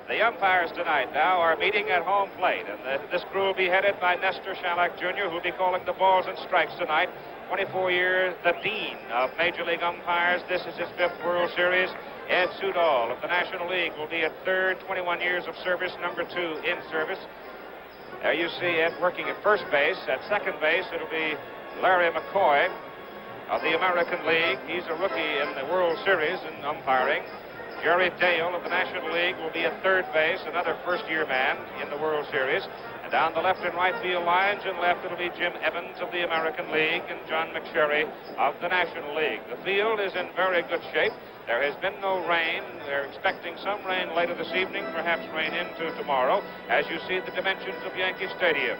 The umpires tonight now are meeting at home plate, and this crew will be headed by Nestor Shalak Jr., who will be calling the balls and strikes tonight. 24 years, the dean of Major League umpires. This is his 5th World Series. Ed Sudol of the National League will be at third, 21 years of service, number 2 in service. There you see Ed working at first base. At second base, it'll be Larry McCoy of the American League. He's a rookie in the World Series in umpiring. Jerry Dale of the National League will be at third base, another first-year man in the World Series. And down the left and right field lines, in left it'll be Jim Evans of the American League and John McSherry of the National League. The field is in very good shape. There has been no rain. They're expecting some rain later this evening, perhaps rain into tomorrow, as you see the dimensions of Yankee Stadium.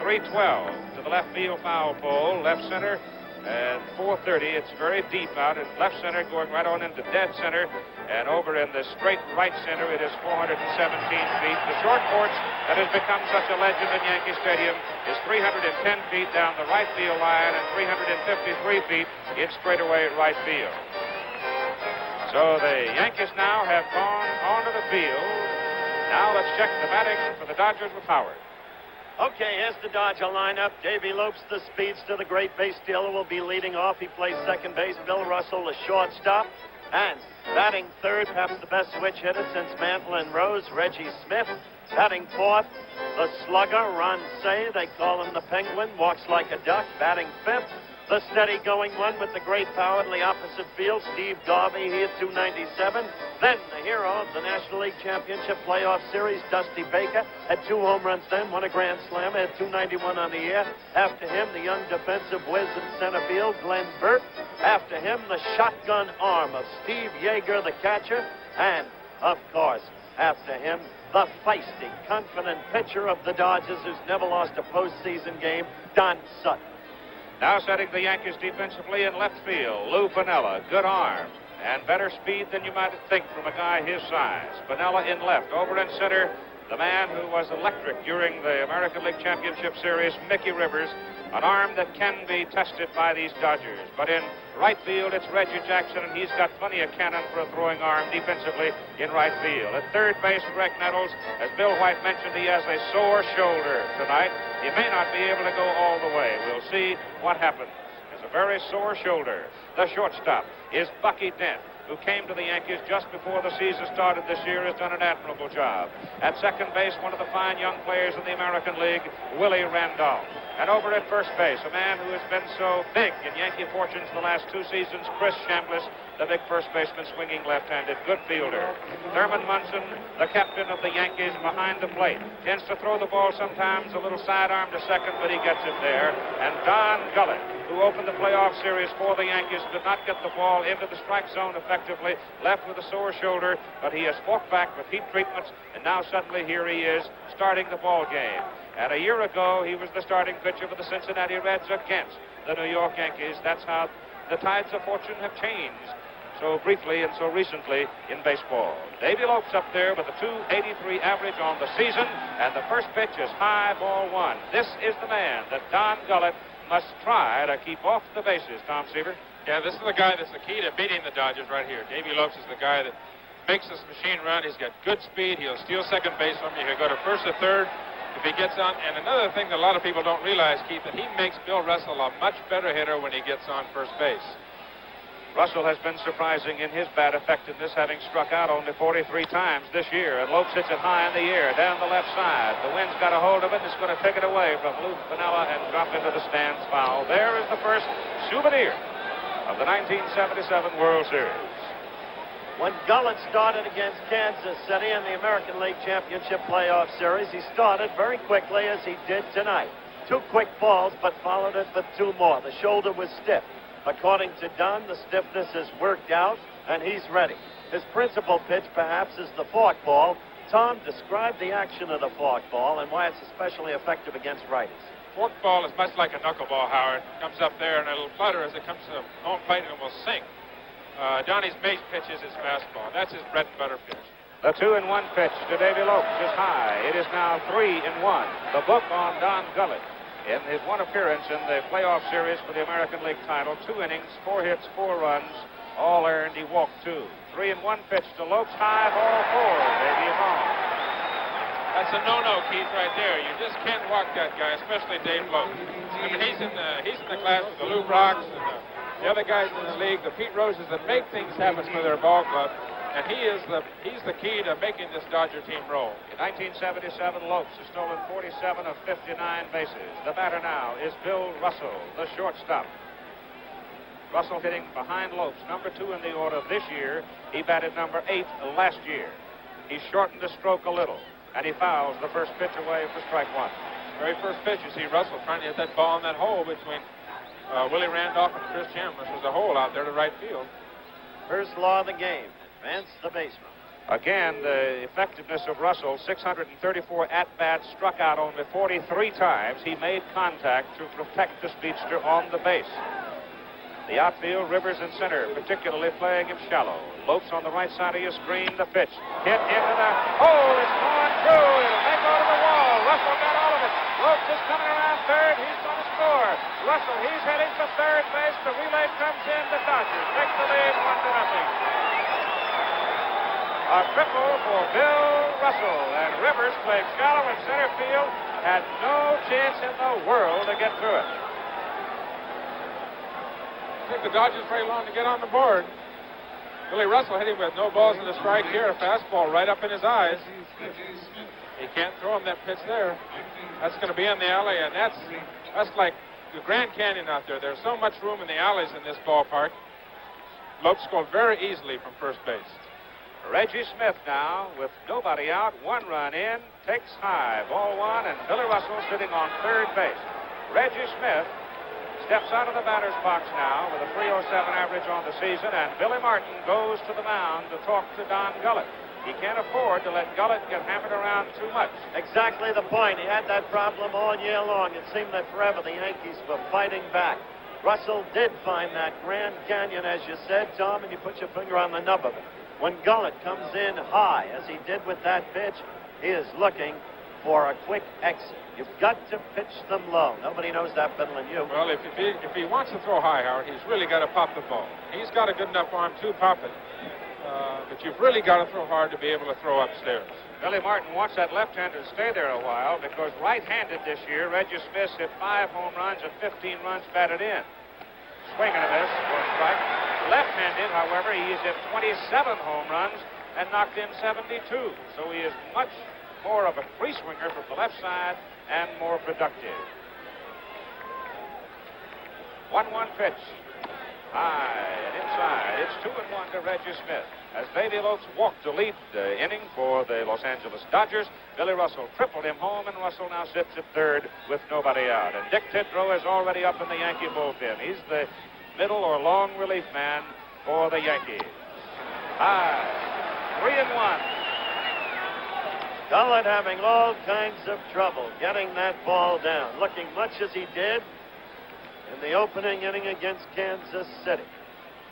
312 to the left field foul pole, left center. At 4:30, it's very deep out in left center, going right on into dead center, and over in the straight right center, it is 417 feet. The short porch that has become such a legend in Yankee Stadium is 310 feet down the right field line and 353 feet in straightaway right field. So the Yankees now have gone onto the field. Now let's check the batting for the Dodgers with Howard. Okay, here's the Dodger lineup. Davy Lopes, the speedster, the great base stealer, will be leading off. He plays second base. Bill Russell, the shortstop. And batting third, perhaps the best switch hitter since Mantle and Rose, Reggie Smith. Batting fourth, the slugger, Ron Say. They call him the Penguin. Walks like a duck. Batting fifth, the steady-going one with the great power in the opposite field, Steve Garvey. He hit 297. Then the hero of the National League Championship Playoff Series, Dusty Baker, had 2 home runs then, won a grand slam, had 291 on the year. After him, the young defensive whiz in center field, Glenn Burt. After him, the shotgun arm of Steve Yeager, the catcher. And, of course, after him, the feisty, confident pitcher of the Dodgers who's never lost a postseason game, Don Sutton. Now setting the Yankees defensively in left field, Lou Piniella, good arm and better speed than you might think from a guy his size. Piniella in left. Over in center, the man who was electric during the American League Championship Series, Mickey Rivers, an arm that can be tested by these Dodgers. But in right field, it's Reggie Jackson, and he's got plenty of cannon for a throwing arm defensively in right field. At third base, Greg Nettles, as Bill White mentioned, he has a sore shoulder tonight. He may not be able to go all the way. We'll see what happens. It's a very sore shoulder. The shortstop is Bucky Dent, who came to the Yankees just before the season started this year, has done an admirable job. At second base, one of the fine young players in the American League, Willie Randolph. And over at first base, a man who has been so big in Yankee fortunes the last 2 seasons, Chris Chambliss, the big first baseman, swinging left-handed, good fielder. Thurman Munson, the captain of the Yankees, behind the plate. Tends to throw the ball sometimes a little sidearm to second, but he gets it there. And Don Gullet, who opened the playoff series for the Yankees, did not get the ball into the strike zone effectively, left with a sore shoulder, but he has fought back with heat treatments, and now suddenly here he is starting the ball game. And a year ago, he was the starting pitcher for the Cincinnati Reds against the New York Yankees. That's how the tides of fortune have changed so briefly and so recently in baseball. Davy Lopes up there with a 283 average on the season, and the first pitch is high, ball 1. This is the man that Don Gullet must try to keep off the bases, Tom Seaver. Yeah, this is the guy that's the key to beating the Dodgers right here. Davy Lopes is the guy that makes this machine run. He's got good speed. He'll steal second base from you. He'll go to first or third if he gets on. And another thing that a lot of people don't realize, Keith, that he makes Bill Russell a much better hitter when he gets on first base. Russell has been surprising in his bat effectiveness, having struck out only 43 times this year. And Lopes hits it high in the air, down the left side. The wind's got a hold of it, and it's going to take it away from Lou Piniella and drop into the stands foul. There is the first souvenir of the 1977 World Series. When Gullet started against Kansas City in the American League Championship Playoff Series, he started very quickly, as he did tonight. 2 quick balls, but followed it with 2 more. The shoulder was stiff. According to Dunn, the stiffness is worked out, and he's ready. His principal pitch, perhaps, is the forkball. Tom, describe the action of the forkball and why it's especially effective against righties. Forkball is much like a knuckleball, Howard. Comes up there, and it'll flutter as it comes to home plate, and it will sink. Donnie's base pitch is his fastball. That's his bread and butter pitch. The 2-1 pitch to Davy Lopes is high. It is now 3-1. The book on Don Gullet in his 1 appearance in the playoff series for the American League title. 2 innings, 4 hits, 4 runs, all earned. He walked 2. 3-1 pitch to Lopes, high, ball 4. Davy is on. That's a no-no, Keith, right there. You just can't walk that guy, especially Dave Lowe. I mean, he's in the class with the Lou Brocks and the other guys in the league, the Pete Roses that make things happen for their ball club. And he's the key to making this Dodger team roll. In 1977, Lopes has stolen 47 of 59 bases. The batter now is Bill Russell, the shortstop. Russell hitting behind Lopes, number 2 in the order this year. He batted number 8 last year. He shortened the stroke a little, and he fouls the first pitch away for strike 1. Very first pitch, you see Russell trying to hit that ball in that hole between Willie Randolph and Chris Chandler. There's a hole out there to right field. First law of the game, advance the baseman. Again, the effectiveness of Russell, 634 at-bats, struck out only 43 times. He made contact to protect the speedster on the base. The outfield, Rivers in center, particularly playing him shallow. Lopes on the right side of your screen, the pitch. Hit into the hole, it's gone through. It'll make go to the wall. Russell got all of it. Lopes is coming around third. He's going to score. Russell, he's heading for third base. The relay comes in. The Dodgers take the lead 1-0. A triple for Bill Russell. And Rivers played shallow in center field. Had no chance in the world to get through it. Took the Dodgers very long to get on the board. Billy Russell hitting with no balls in the strike here. A fastball right up in his eyes. He can't throw him that pitch there. That's going to be in the alley, and that's like the Grand Canyon out there. There's so much room in the alleys in this ballpark. Lopes scored very easily from first base. Reggie Smith now with nobody out, 1 run in, takes high, ball 1, and Billy Russell sitting on third base. Reggie Smith steps out of the batter's box now with a 307 average on the season, and Billy Martin goes to the mound to talk to Don Gullet. He can't afford to let Gullet get hammered around too much. Exactly the point. He had that problem all year long. It seemed that forever the Yankees were fighting back. Russell did find that Grand Canyon, as you said, Tom, and you put your finger on the nub of it. When Gullet comes in high, as he did with that pitch, he is looking for a quick exit. You've got to pitch them low. Nobody knows that better than you. Well, if he wants to throw high, Howard, he's really got to pop the ball. He's got a good enough arm to pop it. But you've really got to throw hard to be able to throw upstairs. Billy Martin wants that left-hander to stay there a while because right-handed this year, Reggie Smith hit 5 home runs and 15 runs batted in. Swing and a miss for a strike. Left-handed, however, he has hit 27 home runs and knocked in 72. So he is much more of a free swinger from the left side and more productive. 1-1 pitch. High and inside. It's 2-1 to Reggie Smith. As Baby Lopes walked to lead the inning for the Los Angeles Dodgers, Billy Russell tripled him home, and Russell now sits at third with nobody out. And Dick Tidrow is already up in the Yankee bullpen. He's the middle or long relief man for the Yankees. High. 3-1. Gullet having all kinds of trouble getting that ball down, looking much as he did in the opening inning against Kansas City.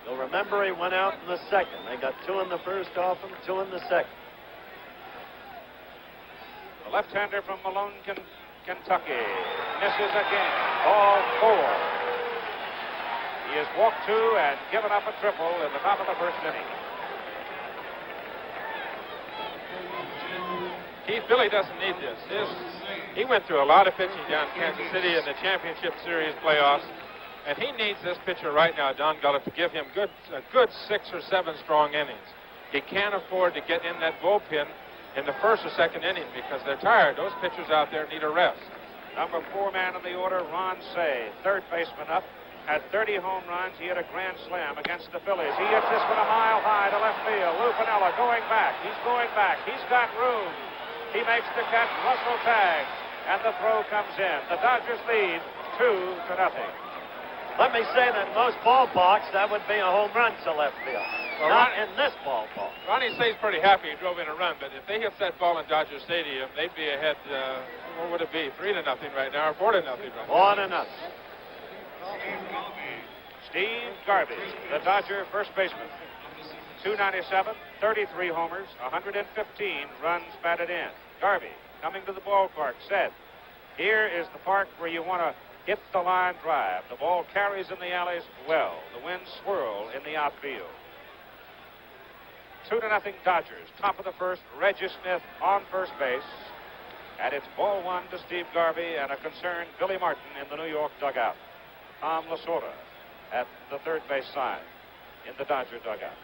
You'll remember he went out in the second. They got 2 in the first off him, 2 in the second. The left-hander from Malone, Kentucky, misses again. Ball 4. He has walked 2 and given up a triple in the top of the first inning. Keith, Billy doesn't need this. He went through a lot of pitching down in Kansas City in the Championship Series playoffs, and he needs this pitcher right now, Don Gullet, to give him a good 6 or 7 strong innings. He can't afford to get in that bullpen in the first or second inning because they're tired. Those pitchers out there need a rest. Number 4 man in the order, Ron Say, third baseman up, had 30 home runs. He hit a grand slam against the Phillies. He hits this one a mile high to left field. Lou Piniella going back. He's going back. He's got room. He makes the catch. Russell tags, and the throw comes in. The Dodgers lead 2-0. Let me say that in most ballparks, that would be a home run to left field. Well, Not in this ballpark. Ronnie Say's pretty happy he drove in a run, but if they hit that ball in Dodger Stadium, they'd be ahead, what would it be, 3-0 right now, or 4-0 right now? 4-0. Steve Garvey, the Dodger first baseman. 297, 33 homers, 115 runs batted in. Garvey, coming to the ballpark, said, here is the park where you want to hit the line drive. The ball carries in the alleys well. The winds swirl in the outfield. 2-0 Dodgers. Top of the first, Reggie Smith on first base. And it's ball one to Steve Garvey and a concerned Billy Martin in the New York dugout. Tom Lasorda at the third base side in the Dodger dugout.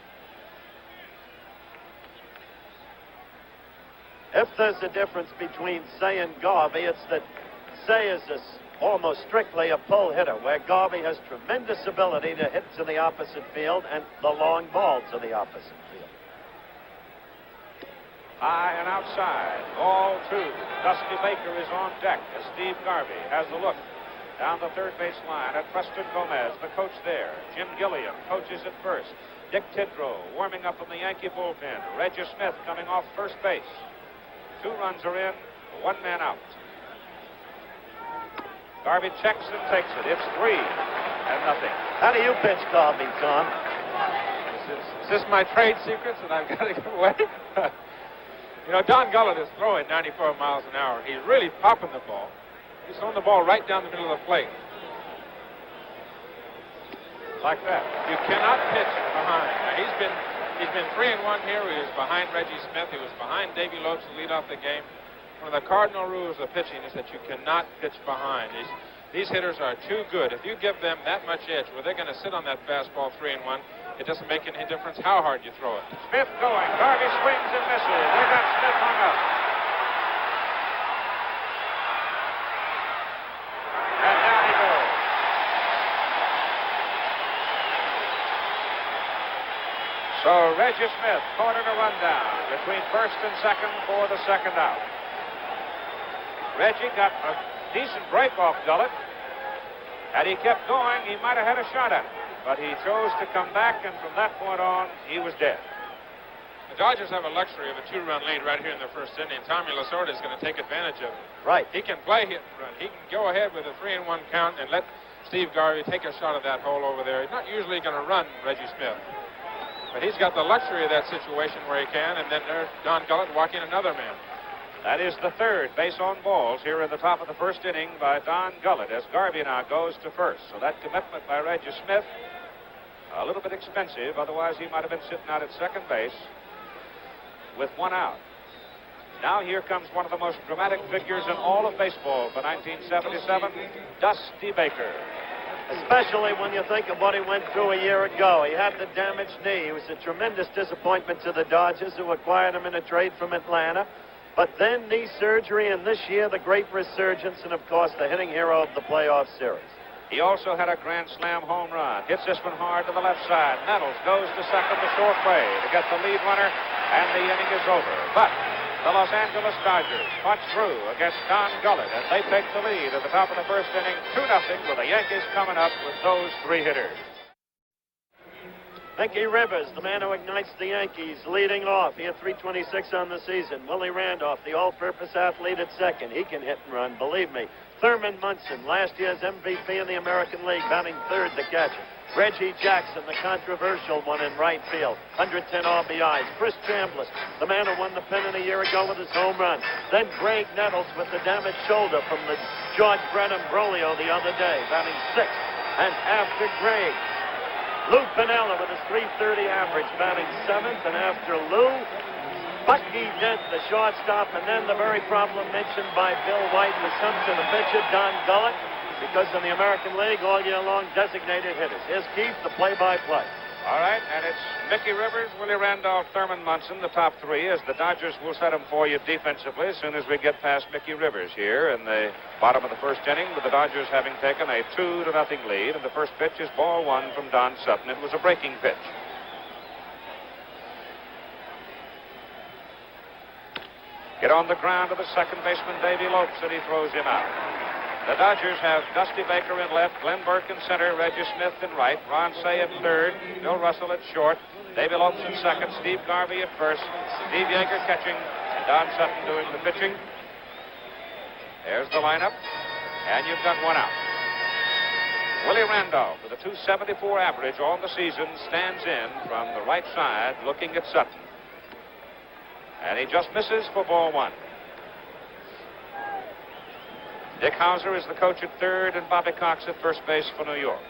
If there's a difference between Say and Garvey, it's that Say is almost strictly a pull hitter, where Garvey has tremendous ability to hit to the opposite field and the long ball to the opposite field. High and outside, ball two. Dusty Baker is on deck as Steve Garvey has a look down the third base line at Preston Gomez, the coach there. Jim Gilliam coaches at first. Dick Tidrow warming up in the Yankee bullpen. Reggie Smith coming off first base. 2 runs are in, 1 man out. Garvey checks and takes it. It's 3-0. How do you pitch Garvey, Tom? Is this my trade secrets that I've got to give away? You know, Don Gullet is throwing 94 miles an hour. He's really popping the ball. He's throwing the ball right down the middle of the plate. Like that. You cannot pitch behind. Now, he's been 3-1 here. He was behind Reggie Smith. He was behind Davy Lopes to lead off the game. One of the cardinal rules of pitching is that you cannot pitch behind. These hitters are too good. If you give them that much edge where they're going to sit on that fastball 3-1, it doesn't make any difference how hard you throw it. Smith going. Garvey swings and misses. They got Smith hung up. And down he goes. So Reggie Smith caught in a rundown between first and second for the second out. Reggie got a decent break off Gullet. Had he kept going, he might have had a shot at it. But he chose to come back, and from that point on, he was dead. The Dodgers have a luxury of a 2-run lead right here in the first inning. Tommy Lasorda is going to take advantage of it. Right. He can play hit and run. He can go ahead with a 3-1 count and let Steve Garvey take a shot at that hole over there. He's not usually going to run Reggie Smith. But he's got the luxury of that situation where he can, and then there's Don Gullet walking another man. That is the third base on balls here in the top of the first inning by Don Gullet as Garvey now goes to first. So that commitment by Reggie Smith, a little bit expensive. Otherwise, he might have been sitting out at second base with 1 out. Now here comes one of the most dramatic figures in all of baseball for 1977, Dusty Baker. Especially when you think of what he went through a year ago. He had the damaged knee. He was a tremendous disappointment to the Dodgers, who acquired him in a trade from Atlanta. But then knee surgery, and this year the great resurgence, and of course the hitting hero of the playoff series. He also had a grand slam home run. Hits this one hard to the left side. Nettles goes to second the short way to get the lead runner, and the inning is over. But the Los Angeles Dodgers punch through against Don Gullet, and they take the lead at the top of the first inning, 2-0, with the Yankees coming up with those 3 hitters. Mickey Rivers, the man who ignites the Yankees, leading off. He had 326 on the season. Willie Randolph, the all-purpose athlete, at second. He can hit and run, believe me. Thurman Munson, last year's MVP in the American League, batting third, the catcher. Reggie Jackson, the controversial one, in right field, 110 RBIs. Chris Chambliss, the man who won the pennant a year ago with his home run. Then Greg Nettles with the damaged shoulder from the George Brett imbroglio the other day, batting sixth. And after Greg, Lou Piniella with his .330 average, batting seventh. And after Lou, Bucky Dent, the shortstop, and then the very problem mentioned by Bill White, the assumption of pitcher, Don Gullet, because in the American League, all year long, designated hitters. Here's Keith, the play-by-play. All right, and it's Mickey Rivers, Willie Randolph, Thurman Munson, the top 3, as the Dodgers will set them for you defensively as soon as we get past Mickey Rivers here in the bottom of the first inning, with the Dodgers having taken a 2-0 lead. And the first pitch is ball 1 from Don Sutton. It was a breaking pitch. Hit on the ground to the second baseman, Davy Lopes, and he throws him out. The Dodgers have Dusty Baker in left, Glenn Burke in center, Reggie Smith in right, Ron Say at third, Bill Russell at short, Davy Lopes in second, Steve Garvey at first, Steve Yeager catching, and Don Sutton doing the pitching. There's the lineup, and you've got 1 out. Willie Randolph, with a .274 average on the season, stands in from the right side looking at Sutton. And he just misses for ball 1. Dick Hauser is the coach at third, and Bobby Cox at first base for New York.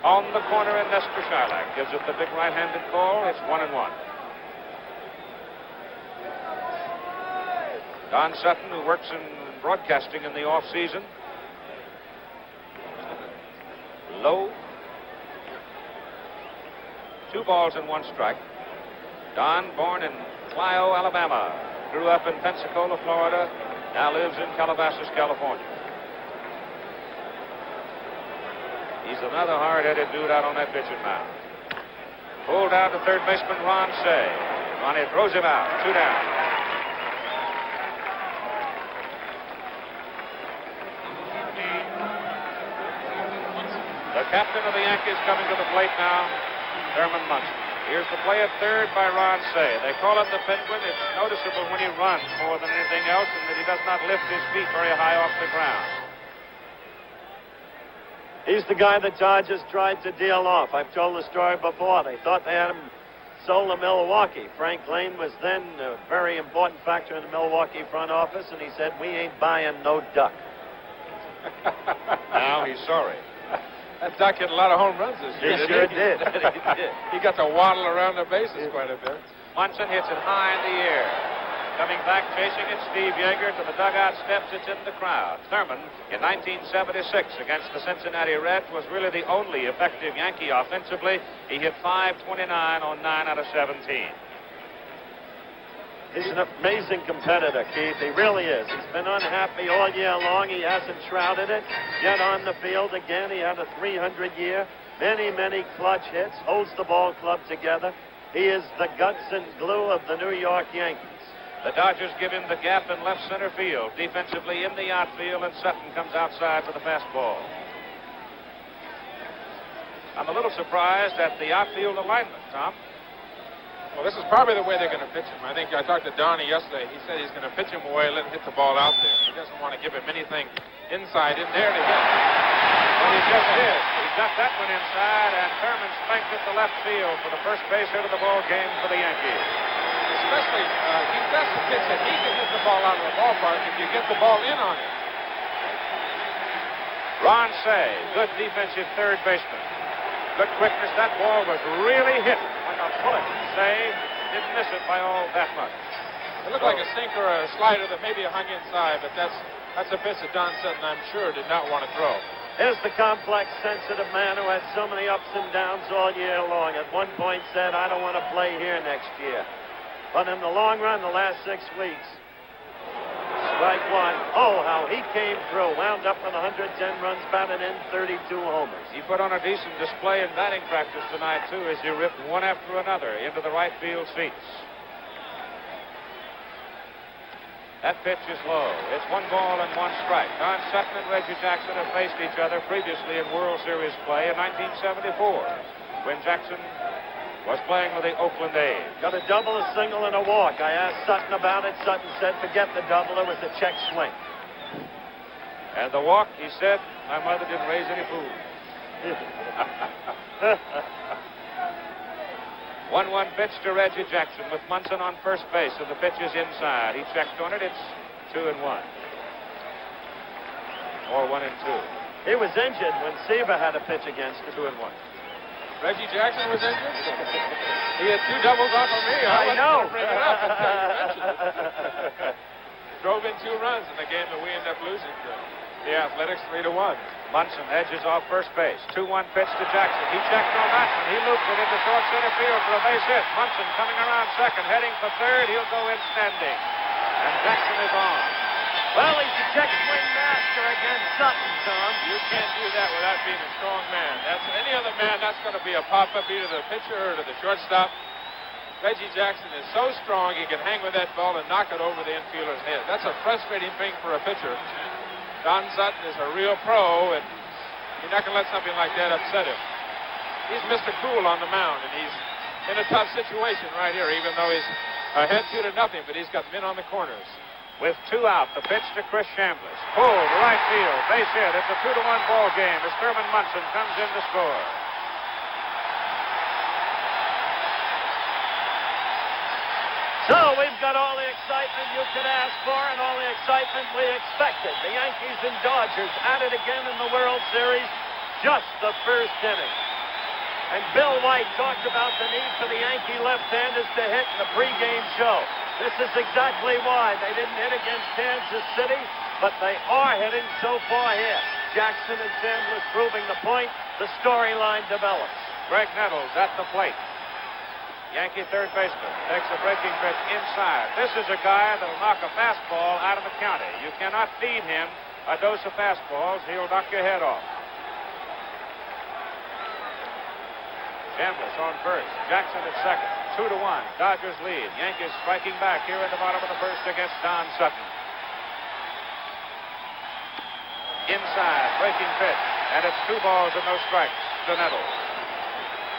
On the corner, and Nestor Shylock gives it the big right-handed call. It's 1-1. Don Sutton, who works in broadcasting in the off-season. Low. 2 balls and 1 strike. Don, born in Clio, Alabama, grew up in Pensacola, Florida, now lives in Calabasas, California. He's another hard-headed dude out on that pitching mound. Pulled down to third baseman Ron Say. Ronnie throws him out. 2 down. The captain of the Yankees coming to the plate now, Thurman Munson. Here's the play at third by Ron Say. They call him the Penguin. It's noticeable when he runs more than anything else, and that he does not lift his feet very high off the ground. He's the guy the Dodgers tried to deal off. I've told the story before. They thought they had him sold to Milwaukee. Frank Lane was then a very important factor in the Milwaukee front office, and he said, "We ain't buying no duck." Now he's sorry. That duck hit a lot of home runs this year. He sure did. He did. He got to waddle around the bases quite a bit. Munson hits it high in the air. Coming back, chasing it, Steve Yeager to the dugout steps. It's in the crowd. Thurman, in 1976 against the Cincinnati Reds, was really the only effective Yankee offensively. He hit .529 on 9 out of 17. He's an amazing competitor, Keith. He really is. He's been unhappy all year long. He hasn't shrouded it. Yet on the field again, he had a 300 year. Many, many clutch hits. Holds the ball club together. He is the guts and glue of the New York Yankees. The Dodgers give him the gap in left center field. Defensively in the outfield, and Sutton comes outside for the fastball. I'm a little surprised at the outfield alignment, Tom. Well, this is probably the way they're going to pitch him. I think I talked to Donnie yesterday. He said he's going to pitch him away, let him hit the ball out there. He doesn't want to give him anything inside in there to hit. Well, he just did. He got that one inside, and Thurman spanked it to left field for the first base hit of the ball game for the Yankees. Especially, he does the pitch that he can hit the ball out of the ballpark if you get the ball in on it. Ron Say, good defensive third baseman. Good quickness. That ball was really hit like a bullet. Say didn't miss it by all that much. It looked like a sinker or a slider that maybe hung inside, but that's a pitch that Don Sutton, I'm sure, did not want to throw. Here's the complex, sensitive man who had so many ups and downs all year long. At one point said, "I don't want to play here next year." But in the long run, the last 6 weeks, strike one. Oh, how he came through. Wound up with 110 runs, batted in 32 homers. He put on a decent display in batting practice tonight, too, as he ripped one after another into the right field seats. That pitch is low. It's 1 ball and 1 strike. Don Sutton and Reggie Jackson have faced each other previously in World Series play in 1974, when Jackson was playing with the Oakland A's. Got a double, a single, and a walk. I asked Sutton about it. Sutton said, "Forget the double. It was a check swing." And the walk, he said, "My mother didn't raise any fool." 1-1 pitch to Reggie Jackson with Munson on first base, and the pitch is inside. He checked on it. It's 2-1. Or 1-2. He was injured when Seaver had a pitch against him. 2-1. Reggie Jackson was injured? He had 2 doubles off of me. I know. Bring it up until you mentioned it. Drove in 2 runs in the game that we ended up losing to the Athletics 3-1. Munson edges off first base. 2-1 pitch to Jackson. He checked on that one. He looped it into short center field for a base hit. Munson coming around second, heading for third. He'll go in standing. And Jackson is on. Well, he's a check swing master against Sutton, Tom. You can't do that without being a strong man. That's any other man, that's going to be a pop-up either to the pitcher or to the shortstop. Reggie Jackson is so strong he can hang with that ball and knock it over the infielder's head. That's a frustrating thing for a pitcher. Don Sutton is a real pro, and you're not going to let something like that upset him. He's Mr. Cool on the mound, and he's in a tough situation right here, even though he's ahead 2-0, but he's got men on the corners. With 2 out, the pitch to Chris Chambliss. Pulled to right field. Base hit. It's a 2-1 ball game as Thurman Munson comes in to score. So we've got all the excitement you could ask for and all the excitement we expected. The Yankees and Dodgers at it again in the World Series, just the first inning. And Bill White talked about the need for the Yankee left-handers to hit in the pregame show. This is exactly why they didn't hit against Kansas City, but they are hitting so far here. Jackson and Chambliss proving the point. The storyline develops. Greg Nettles at the plate. Yankee third baseman takes a breaking pitch inside. This is a guy that'll knock a fastball out of the county. You cannot feed him a dose of fastballs. He'll knock your head off. Chambliss on first. Jackson at second. 2-1. Dodgers lead. Yankees striking back here in the bottom of the first against Don Sutton. Inside, breaking pitch. And it's 2 balls and no strikes to Nettles.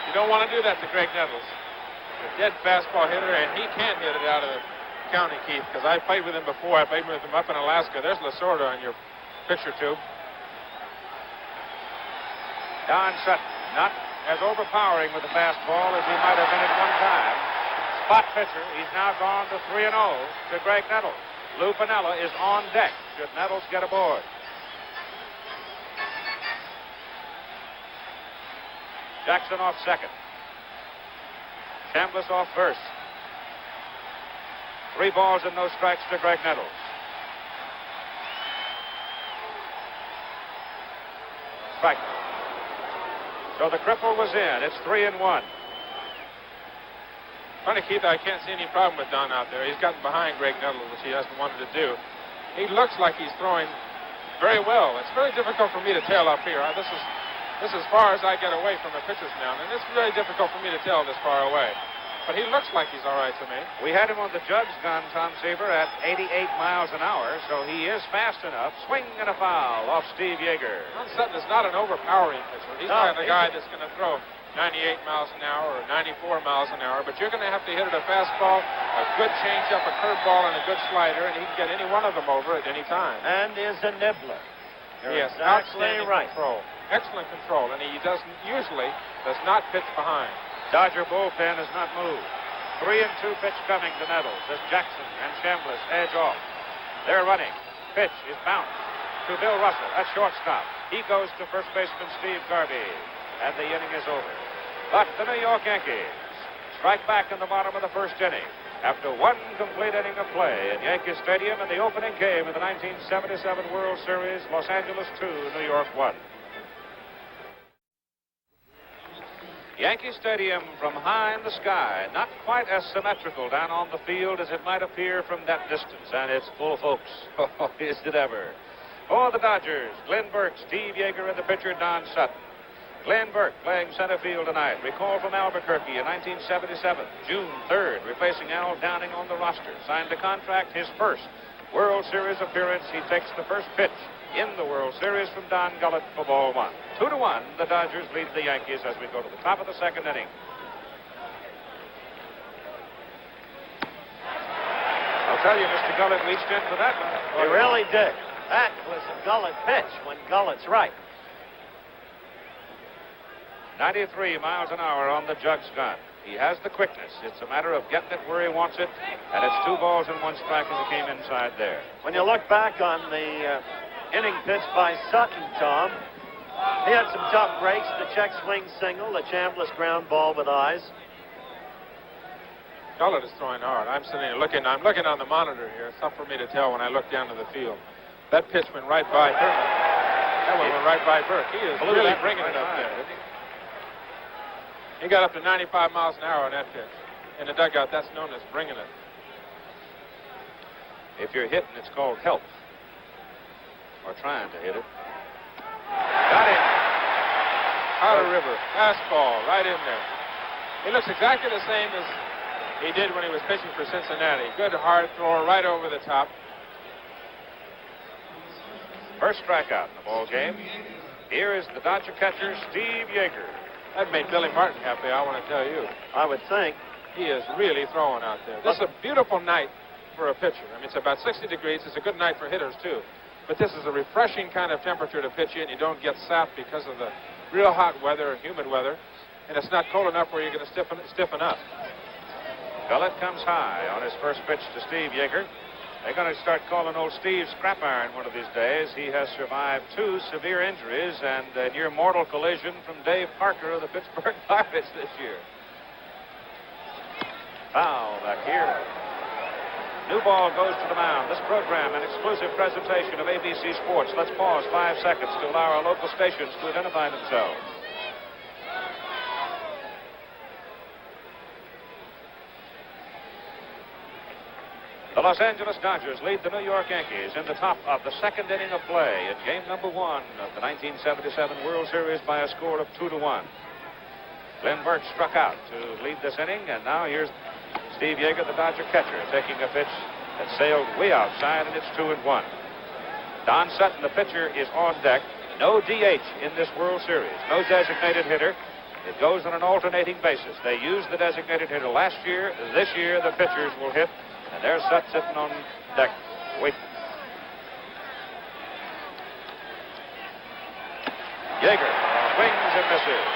You don't want to do that to Greg Nettles. A dead fastball hitter, and he can hit it out of the county, Keith, because I played with him before. I played with him up in Alaska. There's Lasorda on your picture tube. Don Sutton, not as overpowering with the fastball as he might have been at one time. Spot pitcher, he's now gone to 3-0 to Greg Nettles. Lou Piniella is on deck should Nettles get aboard. Jackson off second. Chambliss off first. 3 balls and no strikes to Greg Nettles. Strike. So the cripple was in. It's 3-1. Funny, Keith, I can't see any problem with Don out there. He's gotten behind Greg Nettles, which he hasn't wanted to do. He looks like he's throwing very well. It's very difficult for me to tell up here. This is as far as I get away from a pitcher's mound, and it's very difficult for me to tell this far away. But he looks like he's all right to me. We had him on the Judd's gun, Tom Seaver, at 88 miles an hour, so he is fast enough. Swing and a foul off Steve Yeager. Don Sutton is not an overpowering pitcher. He's not a guy that's going to throw 98 miles an hour or 94 miles an hour, but you're going to have to hit it a fastball, a good changeup, a curveball, and a good slider, and he can get any one of them over at any time. And is a nibbler. Yes, exactly outstanding right. control. Excellent control, and he usually does not pitch behind. Dodger bullpen has not moved. 3-2 pitch coming to Nettles as Jackson and Chambliss edge off. They're running. Pitch is bounced to Bill Russell at shortstop. He goes to first baseman Steve Garvey, and the inning is over. But the New York Yankees strike back in the bottom of the first inning after 1 complete inning of play in Yankee Stadium in the opening game of the 1977 World Series. Los Angeles 2, New York 1. Yankee Stadium from high in the sky, not quite as symmetrical down on the field as it might appear from that distance, and it's full of folks. Oh, is it ever? For the Dodgers, Glenn Burke, Steve Yeager, and the pitcher Don Sutton. Glenn Burke playing center field tonight. Recall from Albuquerque in 1977, June 3rd, replacing Al Downing on the roster. Signed a contract, his first World Series appearance. He takes the first pitch in the World Series from Don Gullet for ball 1. 2-1, the Dodgers lead the Yankees as we go to the top of the second inning. I'll tell you, Mr. Gullet reached in for that one. He really did. That was a Gullet pitch when Gullet's right. 93 miles an hour on the Judd's gun. He has the quickness. It's a matter of getting it where he wants it, and it's 2 balls and 1 strike as it came inside there. When you look back on the inning pitch by Sutton, Tom, he had some tough breaks. The check swing single, the Chambliss ground ball with eyes. Gullet is throwing hard. I'm sitting here looking. I'm looking on the monitor here. It's tough for me to tell when I look down to the field. That pitch went right by Burke. That one went right by Burke. He is really bringing it up there, isn't he? He got up to 95 miles an hour on that pitch. In the dugout, that's known as bringing it. If you're hitting, it's called help. Or trying to hit it. Got him. Powder River, fastball, right in there. He looks exactly the same as he did when he was pitching for Cincinnati. Good hard thrower right over the top. First strikeout in the ball game. Here is the Dodger catcher, Steve Yeager. That made Billy Martin happy, I want to tell you. I would think. He is really throwing out there. This is a beautiful night for a pitcher. I mean, it's about 60 degrees. It's a good night for hitters, too. But this is a refreshing kind of temperature to pitch in. You don't get sapped because of the real hot weather and humid weather. And it's not cold enough where you're going to stiffen up. Gullet comes high on his first pitch to Steve Yeager. They're going to start calling old Steve scrap iron one of these days. He has survived 2 severe injuries and a near mortal collision from Dave Parker of the Pittsburgh Pirates this year. Foul back here. New ball goes to the mound. This program, an exclusive presentation of ABC Sports. Let's pause 5 seconds to allow our local stations to identify themselves. The Los Angeles Dodgers lead the New York Yankees in the top of the second inning of play in game number 1 of the 1977 World Series by a score of 2-1. Glenn Burke struck out to lead this inning, and now here's Steve Yeager, the Dodger catcher, taking a pitch that sailed way outside, and it's 2-1. Don Sutton, the pitcher, is on deck. No DH in this World Series. No designated hitter. It goes on an alternating basis. They used the designated hitter last year. This year, the pitchers will hit. And there's Sutton sitting on deck, waiting. Yeager swings and misses.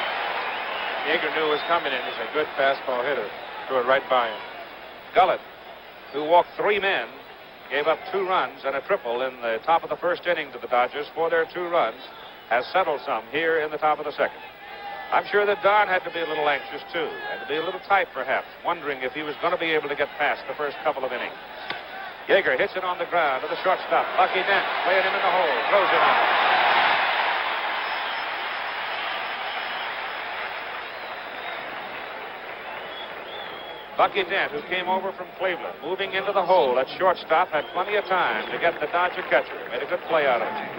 Yeager knew it was coming in. He's a good fastball hitter. Threw it right by him. Gullet, who walked 3 men, gave up 2 runs and a triple in the top of the first inning to the Dodgers for their 2 runs, has settled some here in the top of the second. I'm sure that Don had to be a little anxious, too, and to be a little tight, perhaps, wondering if he was going to be able to get past the first couple of innings. Yeager hits it on the ground to the shortstop. Bucky Dent playing him in the hole, throws him out. Bucky Dent, who came over from Cleveland, moving into the hole at shortstop, had plenty of time to get the Dodger catcher. Made a good play out of it.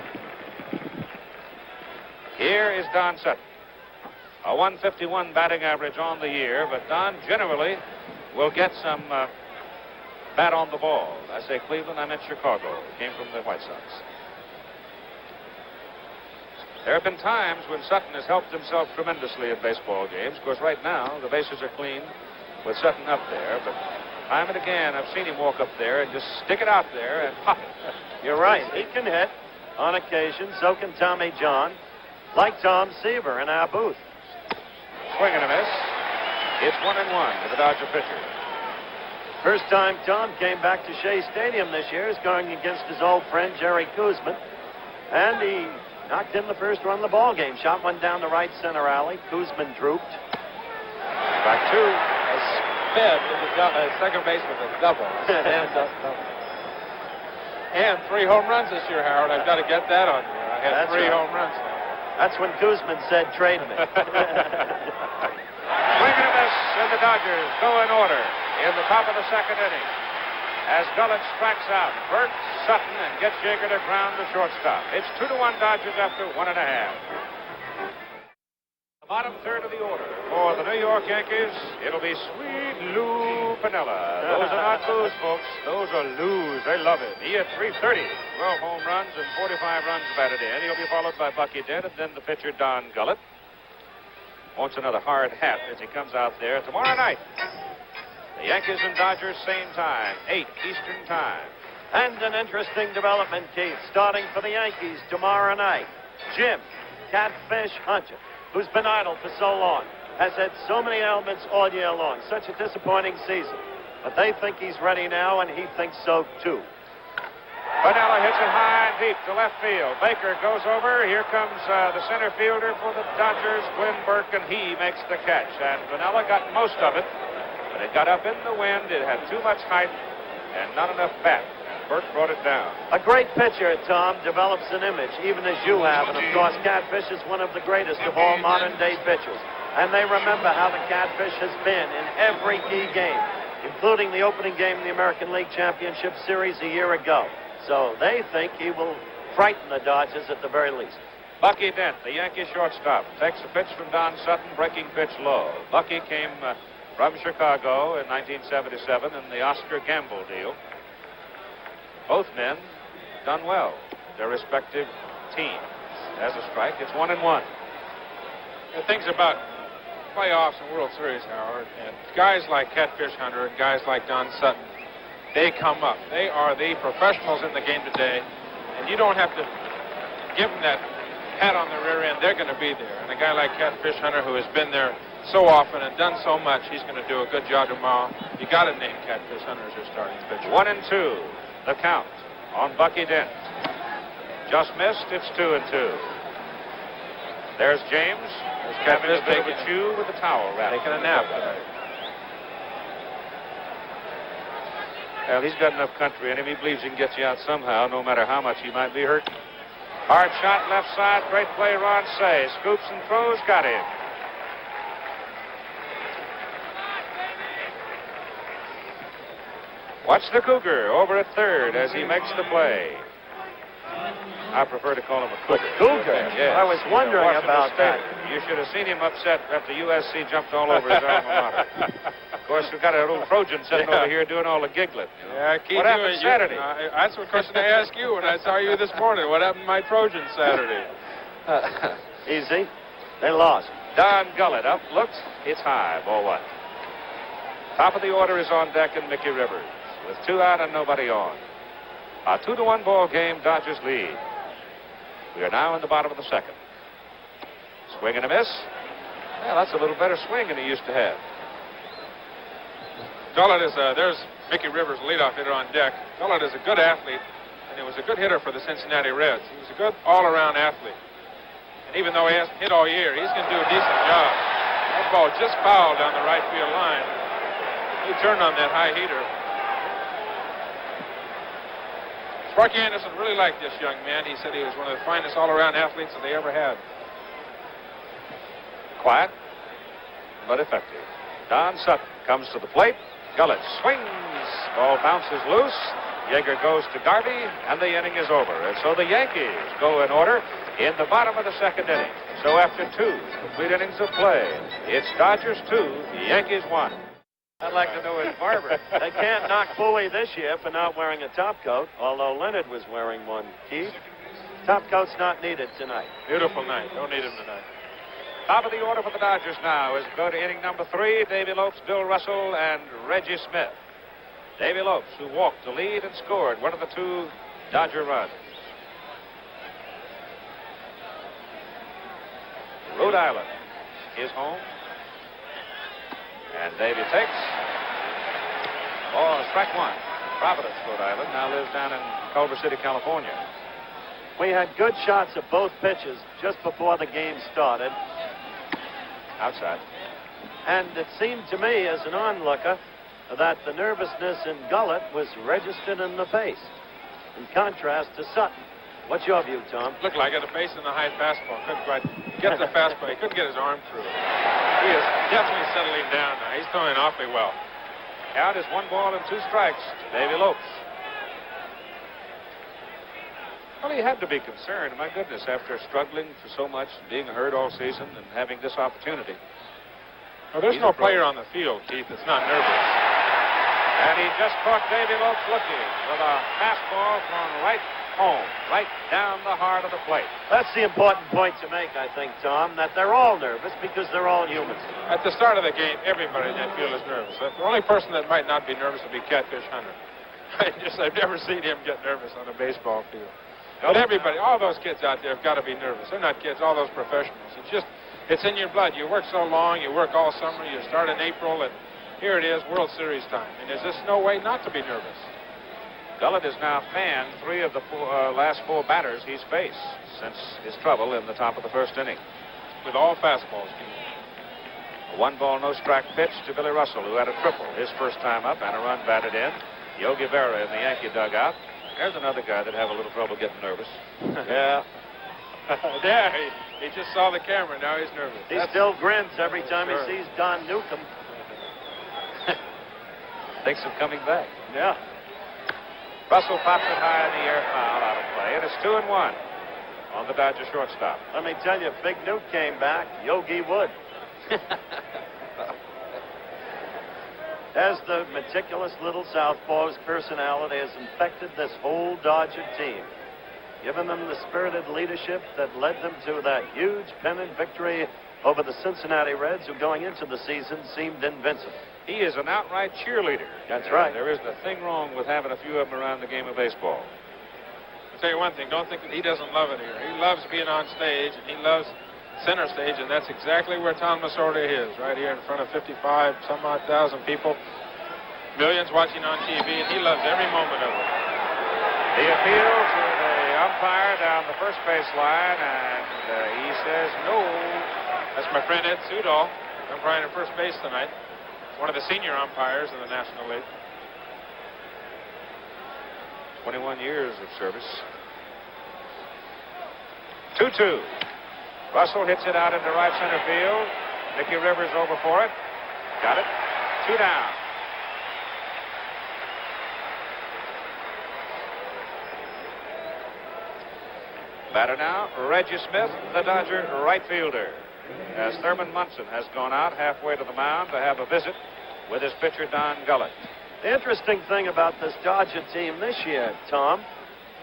Here is Don Sutton. A 151 batting average on the year, but Don generally will get some bat on the ball. I say Cleveland, I meant Chicago. He came from the White Sox. There have been times when Sutton has helped himself tremendously in baseball games. Of course, right now, the bases are clean with Sutton up there, but time and again, I've seen him walk up there and just stick it out there and pop it. You're right. He can hit on occasion. So can Tommy John, like Tom Seaver in our booth. Swing and a miss. It's 1-1 to the Dodger pitcher. First time Tom came back to Shea Stadium this year is going against his old friend Jerry Koosman. And he knocked in the first run of the ball game. Shot one down the right center alley. Koosman drooped. Back 2. A sped with the second base with a double. And 3 home runs this year, Howard. I've got to get that on you. I had 3 home runs now. That's when Koosman said, trade me. Swing and a miss, and the Dodgers go in order in the top of the second inning. As Gullet strikes out Burke, Sutton, and gets Yeager to ground the shortstop. It's 2-1 Dodgers after 1.5. The bottom third of the order for the New York Yankees, it'll be Sweet Lou Piniella. Those are not Lou's, folks. Those are Lou's. They love it. He had 330, 12 home runs, and 45 runs batted in. He'll be followed by Bucky Dent, and then the pitcher, Don Gullet. Wants another hard hat as he comes out there tomorrow night. The Yankees and Dodgers, same time, 8 Eastern time. And an interesting development, Keith, starting for the Yankees tomorrow night. Jim Catfish Hunter, who's been idle for so long, has had so many ailments all year long. Such a disappointing season. But they think he's ready now, and he thinks so, too. Piniella hits it high and deep to left field. Baker goes over. Here comes the center fielder for the Dodgers, Glenn Burke, and he makes the catch. And Piniella got most of it, but it got up in the wind. It had too much height and not enough bat. Burke brought it down. A great pitcher, Tom, develops an image, even as you have. And, of course, Catfish is one of the greatest of all modern-day pitchers. And they remember how the Catfish has been in every key game, including the opening game in the American League Championship Series a year ago. So they think he will frighten the Dodgers at the very least. Bucky Dent, the Yankee shortstop, takes a pitch from Don Sutton, breaking pitch low. Bucky came from Chicago in 1977 in the Oscar Gamble deal. Both men done well, their respective teams. As a strike, it's 1-1. The things about playoffs and World Series, Howard, and guys like Catfish Hunter and guys like Don Sutton, they come up. They are the professionals in the game today, and you don't have to give them that pat on the rear end. They're going to be there. And a guy like Catfish Hunter, who has been there so often and done so much, he's going to do a good job tomorrow. You got to name Catfish Hunter as your starting pitcher. 1-2, the count on Bucky Dent. Just missed. It's 2-2. There's James. There's having a bit of a taking chew with a towel wrapped. Taking a nap tonight. Well, he's got enough country in him. He believes he can get you out somehow, no matter how much he might be hurt. Hard shot left side. Great play, Ron Say. Scoops and throws. Got him. Watch the Cougar over at third as he makes the play. I prefer to call him a Cougar. Cougar? Yes. I was wondering about that. You should have seen him upset after USC jumped all over his alma mater. Of course, we've got a little Trojan sitting over here doing all the gigglet. You know? Yeah, Keith, what happened Saturday? That's what question I asked you when I saw you this morning. What happened to my Trojan Saturday? Easy. They lost. Don Gullet up, looks, it's high, ball one. Top of the order is on deck and Mickey Rivers with 2 out and nobody on. A 2-1 ball game, Dodgers lead. We are now in the bottom of the second. Swing and a miss. Well, that's a little better swing than he used to have. Gullet is, there's Mickey Rivers, leadoff hitter on deck. Gullet is a good athlete, and he was a good hitter for the Cincinnati Reds. He was a good all-around athlete. And even though he hasn't hit all year, he's going to do a decent job. That ball just fouled down the right field line. He turned on that high heater. Sparky Anderson really liked this young man. He said he was one of the finest all-around athletes that they ever had. Quiet, but effective. Don Sutton comes to the plate. Gullet swings. Ball bounces loose. Yeager goes to Garvey, and the inning is over. And so the Yankees go in order in the bottom of the second inning. So after 2 complete innings of play, it's Dodgers 2, Yankees 1. I'd like to know his barber. They can't knock Bowie this year for not wearing a top coat, although Leonard was wearing one, Keith. Top coat's not needed tonight. Beautiful night. Don't need him tonight. Top of the order for the Dodgers now is go to inning number 3, Davy Lopes, Bill Russell, and Reggie Smith. Davy Lopes, who walked to lead and scored one of the 2 Dodger runs. Rhode Island is home. And Davy takes. Ball, strike 1. Providence, Rhode Island, now lives down in Culver City, California. We had good shots of both pitches just before the game started. Outside. And it seemed to me, as an onlooker, that the nervousness in Gullet was registered in the face, in contrast to Sutton. What's your view, Tom? Looked like it, a base in the high fastball. Couldn't quite get the fastball. He couldn't get his arm through it. He is definitely settling down now. He's throwing awfully well. Count is 1 ball and 2 strikes to Davy Lopes. Well, he had to be concerned. My goodness, after struggling for so much, being hurt all season, and having this opportunity. Well, there's no player on the field, Keith, that's not nervous. And he just caught Davy Lopes looking with a fastball thrown right home, right down the heart of the plate. That's the important point to make, I think, Tom, that they're all nervous because they're all humans. At the start of the game, everybody in that field is nervous. The only person that might not be nervous would be Catfish Hunter. I've never seen him get nervous on a baseball field. But everybody, all those kids out there have got to be nervous. They're not kids, all those professionals. It's in your blood. You work so long, you work all summer, you start in April, and here it is, World Series time. And there's just no way not to be nervous. Gullet has now fanned 3 of the last 4 batters he's faced since his trouble in the top of the first inning. With all fastballs. A 1 ball, no strike pitch to Billy Russell, who had a triple his first time up and a run batted in. Yogi Berra in the Yankee dugout. There's another guy that have a little trouble getting nervous. Yeah. There, he just saw the camera. Now he's nervous. He still grins every time he sees Don Newcomb. Thinks of coming back. Yeah. Russell pops it high in the air, foul out of play, and it's 2-1 on the Dodger shortstop. Let me tell you, if Big Newt came back, Yogi would. As the meticulous little southpaw's personality has infected this whole Dodger team, given them the spirited leadership that led them to that huge pennant victory over the Cincinnati Reds, who going into the season seemed invincible. He is an outright cheerleader. That's right. There isn't a thing wrong with having a few of them around the game of baseball. I'll tell you one thing, don't think that he doesn't love it here. He loves being on stage, and he loves center stage, and that's exactly where Tom Lasorda is, right here in front of 55-some-odd thousand people. Millions watching on TV, and he loves every moment of it. The appeal to the umpire down the first base line, and he says no. That's my friend Ed Sudol, umpiring at first base tonight. One of the senior umpires in the National League. 21 years of service. 2-2. Russell hits it out into right center field. Mickey Rivers over for it. Got it. 2 down. Batter now, Reggie Smith, the Dodger right fielder, as Thurman Munson has gone out halfway to the mound to have a visit with his pitcher, Don Gullet. The interesting thing about this Dodger team this year, Tom,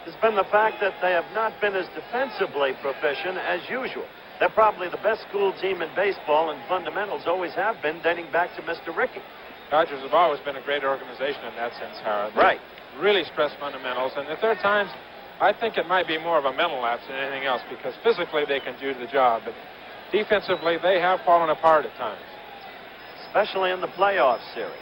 has been the fact that they have not been as defensively proficient as usual. They're probably the best school team in baseball, and fundamentals always have been, dating back to Mr. Rickey. Dodgers have always been a great organization in that sense, Howard. They Right. really stress fundamentals, and if there are times, I think it might be more of a mental lapse than anything else, because physically they can do the job, but defensively they have fallen apart at times. Especially in the playoff series.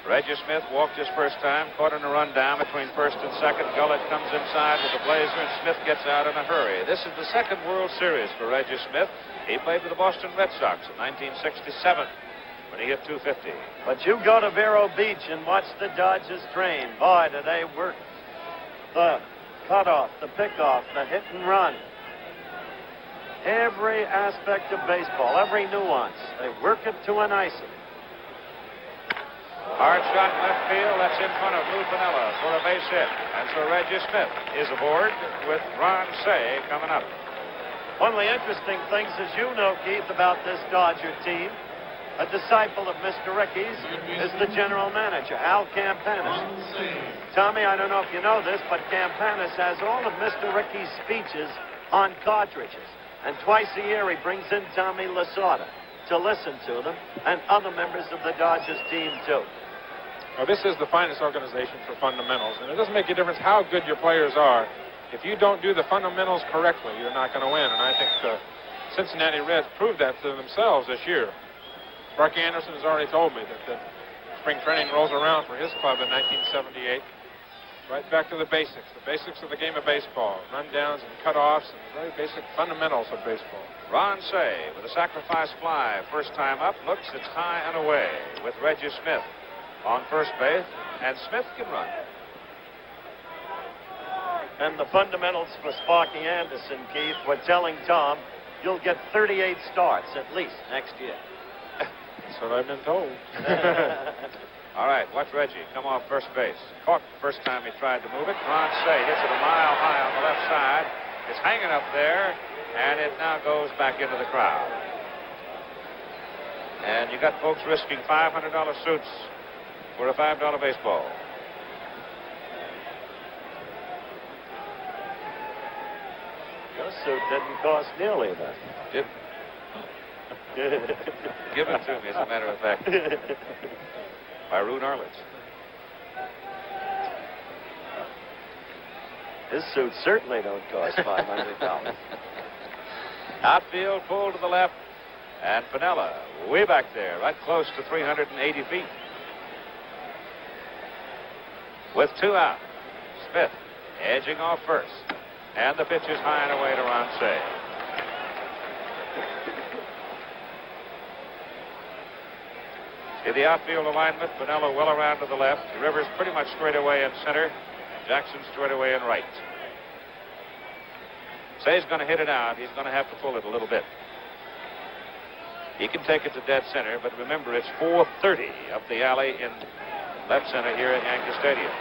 Reggie Smith walked his first time, caught in a run down between first and second. Gullet comes inside with the blazer, and Smith gets out in a hurry. This is the second World Series for Reggie Smith. He played with the Boston Red Sox in 1967 when he hit .250. But you go to Vero Beach and watch the Dodgers train. Boy, do they work the cutoff, the pickoff, the hit and run. Every aspect of baseball, every nuance. They work it to a nicety. Hard shot left field. That's in front of Lou Piniella for a base hit. And so Reggie Smith is aboard with Ron Cey coming up. One of the interesting things, as you know, Keith, about this Dodger team, a disciple of Mr. Rickey's, is the general manager, Al Campanis. Tommy, I don't know if you know this, but Campanis has all of Mr. Rickey's speeches on cartridges. And twice a year he brings in Tommy Lasorda to listen to them, and other members of the Dodgers team, too. Well, this is the finest organization for fundamentals, and it doesn't make a difference how good your players are. If you don't do the fundamentals correctly, you're not going to win, and I think the Cincinnati Reds proved that to themselves this year. Bucky Anderson has already told me that the spring training rolls around for his club in 1978. Right back to the basics of the game of baseball, rundowns and cutoffs, and the very basic fundamentals of baseball. Ron Cey with a sacrifice fly. First time up, looks, it's high and away with Reggie Smith on first base, and Smith can run. And the fundamentals for Sparky Anderson, Keith, were telling Tom, you'll get 38 starts at least next year. That's what I've been told. All right, watch Reggie come off first base. Caught the first time he tried to move it. Ron Cey hits it a mile high on the left side. It's hanging up there, and it now goes back into the crowd. And you got folks risking $500 suits for a $5 baseball. Your suit didn't cost nearly that. Given to me, as a matter of fact, by Roone Arledge. His suits certainly don't cost $500. Outfield pulled to the left, and Piniella way back there, right close to 380 feet. With 2 out, Smith edging off first, and the pitch is high and away to Ron Cey. In the outfield alignment, Piniella well around to the left. Rivers pretty much straight away in center. Jackson straight away in right. Say's going to hit it out. He's going to have to pull it a little bit. He can take it to dead center, but remember, it's 430 up the alley in left center here at Yankee Stadium.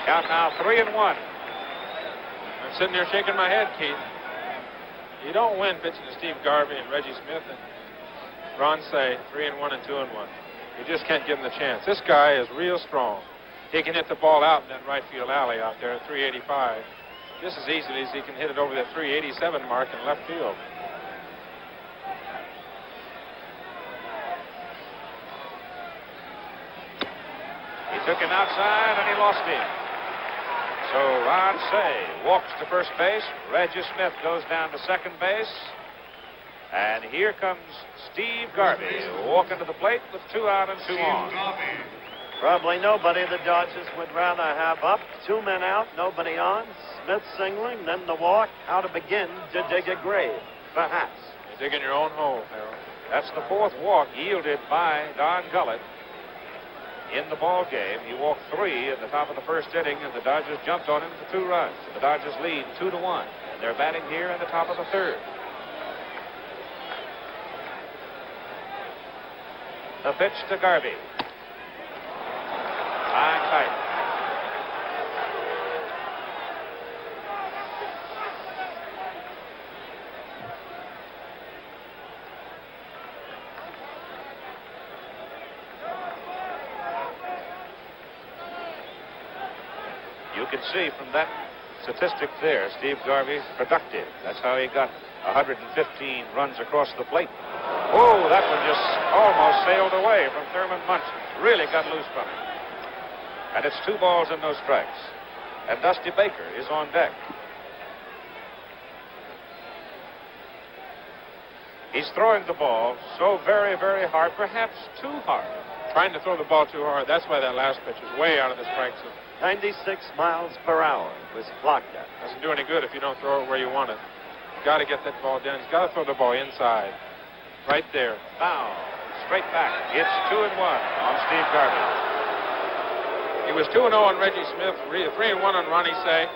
Count now 3-1. I'm sitting there shaking my head, Keith. You don't win pitching to Steve Garvey and Reggie Smith and Ron Cey, 3-1 and 2-1. You just can't give him the chance. This guy is real strong. He can hit the ball out in that right field alley out there at 385 just as easily as he can hit it over that 387 mark in left field. He took him outside and he lost him. So Ron Cey walks to first base. Reggie Smith goes down to second base. And here comes Steve Garvey walking to the plate with 2 out and 2 on. Probably nobody the Dodgers would rather have up. 2 men out, nobody on. Smith singling, then the walk. How to begin to dig a grave, perhaps. You're digging your own hole, Harold. That's the 4th walk yielded by Don Gullet. in the ball game. He walked 3 in the top of the first inning, and the Dodgers jumped on him for 2 runs. The Dodgers lead 2-1, and they're batting here in the top of the 3rd. The pitch to Garvey. High and tight. You can see from that statistic there, Steve Garvey's productive. That's how he got 115 runs across the plate. Oh, that one just almost sailed away from Thurman Munson. Really got loose from him. And it's 2 balls and no strikes. And Dusty Baker is on deck. He's throwing the ball so very, very hard, perhaps too hard. Trying to throw the ball too hard. That's why that last pitch is way out of the strike zone. 96 miles per hour was clocked at. Doesn't do any good if you don't throw it where you want it. You've got to get that ball down. He's got to throw the ball inside. Right there. Foul. Straight back. It's 2-1 on Steve Garvey. He was 2-0 on Reggie Smith, 3-1 on Ronnie Say.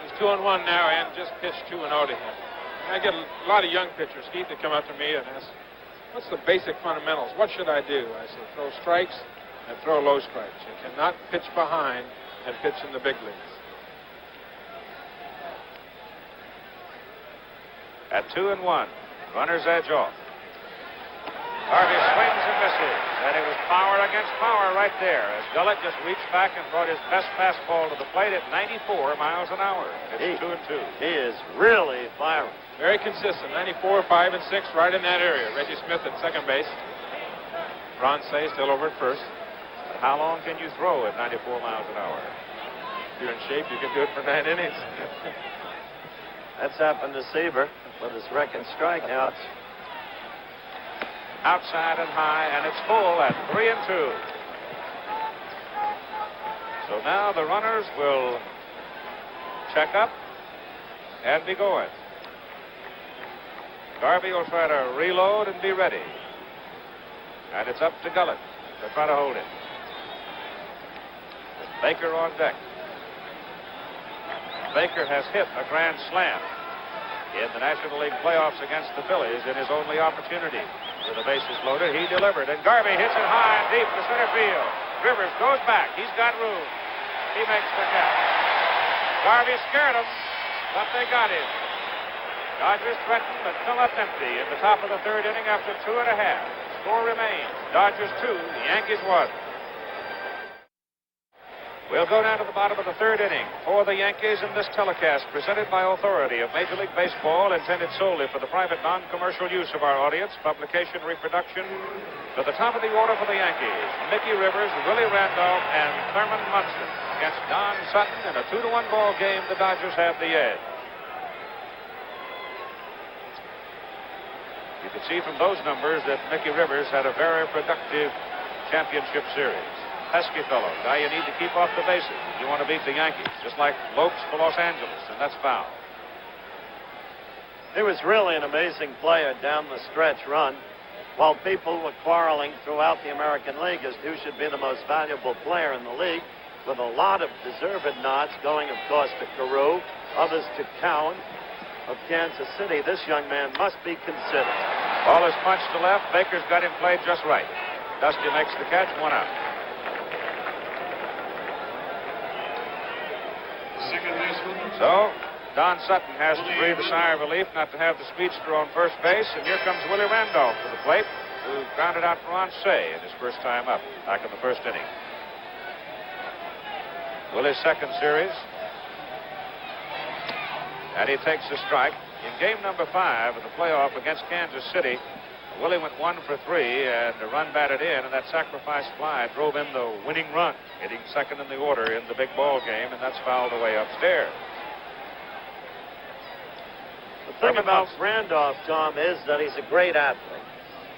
He's 2-1 now and just pitched 2-0 to him. I get a lot of young pitchers, Keith, that come up to me and ask, what's the basic fundamentals? What should I do? I say, throw strikes and throw low strikes. You cannot pitch behind and pitch in the big leagues. At 2-1, runner's edge off. Garvey swings and misses, and it was power against power right there as Gullet just reached back and brought his best fastball to the plate at 94 miles an hour. It's 2-2. He is really firing. Very consistent, 94, 5, and 6, right in that area. Reggie Smith at second base. Ron Say still over at first. But how long can you throw at 94 miles an hour? If you're in shape, you can do it for 9 innings. That's happened to Seaver with his record strikeouts. Outside and high, and it's full at 3-2. So now the runners will check up and be going. Garvey will try to reload and be ready. And it's up to Gullet to try to hold it. Baker on deck. Baker has hit a grand slam in the National League playoffs against the Phillies in his only opportunity. With the bases loaded, he delivered, and Garvey hits it high and deep to center field. Rivers goes back. He's got room. He makes the catch. Garvey scared him, but they got him. Dodgers threatened, but come up empty in the top of the 3rd inning after 2 1/2. Score remains. Dodgers 2, the Yankees 1. We'll go down to the bottom of the 3rd inning for the Yankees in this telecast presented by authority of Major League Baseball, intended solely for the private non-commercial use of our audience. Publication, reproduction. To the top of the order for the Yankees, Mickey Rivers, Willie Randolph, and Thurman Munson. Against Don Sutton in a 2-1 ball game, the Dodgers have the edge. You can see from those numbers that Mickey Rivers had a very productive championship series. Pesky fellow, guy you need to keep off the bases. You want to beat the Yankees, just like Lopes for Los Angeles, and that's foul. He was really an amazing player down the stretch run. While people were quarreling throughout the American League as to who should be the most valuable player in the league, with a lot of deserved nods going, of course, to Carew, others to Cowan of Kansas City, this young man must be considered. Ball is punched to left. Baker's got him played just right. Dusty makes the catch, 1 out. So, Don Sutton has to breathe a sigh of relief not to have the speedster on first base, and here comes Willie Randolph to the plate, who grounded out for Ron Say in his first time up back in the 1st inning. Willie's 2nd series, and he takes a strike. In game number 5 of the playoff against Kansas City, Willie went 1 for 3, and the run batted in, and that sacrifice fly drove in the winning run, hitting 2nd in the order in the big ball game, and that's fouled away upstairs. The thing about Randolph, Tom, is that he's a great athlete.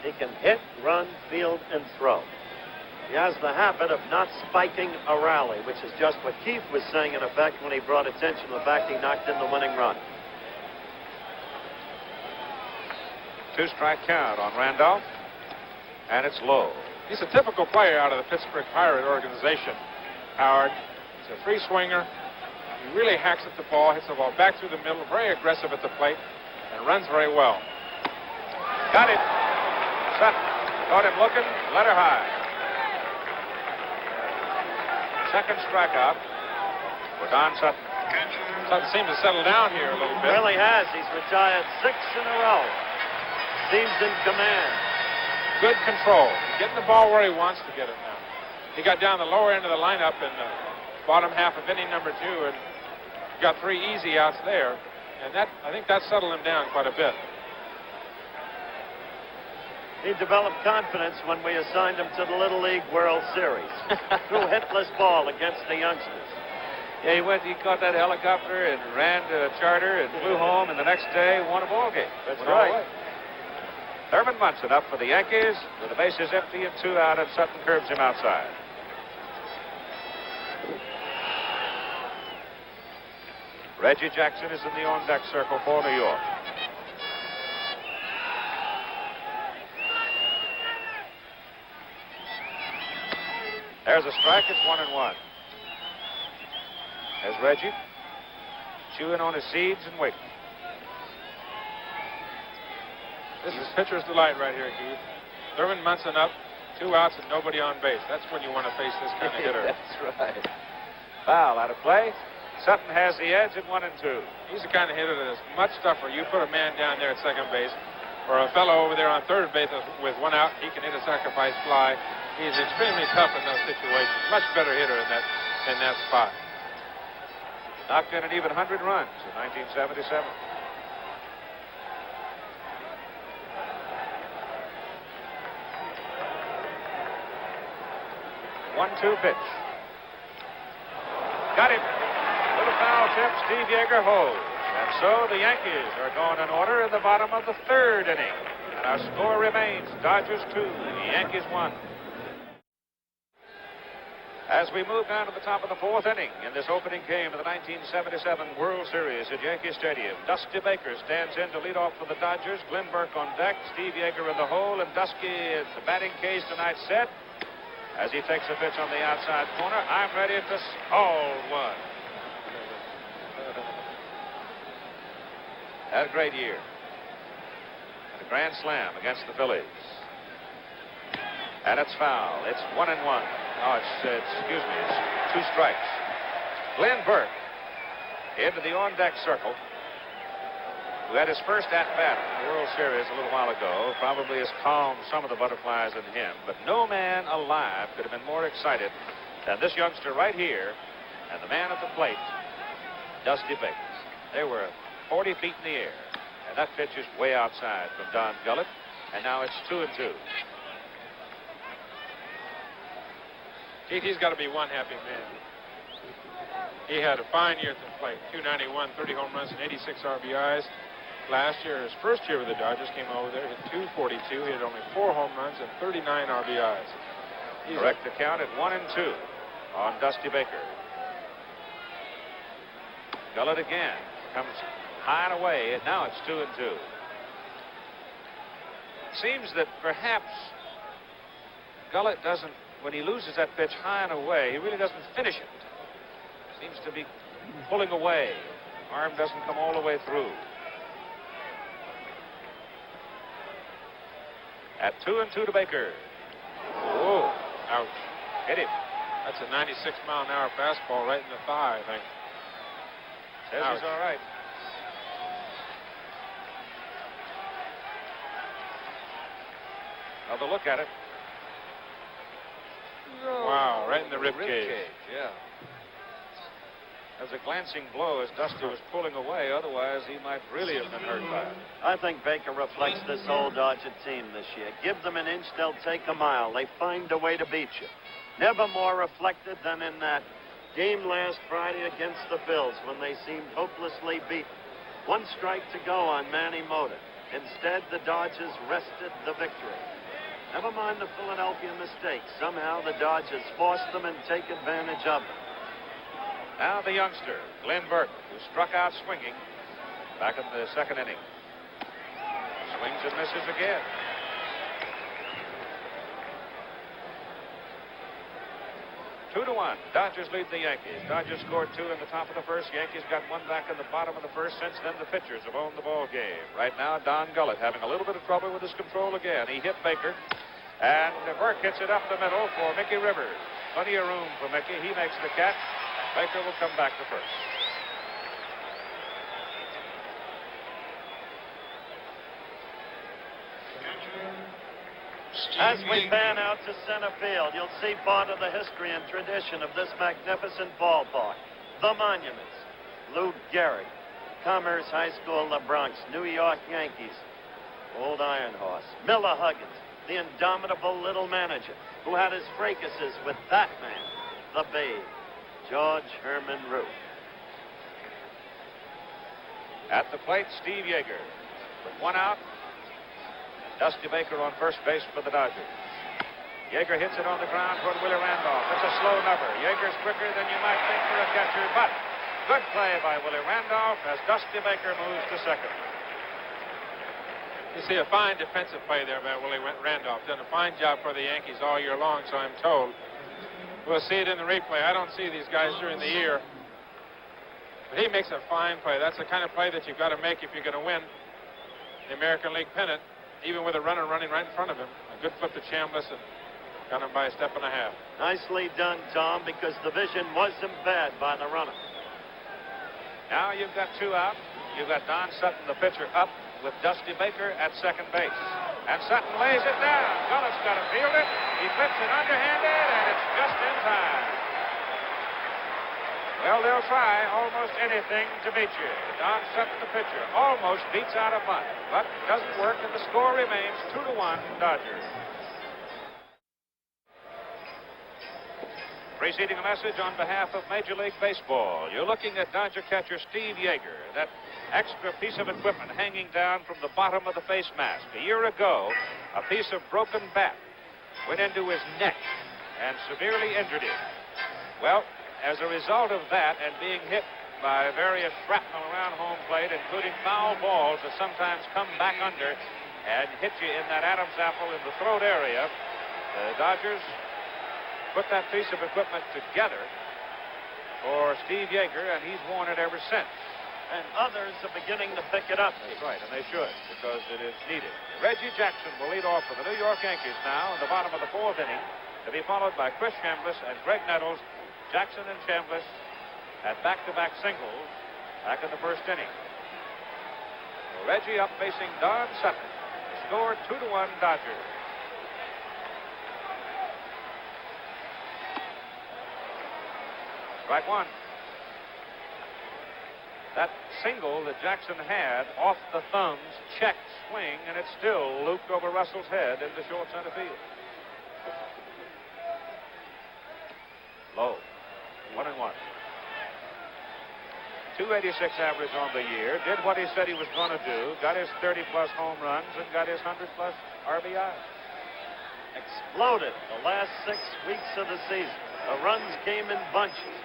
He can hit, run, field, and throw. He has the habit of not spiking a rally, which is just what Keith was saying, in effect, when he brought attention to the fact he knocked in the winning run. 2-strike count on Randolph, and it's low. He's a typical player out of the Pittsburgh Pirate organization, Howard. He's a free swinger. He really hacks at the ball, hits the ball back through the middle, very aggressive at the plate, and runs very well. Got it. Sutton caught him looking, let her high. Second strikeout for Don Sutton. Sutton seems to settle down here a little bit. Really has. He's retired 6 in a row. Seems in command. Good control. Getting the ball where he wants to get it now. He got down the lower end of the lineup in the bottom half of inning number 2 and got 3 easy outs there. And that, I think that settled him down quite a bit. He developed confidence when we assigned him to the Little League World Series. Threw hitless ball against the youngsters. Yeah, he caught that helicopter and ran to a charter and flew home, and the next day won a ball game. That's right. Thurman Munson up for the Yankees with the bases empty and 2 out, and Sutton curves him outside. Reggie Jackson is in the on-deck circle for New York. There's a strike. It's 1-1. There's Reggie chewing on his seeds and waiting. This is pitcher's delight right here, Keith. Thurman Munson up, 2 outs and nobody on base. That's when you want to face this kind of hitter. That's right. Foul out of play. Sutton has the edge at 1-2. He's the kind of hitter that is much tougher. You put a man down there at second base, or a fellow over there on third base with 1 out, he can hit a sacrifice fly. He's extremely tough in those situations. Much better hitter in that spot. Knocked in an even 100 runs in 1977. One-two pitch. Got him. With a foul tip, Steve Yeager holds. And so the Yankees are going in order in the bottom of the 3rd inning. And our score remains Dodgers 2, Yankees 1. As we move down to the top of the 4th inning in this opening game of the 1977 World Series at Yankee Stadium, Dusty Baker stands in to lead off for the Dodgers. Glenn Burke on deck, Steve Yeager in the hole, and Dusty at the batting cage tonight set. As he takes a pitch on the outside corner, I'm ready to call one. Had a great year. And a grand slam against the Phillies. And it's foul. It's 1-1. Oh, excuse me, it's 2 strikes. Glenn Burke into the on-deck circle, who had his first at-bat in the World Series a little while ago, probably has calmed some of the butterflies in him. But no man alive could have been more excited than this youngster right here and the man at the plate, Dusty Baker. They were 40 feet in the air, and that pitch is way outside from Don Gullet, and now it's 2-2. Keith, he's got to be one happy man. He had a fine year at the plate. 291, 30 home runs, and 86 RBIs. Last year, his first year with the Dodgers, came over there, hit 242. He had only 4 home runs and 39 RBIs. Correct the count at 1-2 on Dusty Baker. Gullet again comes high and away, and now it's 2-2. It seems that perhaps Gullet doesn't, when he loses that pitch high and away, he really doesn't finish it. Seems to be pulling away. Arm doesn't come all the way through. At 2-2 to Baker. Whoa. Ouch. Hit him. That's a 96-mile-an-hour fastball right in the thigh, I think. Says Ouch. he's all right. Another look at it. Wow, right in the rib cage. Yeah. As a glancing blow as Dusty was pulling away, otherwise he might really have been hurt by it. I think Baker reflects this whole Dodger team this year. Give them an inch, they'll take a mile. They find a way to beat you. Never more reflected than in that game last Friday against the Phils when they seemed hopelessly beaten. 1 strike to go on Manny Mota. Instead, the Dodgers wrested the victory. Never mind the Philadelphia mistakes. Somehow the Dodgers forced them and take advantage of them. Now the youngster, Glenn Burke, who struck out swinging back in the 2nd inning. Swings and misses again. 2-1. Dodgers lead the Yankees. Dodgers scored 2 in the top of the first. Yankees got 1 back in the bottom of the first. Since then, the pitchers have owned the ball game. Right now, Don Gullet having a little bit of trouble with his control again. He hit Baker, and Burke hits it up the middle for Mickey Rivers. Plenty of room for Mickey. He makes the catch. Baker will come back to first. As we pan out to center field, you'll see part of the history and tradition of this magnificent ballpark. The monuments. Lou Gehrig, Commerce High School, the Bronx, New York Yankees, Old Iron Horse, Miller Huggins, the indomitable little manager who had his fracases with that man, the Babe, George Herman Root. At the plate, Steve Yeager. With 1 out, Dusty Baker on first base for the Dodgers. Yeager hits it on the ground toward Willie Randolph. It's a slow number. Yeager's quicker than you might think for a catcher, but good play by Willie Randolph as Dusty Baker moves to second. You see a fine defensive play there by Willie Randolph. Done a fine job for the Yankees all year long, so I'm told. We'll see it in the replay. I don't see these guys during the year. But he makes a fine play. That's the kind of play that you've got to make if you're going to win the American League pennant, even with a runner running right in front of him. A good flip to Chambliss and got him by a step and a half. Nicely done, Tom, because the vision wasn't bad by the runner. Now you've got 2 out. You've got Don Sutton, the pitcher, up with Dusty Baker at second base. And Sutton lays it down. Gullet's got to field it. He flips it underhanded, and it's just in time. Well, they'll try almost anything to beat you. Don Sutton, the pitcher, almost beats out a bunt, but doesn't work, and the score remains 2-1 Dodgers. Preceding a message on behalf of Major League Baseball. You're looking at Dodger catcher Steve Yeager. That extra piece of equipment hanging down from the bottom of the face mask. A year ago, a piece of broken bat went into his neck and severely injured him. Well, as a result of that and being hit by various shrapnel around home plate, including foul balls that sometimes come back under and hit you in that Adam's apple in the throat area, the Dodgers put that piece of equipment together for Steve Yeager, and he's worn it ever since. And others are beginning to pick it up. That's right, and they should, because it is needed. Reggie Jackson will lead off for the New York Yankees now in the bottom of the 4th inning, to be followed by Chris Chambliss and Greg Nettles. Jackson and Chambliss had back-to-back singles back in the 1st inning. Reggie up facing Don Sutton. The score 2-1 Dodgers. Strike 1. That single that Jackson had off the thumbs, checked swing, and it still looped over Russell's head into short center field. Low. 1-1. 286 average on the year. Did what he said he was going to do. Got his 30-plus home runs and got his 100-plus RBI. Exploded the last 6 weeks of the season. The runs came in bunches.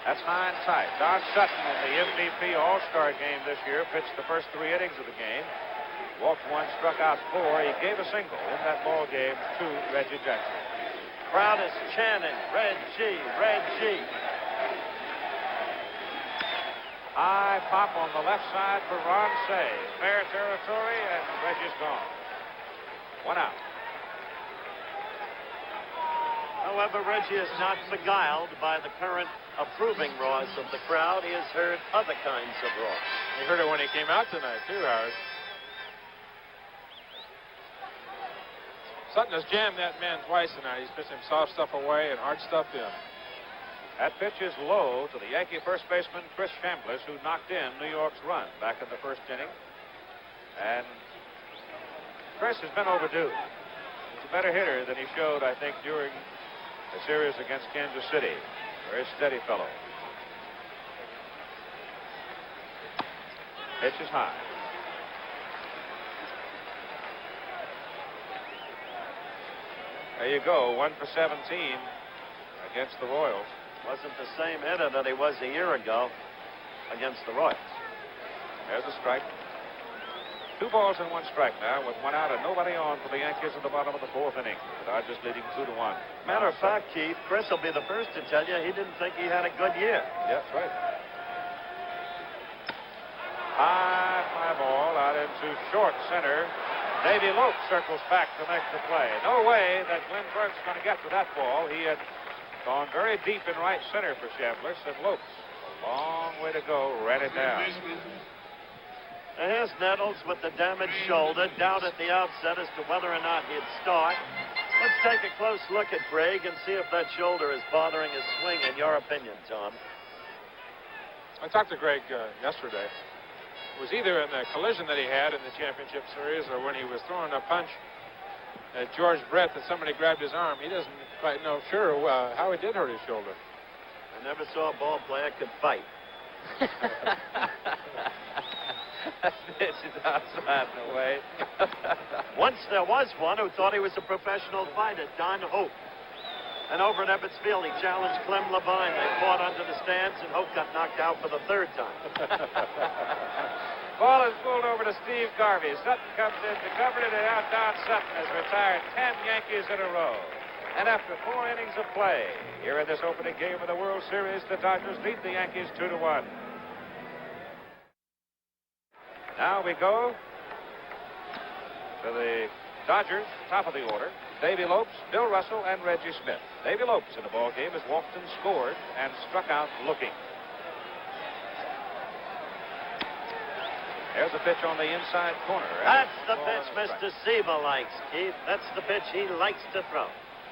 That's high and tight. Don Sutton in the MVP All-Star game this year pitched the first 3 innings of the game. Walked 1, struck out 4. He gave a single in that ball game to Reggie Jackson. Crowd is chanting, Reggie, Reggie. High pop on the left side for Ron Say. Fair territory, and Reggie's gone. 1 out. However, Reggie is not beguiled by the current approving roars of the crowd. He has heard other kinds of roars. He heard it when he came out tonight, too, Howard. Sutton has jammed that man twice tonight. He's pitched him soft stuff away and hard stuff in. That pitch is low to the Yankee first baseman, Chris Chambliss, who knocked in New York's run back in the 1st inning. And Chris has been overdue. He's a better hitter than he showed, I think, during the series against Kansas City. Very steady fellow. Pitch is high. There you go, 1 for 17 against the Royals. Wasn't the same hitter that he was a year ago against the Royals. There's a strike. 2 balls and 1 strike now with 1 out and nobody on for the Yankees in the bottom of the 4th inning. The Dodgers leading 2-1. Matter of fact, Keith, Chris will be the first to tell you he didn't think he had a good year. Yeah, that's right. High fly ball out into short center. Davy Lopes circles back to make the play. No way that Glenn Burke's going to get to that ball. He had gone very deep in right center for Chambliss, and Lopes, a long way to go, ran it down. And here's Nettles with the damaged shoulder. Doubt at the outset as to whether or not he'd start. Let's take a close look at Greg and see if that shoulder is bothering his swing, in your opinion, Tom. I talked to Greg yesterday. It was either in the collision that he had in the championship series or when he was throwing a punch at George Brett that somebody grabbed his arm. He doesn't quite know how he did hurt his shoulder. I never saw a ball player could fight. It's outside in a way. Once there was one who thought he was a professional fighter, Don Hope. And over at Ebbets Field, he challenged Clem Levine. They fought under the stands, and Hope got knocked out for the 3rd time. Ball is pulled over to Steve Garvey. Sutton comes in to cover it, and out Don Sutton has retired 10 Yankees in a row. And after 4 innings of play, here in this opening game of the World Series, the Dodgers lead the Yankees 2-1. Now we go to the Dodgers, top of the order. Davy Lopes, Bill Russell, and Reggie Smith. Davy Lopes in the ball game has walked and scored and struck out looking. There's a pitch on the inside corner. That's the pitch Mr. Seaver likes, Keith. That's the pitch he likes to throw.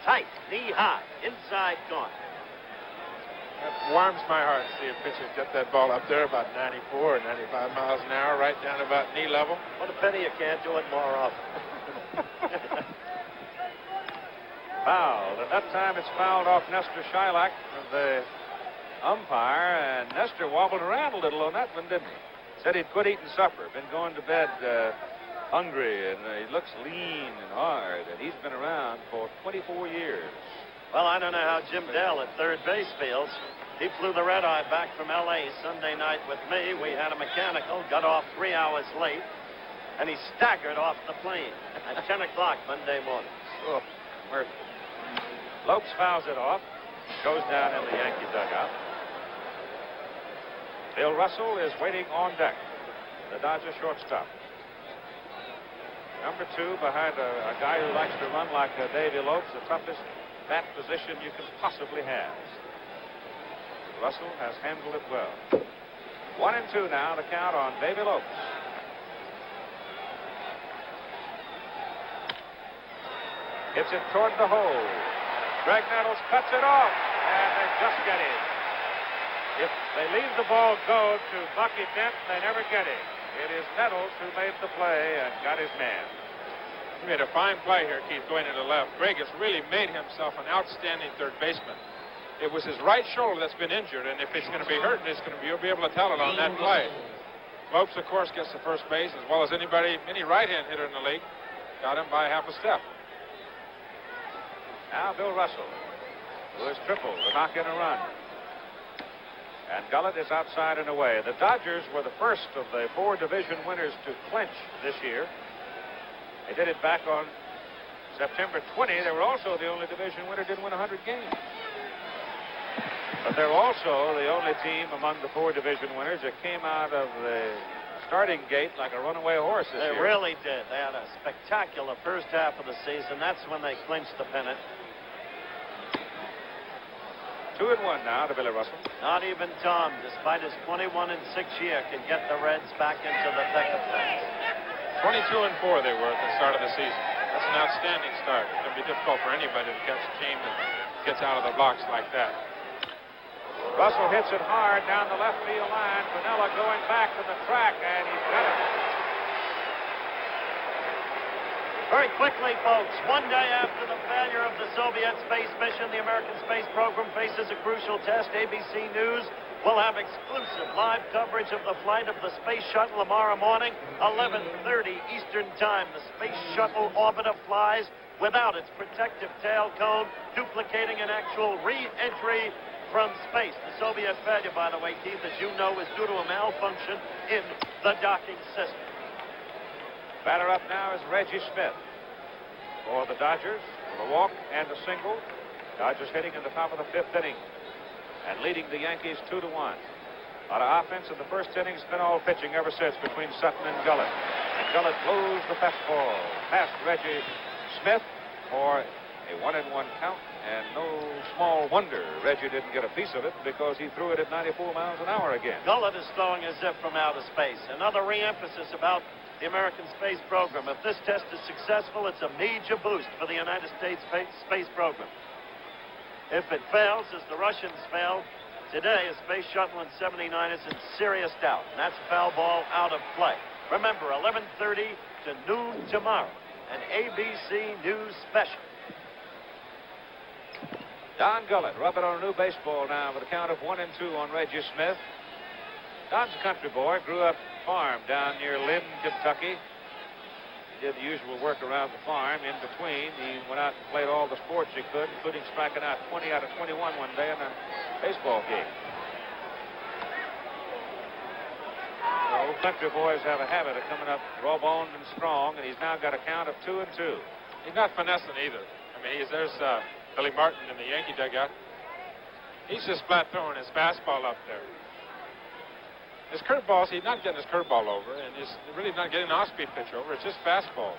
Tight, knee high, inside corner. It warms my heart to see a pitcher get that ball up there about 94 or 95 miles an hour, right down about knee level. What a pity you can't do it more often. Fouled. At that time, it's fouled off Nestor Shylock, the umpire, and Nestor wobbled around a little on that one, didn't he? Said he'd quit eating supper, been going to bed hungry, and he looks lean and hard, and he's been around for 24 years. Well, I don't know how Jim Dell at third base feels. He flew the red-eye back from L.A. Sunday night with me. We had a mechanical, got off 3 hours late, and he staggered off the plane at 10 o'clock Monday morning. Oh, mercy. Lopes fouls it off, goes down in the Yankee dugout. Bill Russell is waiting on deck, the Dodger shortstop. Number 2 behind a guy who likes to run like Davy Lopes, the toughest bat position you can possibly have. Russell has handled it well. 1-2 now, the count on Davy Lopes. Hits it toward the hole. Greg Nettles cuts it off, and they just get in. If they leave the ball go to Bucky Dent, they never get him. It is Nettles who made the play and got his man. He made a fine play here, Keith, going into left. Greg has really made himself an outstanding third baseman. It was his right shoulder that's been injured, and if it's going to be hurt, you'll be able to tell it on that play. Lopes, of course, gets the first base as well as any right-hand hitter in the league. Got him by half a step. Now Bill Russell, who has tripled to knock in a run. And Gullet is outside and away. The Dodgers were the first of the 4 division winners to clinch this year. They did it back on September 20. They were also the only division winner didn't win 100 games. But they're also the only team among the 4 division winners that came out of the starting gate like a runaway horse this year. They really did. They had a spectacular first half of the season. That's when they clinched the pennant. 2-1 now to Billy Russell. Not even Tom, despite his 21-6 year, can get the Reds back into the thick of things. 22-4 they were at the start of the season. That's an outstanding start. It's going to be difficult for anybody to catch a team that gets out of the blocks like that. Russell hits it hard down the left field line. Piniella going back to the track, and he's got it. Very quickly, folks, one day after the failure of the Soviet space mission, the American space program faces a crucial test. ABC News will have exclusive live coverage of the flight of the space shuttle tomorrow morning, 11:30 Eastern Time. The space shuttle orbiter flies without its protective tail cone, duplicating an actual re-entry from space. The Soviet failure, by the way, Keith, as you know, is due to a malfunction in the docking system. Batter up now is Reggie Smith for the Dodgers with a walk and a single. Dodgers hitting in the top of the 5th inning and leading the Yankees 2-1. A lot of offense in the first inning. It's been all pitching ever since between Sutton and Gullet. And Gullet blows the fastball past Reggie Smith for a 1-1 count. And no small wonder Reggie didn't get a piece of it because he threw it at 94 miles an hour again. Gullet is throwing as if from outer space. Another re-emphasis about the American space program. If this test is successful, it's a major boost for the United States space program. If it fails, as the Russians failed, today a space shuttle in 79 is in serious doubt. And that's a foul ball out of play. Remember, 11:30 to noon tomorrow, an ABC News special. Don Gullet rubbing on a new baseball now with a count of 1-2 on Reggie Smith. Don's a country boy, grew up farm down near Lynn, Kentucky. He did the usual work around the farm. In between, he went out and played all the sports he could, including striking out 20 out of 21 one day in a baseball game. So country boys have a habit of coming up raw-boned and strong, and he's now got a count of 2-2. He's not finessing either. I mean, there's Billy Martin in the Yankee dugout. He's just flat throwing his fastball up there. His curveballs, he's not getting his curveball over, and he's really not getting an off-speed pitch over. It's just fastballs.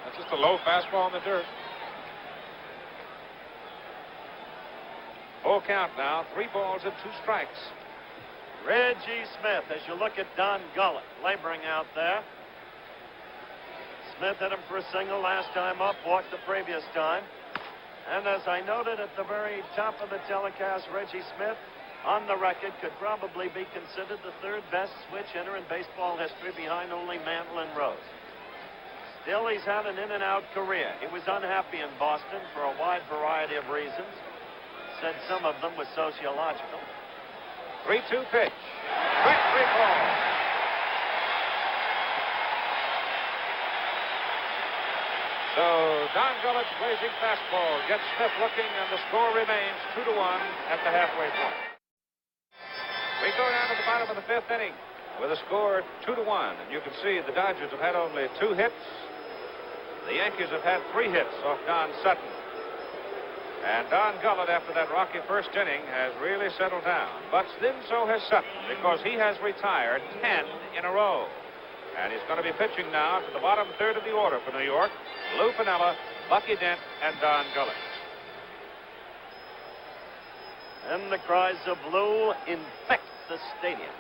That's just a low fastball in the dirt. Full count now, 3 balls and 2 strikes. Reggie Smith, as you look at Don Gullet laboring out there. Smith hit him for a single last time up, walked the previous time. And as I noted at the very top of the telecast, Reggie Smith, on the record, could probably be considered the 3rd best switch hitter in baseball history behind only Mantle and Rose. Still, he's had an in-and-out career. He was unhappy in Boston for a wide variety of reasons. Said some of them were sociological. 3-2 pitch. Strike 3 ball. So Don Gullet's blazing fastball gets Smith looking, and the score remains 2-1 at the halfway point. We go down to the bottom of the 5th inning with a score 2-1, and you can see the Dodgers have had only 2 hits. The Yankees have had 3 hits off Don Sutton. And Don Gullet, after that rocky first inning, has really settled down. But then so has Sutton, because he has retired 10 in a row. And he's going to be pitching now to the bottom 3rd of the order for New York. Lou Piniella, Bucky Dent, and Don Gullet. And the cries of Lou infect the stadium.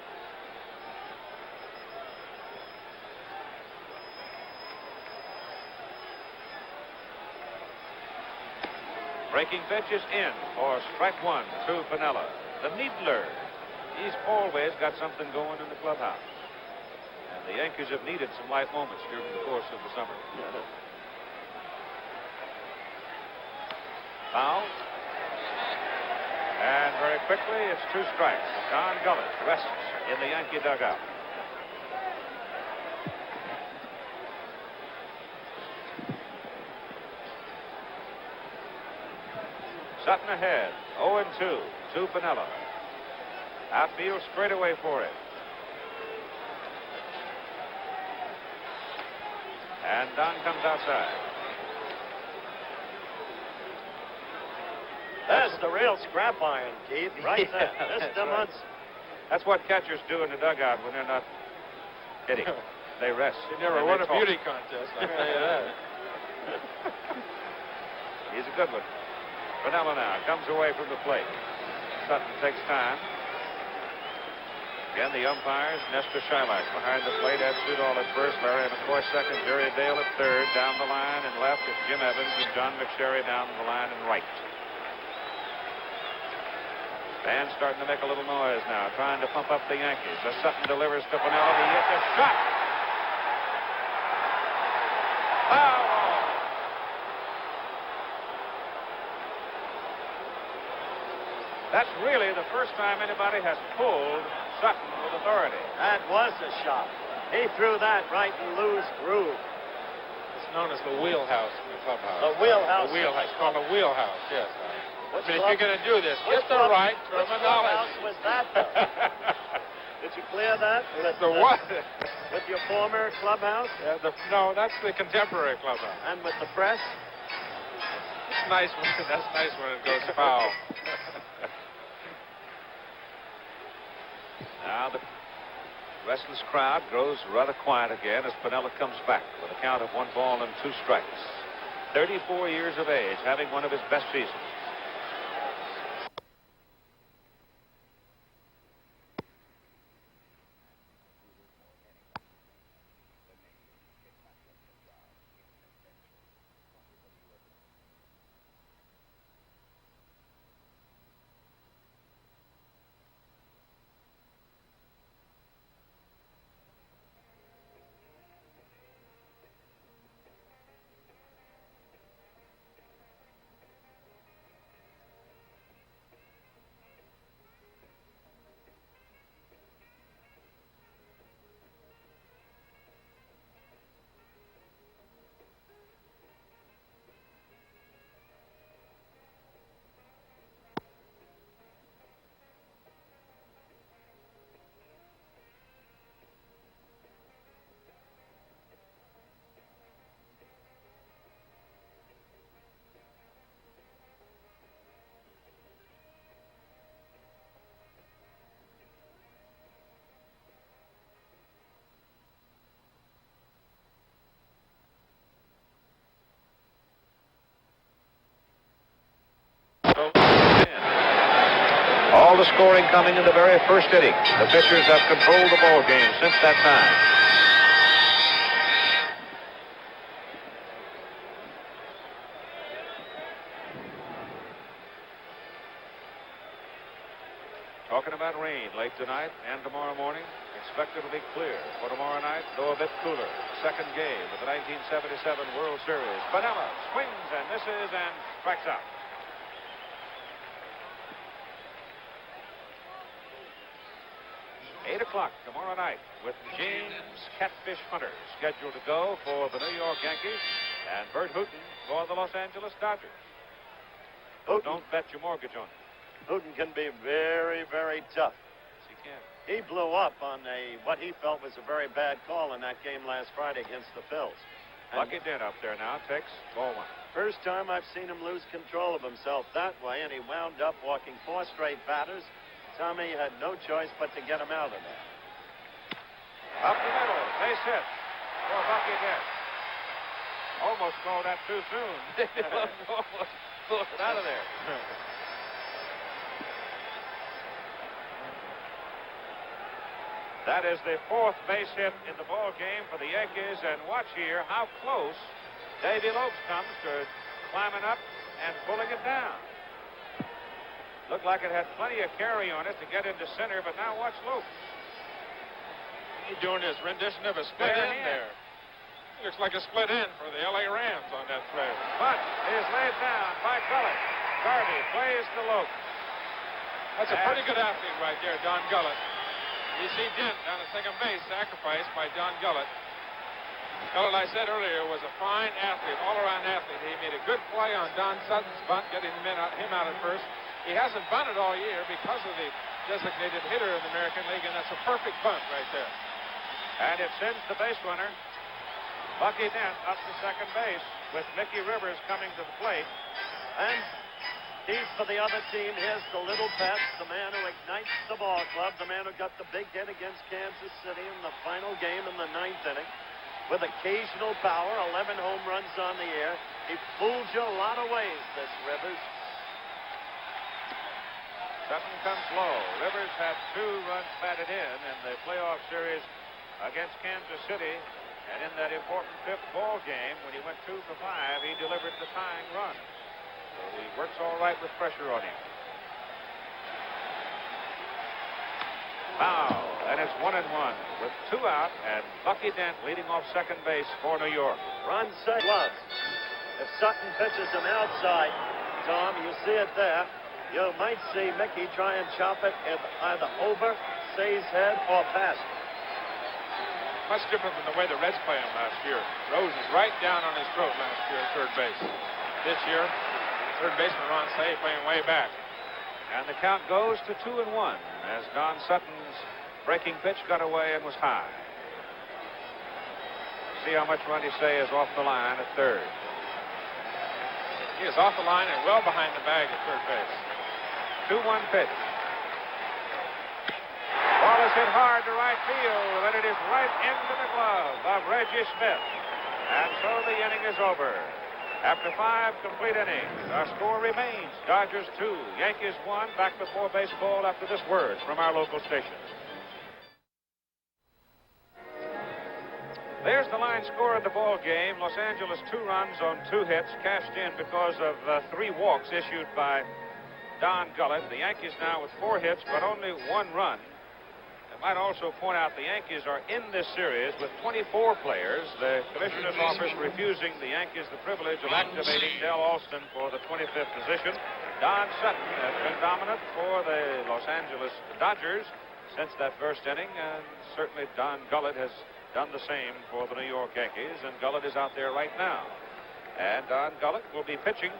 Breaking pitch is in for strike 1 to Piniella. The Needler. He's always got something going in the clubhouse. And the Yankees have needed some light moments during the course of the summer. Foul. And very quickly, it's 2 strikes. Don Gullet rests in the Yankee dugout. Sutton ahead, 0-2 to Piniella. Outfield straight away for it. And Don comes outside. There's the real scrap iron, Keith, right there. This demonstrates. That's what catchers do in the dugout when they're not hitting. They rest. You never won a beauty contest, I tell you that. He's a good one. Piniella now comes away from the plate. Sutton takes time. Again, the umpires, Nestor Shylock behind the plate, Ed Sudol at first, Larry McCoy second, Jerry Dale at 3rd. Down the line and left is Jim Evans and John McSherry down the line and right. Fans starting to make a little noise now, trying to pump up the Yankees. As Sutton delivers to Piniella, he hits a shot. Foul ball. That's really the first time anybody has pulled Sutton with authority. That was a shot. He threw that right in Lou's groove. It's known as the wheelhouse in the clubhouse. The wheelhouse. The wheelhouse. It's called a wheelhouse, yes. Which I mean, if you're going to do this, get the right terminology. Which clubhouse was that, though? Did you clear that? The what? with your former clubhouse? No, that's the contemporary clubhouse. And with the press? It's nice when that's nice when it goes foul. Now the restless crowd grows rather quiet again as Piniella comes back with a count of 1 ball and 2 strikes. 34 years of age, having one of his best seasons. All the scoring coming in the very first inning. The pitchers have controlled the ball game since that time. Talking about rain late tonight and tomorrow morning. Expected to be clear for tomorrow night, though a bit cooler. Second game of the 1977 World Series. Piniella swings and misses and strikes out. 8 o'clock tomorrow night with James Catfish Hunter scheduled to go for the New York Yankees and Bert Hooton for the Los Angeles Dodgers. Hooton. Don't bet your mortgage on it. Hooton can be very, very tough. Yes, he can. He blew up on what he felt was a very bad call in that game last Friday against the Phils. And Lucky Dent up there now takes ball 1. first time I've seen him lose control of himself that way, and he wound up walking 4 straight batters. Tommy had no choice but to get him out of there. Up the middle, base hit for Lucky Dent. Almost called that too soon. Almost pulled it out of there. That is the 4th base hit in the ball game for the Yankees, and watch here how close Davy Lopes comes to climbing up and pulling it down. Looked like it had plenty of carry on it to get into center, but now watch Lopes. He's doing his rendition of a split end there. Looks like a split end for the L.A. Rams on that play. Bunt is laid down by Gullet. Garvey plays to Lopes. That's a pretty good athlete right there, Don Gullet. You see Dent down at second base, sacrificed by Don Gullet. Gullet, I said earlier, was a fine athlete, all-around athlete. He made a good play on Don Sutton's bunt, getting him out at first. He hasn't bunted all year because of the designated hitter in the American League, and that's a perfect bunt right there. And it sends the base runner, Bucky Dent, up to second base with Mickey Rivers coming to the plate. And he's for the other team. Here's the little pet, the man who ignites the ball club, the man who got the big hit against Kansas City in the final game in the 9th inning. With occasional power, 11 home runs on the year. He fooled you a lot of ways, this Rivers. Sutton comes low. Rivers had 2 runs batted in the playoff series against Kansas City. And in that important 5th ball game, when he went 2 for 5, he delivered the tying run. So he works all right with pressure on him. Foul. And it's 1-1 with 2 out, and Bucky Dent leading off second base for New York. Run, set, gloves. If Sutton pitches him outside, Tom, you see it there. You might see Mickey try and chop it either over Say's head or past. Much different than the way the Reds played him last year. Rose is right down on his throat last year at third base. This year, third baseman Ron Say playing way back. And the count goes to 2-1 as Don Sutton's breaking pitch got away and was high. see how much run you say is off the line at third. He is off the line and well behind the bag at third base. 2-1 pitch. Ball is hit hard to right field, and it is right into the glove of Reggie Smith. And so the inning is over. After 5 complete innings, our score remains Dodgers 2, Yankees 1. Back with more baseball after this word from our local station. There's the line score of the ball game. Los Angeles 2 runs on 2 hits, cashed in because of 3 walks issued by Don Gullet. The Yankees now with 4 hits, but only 1 run. I might also point out the Yankees are in this series with 24 players. The commissioner's office refusing the Yankees the privilege of activating Del Alston for the 25th position. Don Sutton has been dominant for the Los Angeles Dodgers since that first inning, and certainly Don Gullet has done the same for the New York Yankees, and Gullet is out there right now. And Don Gullet will be pitching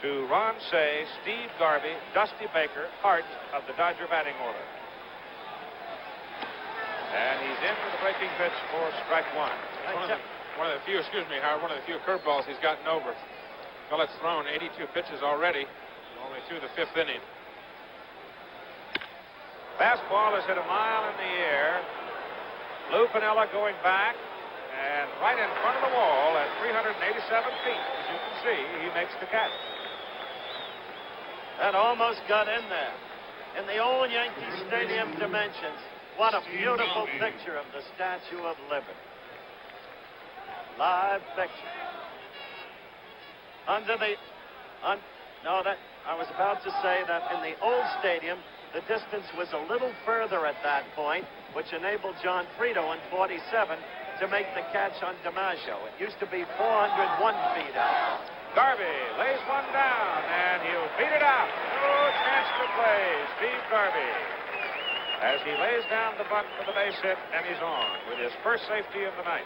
to Ron Say, Steve Garvey, Dusty Baker, heart of the Dodger batting order. And he's in with the breaking pitch for strike 1. One of the few, Howard, one of the few curveballs he's gotten over. Gullet's thrown 82 pitches already, only through the 5th inning. Fastball is hit a mile in the air. Lou Piniella going back, and right in front of the wall at 387 feet. As you can see, he makes the catch. That almost got in there. In the old Yankee Stadium dimensions, what a beautiful picture of the Statue of Liberty. Live picture. I was about to say that in the old stadium, the distance was a little further at that point, which enabled John Frito in 47 to make the catch on DiMaggio. It used to be 401 feet out. Garvey lays one down, and he'll beat it out. No chance to play. Steve Garvey, as he lays down the bunt for the base hit, and he's on with his first safety of the night.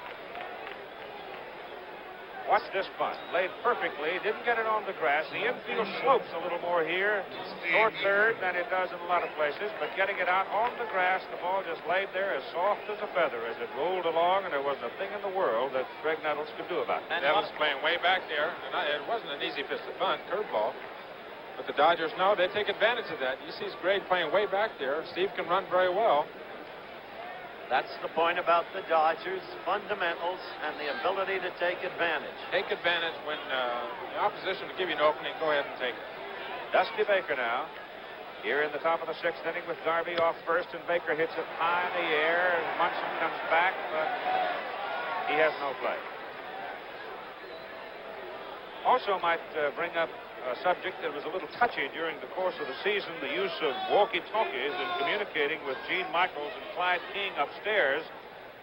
Watch this bunt. Laid perfectly. Didn't get it on the grass. The infield slopes a little more here toward third than it does in a lot of places. But getting it out on the grass, the ball just laid there as soft as a feather as it rolled along, and there wasn't a thing in the world that Greg Nettles could do about it. And Nettles playing way back there. And it wasn't an easy pitch to bunt, curveball. But the Dodgers know they take advantage of that. You see Greg playing way back there. Steve can run very well. That's the point about the Dodgers, fundamentals and the ability to take advantage. Take advantage when the opposition will give you an opening. Go ahead and take it. Dusty Baker now, here in the top of the 6th inning with Garvey off first, and Baker hits it high in the air, and Munson comes back, but he has no play. Also might bring up a subject that was a little touchy during the course of the season, the use of walkie-talkies in communicating with Gene Michaels and Clyde King upstairs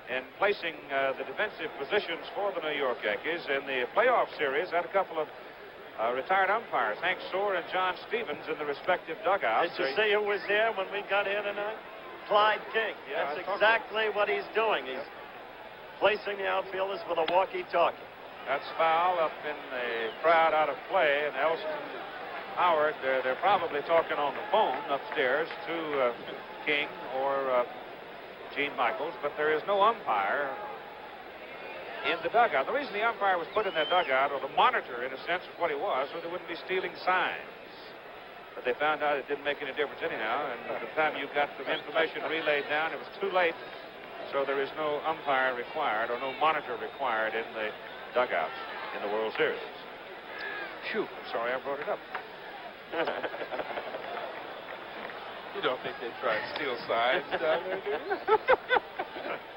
and placing the defensive positions for the New York Yankees. In the playoff series, had a couple of retired umpires, Hank Soar and John Stevens, in the respective dugouts. Did you see who was there when we got here tonight? Clyde King. That's exactly what he's doing. He's placing the outfielders with a walkie-talkie. That's foul up in the crowd out of play, and Elston Howard, they're probably talking on the phone upstairs to King or Gene Michaels, but there is no umpire in the dugout. The reason the umpire was put in that dugout, or the monitor in a sense of what he was, so they wouldn't be stealing signs. But they found out it didn't make any difference anyhow, and by the time you got the information relayed down, it was too late, so there is no umpire required or no monitor required in the dugouts in the World Series. Phew, I'm sorry I brought it up. You don't think they try to steal signs down there, do you?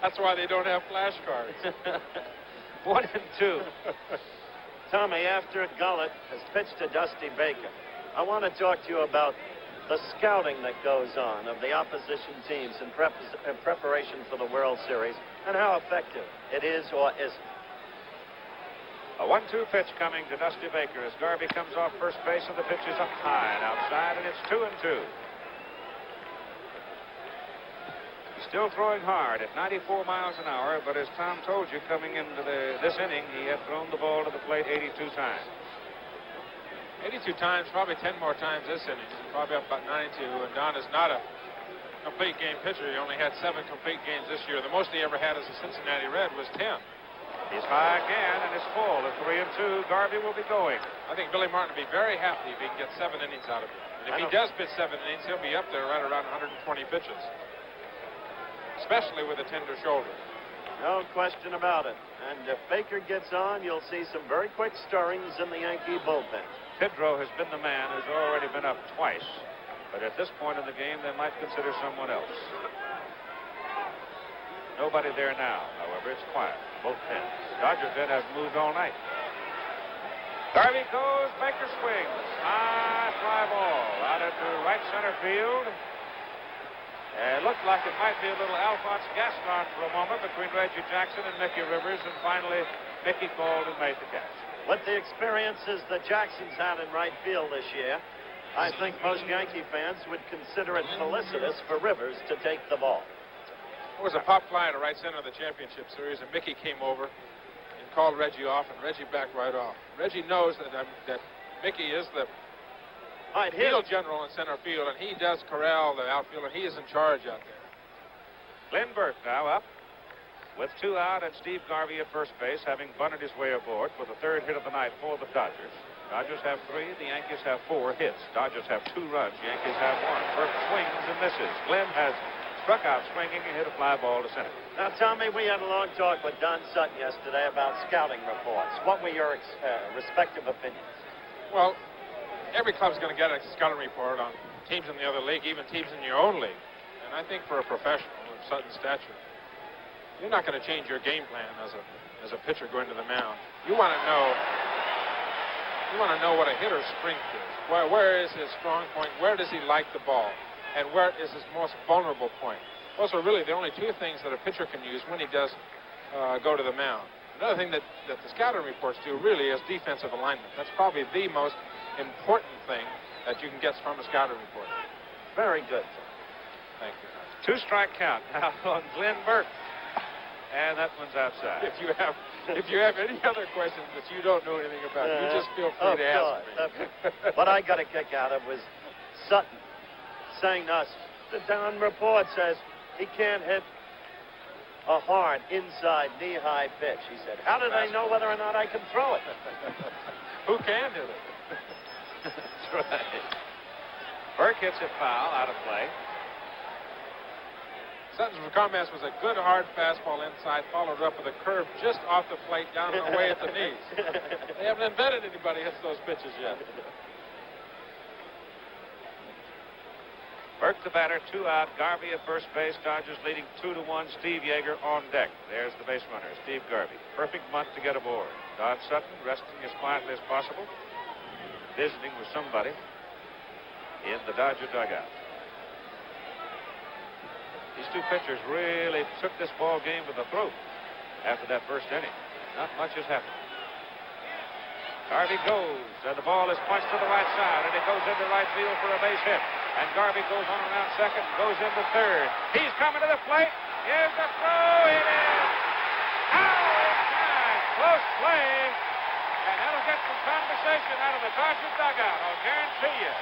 That's why they don't have flashcards. 1-2. Tommy, after Gullet has pitched to Dusty Baker, I want to talk to you about the scouting that goes on of the opposition teams in preparation for the World Series and how effective it is or isn't. A 1-2 pitch coming to Dusty Baker as Garvey comes off first base, and the pitch is up high and outside, and it's 2-2. He's still throwing hard at 94 miles an hour, but as Tom told you, coming into this inning, he had thrown the ball to the plate 82 times. 82 times, probably 10 more times this inning. Probably up about 92, and Don is not a complete game pitcher. He only had 7 complete games this year. The most he ever had as a Cincinnati Red was 10. He's high again, and it's full. At 3-2, Garvey will be going. I think Billy Martin will be very happy if he can get 7 innings out of it. And if he does pitch 7 innings, he'll be up there right around 120 pitches, especially with a tender shoulder. No question about it. And if Baker gets on, you'll see some very quick stirrings in the Yankee bullpen. Pedro has been the man who's already been up twice. But at this point in the game, they might consider someone else. Nobody there now, however. It's quiet. Both pens. Dodger pen has moved all night. Garvey goes. Baker swings. High fly ball out into right center field. And it looked like it might be a little Alphonse Gaston for a moment between Reggie Jackson and Mickey Rivers. And finally, Mickey called and made the catch. With the experiences that Jackson's had in right field this year, I think most Yankee fans would consider it felicitous for Rivers to take the ball. It was a pop fly to right center of the championship series, and Mickey came over and called Reggie off, and Reggie backed right off. Reggie knows that Mickey is the field general in center field, and he does corral the outfield, and he is in charge out there. Glenn Burke now up with 2 out, and Steve Garvey at first base, having bunted his way aboard for the 3rd hit of the night for the Dodgers. Dodgers have 3. The Yankees have 4 hits. Dodgers have 2 runs. Yankees have 1. Burke swings and misses. Glenn has struck out swinging and hit a fly ball to center. Now, Tommy, we had a long talk with Don Sutton yesterday about scouting reports. What were your respective opinions? Well, every club's going to get a scouting report on teams in the other league, even teams in your own league. And I think for a professional of Sutton's stature, you're not going to change your game plan as a pitcher going to the mound. You want to know what a hitter's strength is. Where is his strong point? Where does he like the ball? And where is his most vulnerable point? Those are really the only 2 things that a pitcher can use when he does go to the mound. Another thing that the scouting reports do really is defensive alignment. That's probably the most important thing that you can get from a scouting report. Very good. Thank you. 2-strike count now on Glenn Burke. And that one's outside. If you have any other questions that you don't know anything about, you just feel free to ask me. What I got a kick out of was Sutton saying to us, the Don report says he can't hit a hard inside knee-high pitch. He said, how do they know whether or not I can throw it? Who can do it? That's right. Burke hits it foul, out of play. Sutton's comments was a good hard fastball inside, followed up with a curve just off the plate down and away at the knees. They haven't invented anybody hits those pitches yet. Burke the batter, 2 out. Garvey at first base. Dodgers leading 2-1. Steve Yeager on deck. There's the base runner, Steve Garvey. Perfect month to get aboard. Don Sutton resting as quietly as possible, visiting with somebody in the Dodger dugout. These 2 pitchers really took this ball game to the throat after that first inning. Not much has happened. Garvey goes, and the ball is punched to the right side, and it goes into right field for a base hit. And Garvey goes on around second, goes into third. He's coming to the plate. Here's the throw. It is out in time. Close play, and that'll get some conversation out of the Dodger dugout, I'll guarantee you.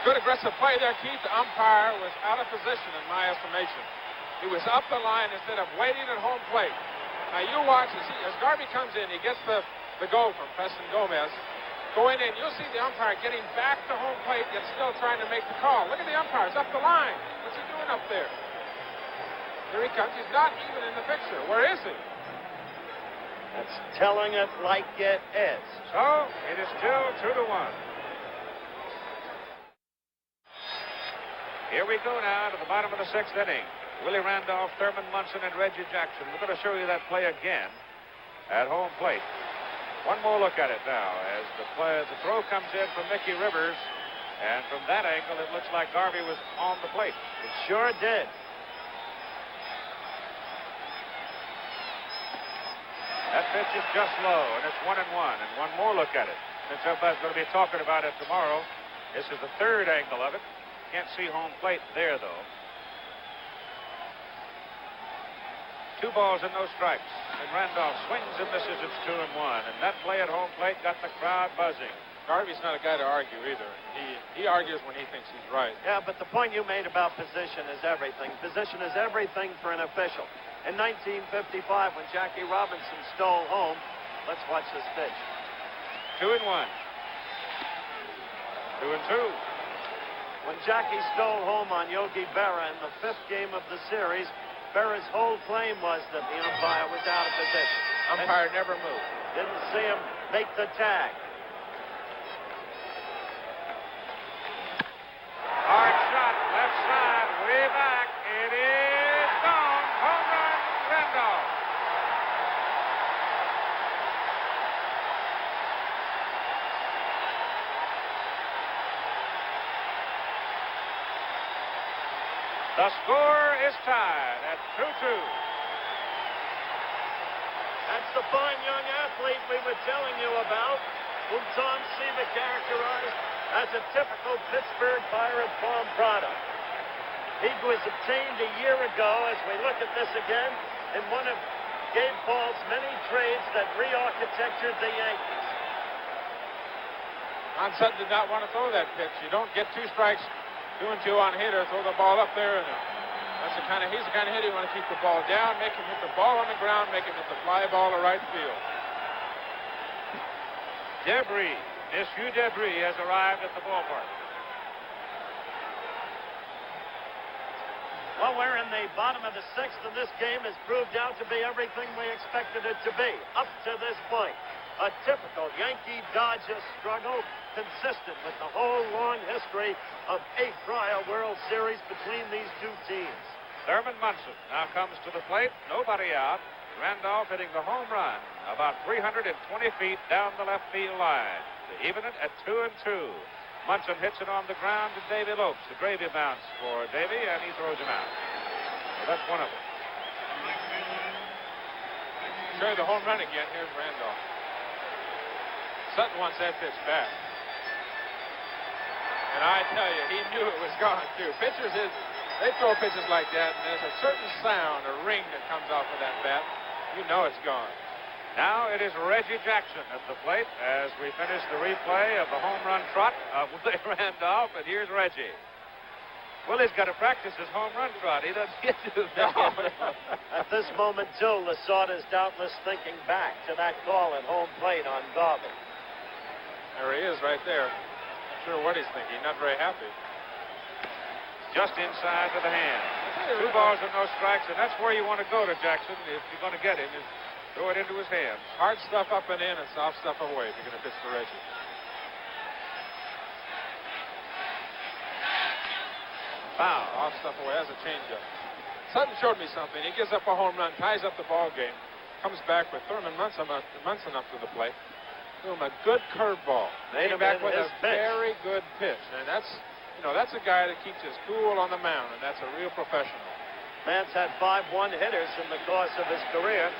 Good aggressive play there, Keith. The umpire was out of position in my estimation. He was up the line instead of waiting at home plate. Now you watch as Garvey comes in, he gets the go from Preston Gomez. Going in, you'll see the umpire getting back to home plate yet still trying to make the call. Look at the umpire, he's up the line. What's he doing up there? Here he comes. He's not even in the picture. Where is he? That's telling it like it is. So it is still 2-1. Here we go now to the bottom of the 6th inning. Willie Randolph, Thurman Munson, and Reggie Jackson. We're going to show you that play again at home plate. One more look at it now as the throw comes in from Mickey Rivers, and from that angle it looks like Garvey was on the plate. It sure did. That pitch is just low, and it's 1-1. And one more look at it. Since everybody's going to be talking about it tomorrow, this is the 3rd angle of it. Can't see home plate there, though. 2 balls and no strikes. And Randolph swings and misses. It's 2-1. And that play at home plate got the crowd buzzing. Garvey's not a guy to argue either. He argues when he thinks he's right. Yeah, but the point you made about position is everything. Position is everything for an official. In 1955, when Jackie Robinson stole home, let's watch this pitch. 2-1. 2-2. When Jackie stole home on Yogi Berra in the 5th game of the series, Berra's whole claim was that the umpire was out of position. Umpire never moved. Didn't see him make the tag. Hard shot, left side, way back. It is gone. Home run, Randolph. The score is tied at 2-2. That's the fine young athlete we were telling you about, whom Tom Seaver characterized as a typical Pittsburgh Pirate farm product. He was obtained a year ago, as we look at this again, in one of Gabe Paul's many trades that re-architectured the Yankees. Ron Sutton did not want to throw that pitch. You don't get 2 strikes, 2 and 2 on a hitter, throw the ball up there, and he's the kind of hitter you want to keep the ball down, make him hit the ball on the ground, make him hit the fly ball to right field. Debris, Monsieur Debris has arrived at the ballpark. Well, we're in the bottom of the 6th, and this game has proved out to be everything we expected it to be up to this point. A typical Yankee-Dodger struggle, consistent with the whole long history of 8 prior World Series between these two teams. Thurman Munson now comes to the plate. Nobody out. Randolph hitting the home run about 320 feet down the left field line to even it at 2-2. Munson hits it on the ground to Davy Lopes. The gravy bounce for Davy, and he throws him out. So that's one of them. Show the home run again. Here's Randolph. Sutton wants that pitch back. And I tell you, he knew it was gone, too. Pitchers, they throw pitches like that, and there's a certain sound, a ring that comes off of that bat. You know it's gone. Now it is Reggie Jackson at the plate as we finish the replay of the home run trot of Willie Randolph, and here's Reggie. Willie's got to practice his home run trot. He doesn't get to that. At this moment, too, Lasauter's doubtless thinking back to that call at home plate on Garvey. There he is right there. Not sure what he's thinking. Not very happy. Just inside to the hand. 2 balls and no strikes, and that's where you want to go to Jackson if you're going to get him, is throw it into his hands. Hard stuff up and in and soft stuff away if you're going to pitch to Reggie. Foul. Off stuff away. That's a changeup. Sutton showed me something. He gives up a home run, ties up the ball game, comes back with Thurman Munson up to the plate. Threw him a good curveball. Came back with a very good pitch. And that's a guy that keeps his cool on the mound, and that's a real professional. Man's had 5-1 hitters in the course of his career.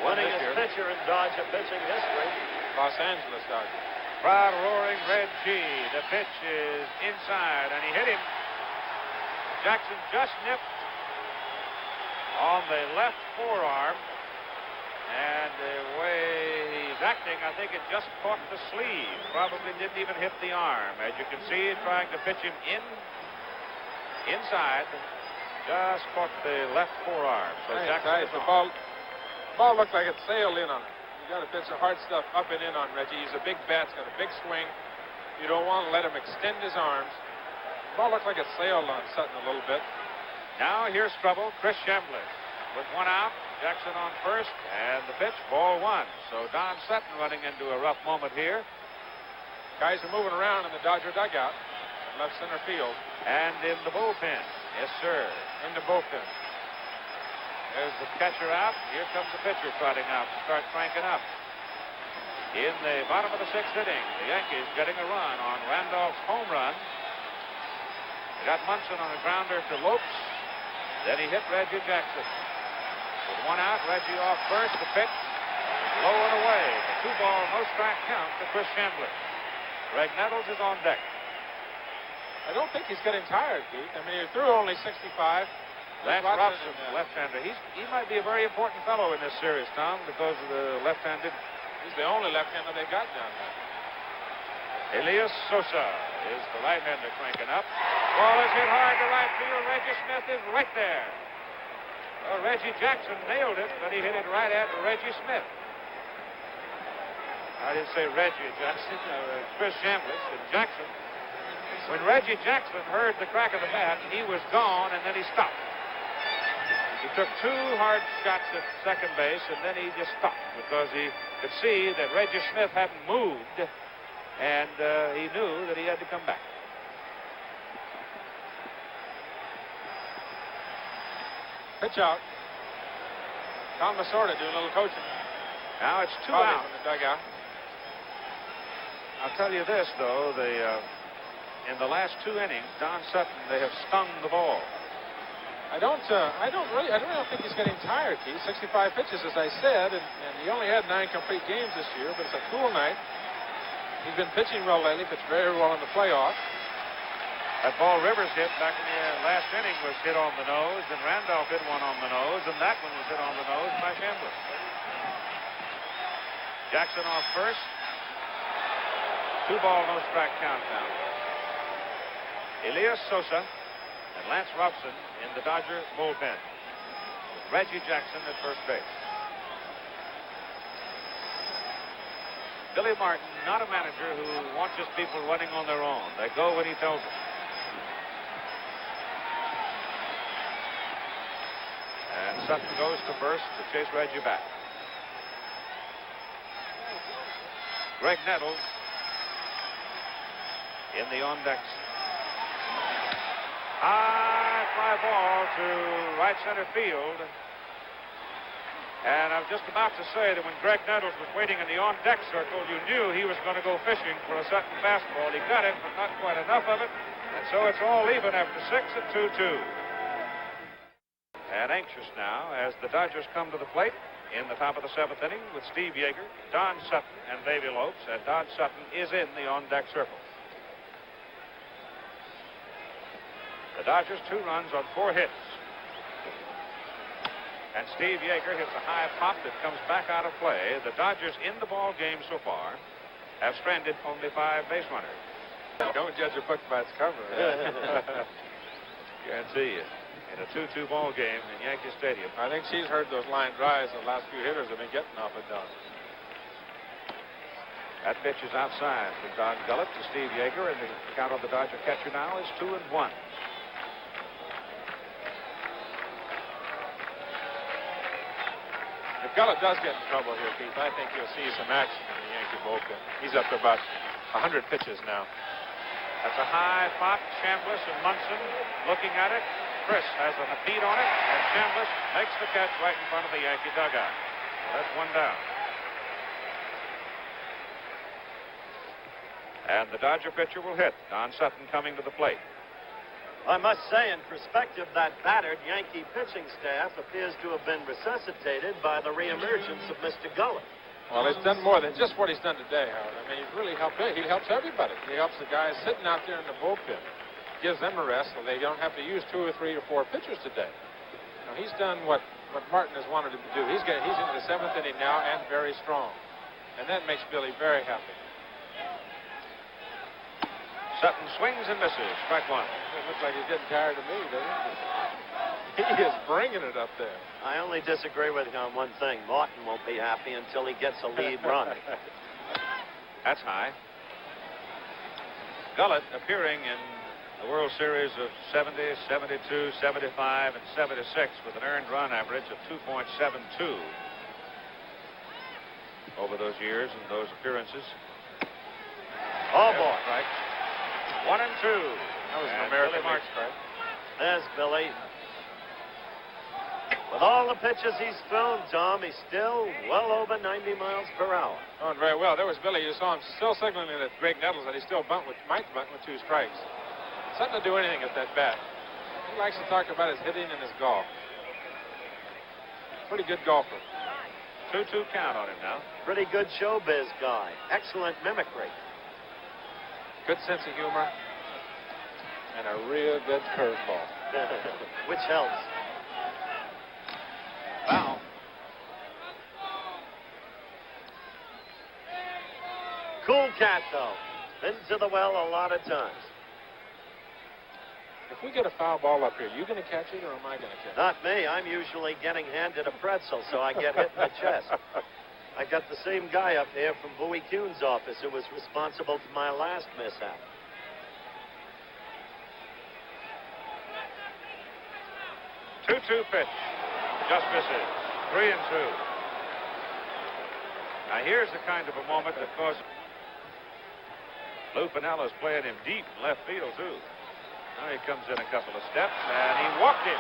Winning his pitcher in Dodger pitching history. Los Angeles Dodgers. Crowd roaring Red G. The pitch is inside, and he hit him. Jackson just nipped on the left forearm, and the way he's acting, I think it just caught the sleeve. Probably didn't even hit the arm. As you can see, trying to pitch him inside, just caught the left forearm. So Jackson is on. The ball looked like it sailed in on him. You got to pitch the hard stuff up and in on Reggie. He's a big bat. He's got a big swing. You don't want to let him extend his arms. The ball looked like it sailed on Sutton a little bit. Now here's trouble. Chris Schembler with 1 out. Jackson on first, and the pitch, ball 1. So Don Sutton running into a rough moment here. Guys are moving around in the Dodger dugout, left center field. And in the bullpen. Yes, sir. In the bullpen. There's the catcher out. Here comes the pitcher trotting out to start cranking up. In the bottom of the 6th inning, the Yankees getting a run on Randolph's home run. They got Munson on a grounder to Lopes. Then he hit Reggie Jackson. With 1 out, Reggie off first. The pitch, low and away. The 2-ball, no strike count to Chris Schembler. Greg Nettles is on deck. I don't think he's getting tired, Pete. I mean, he threw only 65. Lance Robson, left-hander. He might be a very important fellow in this series, Tom, because of the left-handed. He's the only left-hander they got down there. Elias Sosa is the right-hander cranking up. Ball is hit hard to right field. Reggie Smith is right there. Well, Reggie Jackson nailed it, but he hit it right at Reggie Smith. I didn't say Reggie Jackson, Chris Chambliss and Jackson. When Reggie Jackson heard the crack of the bat, he was gone, and then he stopped. He took 2 hard shots at second base, and then he just stopped because he could see that Reggie Smith hadn't moved, and he knew that he had to come back. Pitch out. Tom Lasorda doing a little coaching. Now it's 2 Probably out. from the dugout. I'll tell you this, though. In the last 2 innings, Don Sutton, they have stung the ball. I don't really think he's getting tired, Keith. 65 pitches, as I said, and he only had 9 complete games this year, but it's a cool night. He's been pitching well lately, pitched very well in the playoffs. That ball Rivers hit back in the last inning was hit on the nose, and Randolph hit one on the nose, and that one was hit on the nose by Chambliss. Jackson off first. 2-ball, no strike count now. Elias Sosa and Lance Robson in the Dodger bullpen. Reggie Jackson at first base. Billy Martin, not a manager who wants his people running on their own. They go when he tells them. And Sutton goes to first to chase Reggie back. Greg Nettles in the on-decks. High fly ball to right center field. And I'm just about to say that when Greg Nettles was waiting in the on-deck circle, you knew he was going to go fishing for a Sutton fastball. He got it, but not quite enough of it. And so it's all even after 6 at 2-2. And anxious now as the Dodgers come to the plate in the top of the 7th inning with Steve Yeager, Don Sutton, and Davy Lopes. And Don Sutton is in the on-deck circle. The Dodgers 2 runs on 4 hits. And Steve Yeager hits a high pop that comes back out of play. The Dodgers in the ball game so far have stranded only 5 base runners. Don't judge a book by its cover. Guarantee you. In a 2-2 ball game in Yankee Stadium. I think she's heard those line drives. The last few hitters have been getting off it done. That pitch is outside from Don Gullet to Steve Yeager, and the count on the Dodger catcher now is 2-1. If Gullet does get in trouble here, Keith, I think you'll see some action in the Yankee bullpen. He's up to about 100 pitches now. That's a high pop. Chambliss and Munson looking at it. Chris has a beat on it, and Chambliss makes the catch right in front of the Yankee dugout. That's 1 down. And the Dodger pitcher will hit. Don Sutton coming to the plate. I must say, in perspective, that battered Yankee pitching staff appears to have been resuscitated by the reemergence of Mr. Gullet. Well, he's done more than just what he's done today, Howard. I mean, he's really helped. He helps everybody. He helps the guys sitting out there in the bullpen. Gives them a rest so they don't have to use 2 or 3 or 4 pitchers today. Now, he's done what Martin has wanted him to do. He's into the 7th inning now and very strong. And that makes Billy very happy. Sutton swings and misses. Strike 1. It looks like he's getting tired of me, doesn't he? He is bringing it up there. I only disagree with you on one thing. Martin won't be happy until he gets a lead run. That's high. Gullet appearing in the World Series of 70, 72, 75, and 76 with an earned run average of 2.72 over those years and those appearances. Oh, boy. Strike. 1 and 2. That was an American League strike. There's Billy. With all the pitches he's thrown, Tom, he's still well over 90 miles per hour. Going very well. There was Billy. You saw him still signaling at Greg Nettles that he still might bunt with 2 strikes. Sutton will do anything at that bat. He likes to talk about his hitting and his golf. Pretty good golfer. 2-2 count on him now. Pretty good showbiz guy. Excellent mimicry. Good sense of humor. And a real good curveball. Which helps. Foul. Cool cat, though. Been to the well a lot of times. If we get a foul ball up here, you going to catch it or am I going to catch it? Not me. I'm usually getting handed a pretzel, so I get hit in the chest. I got the same guy up here from Bowie Kuhn's office who was responsible for my last mishap. Two-two pitch. Just misses. 3-2. Now here's the kind of a moment that caused Lou Pinella's playing him deep in left field too. Now he comes in a couple of steps and he walked him.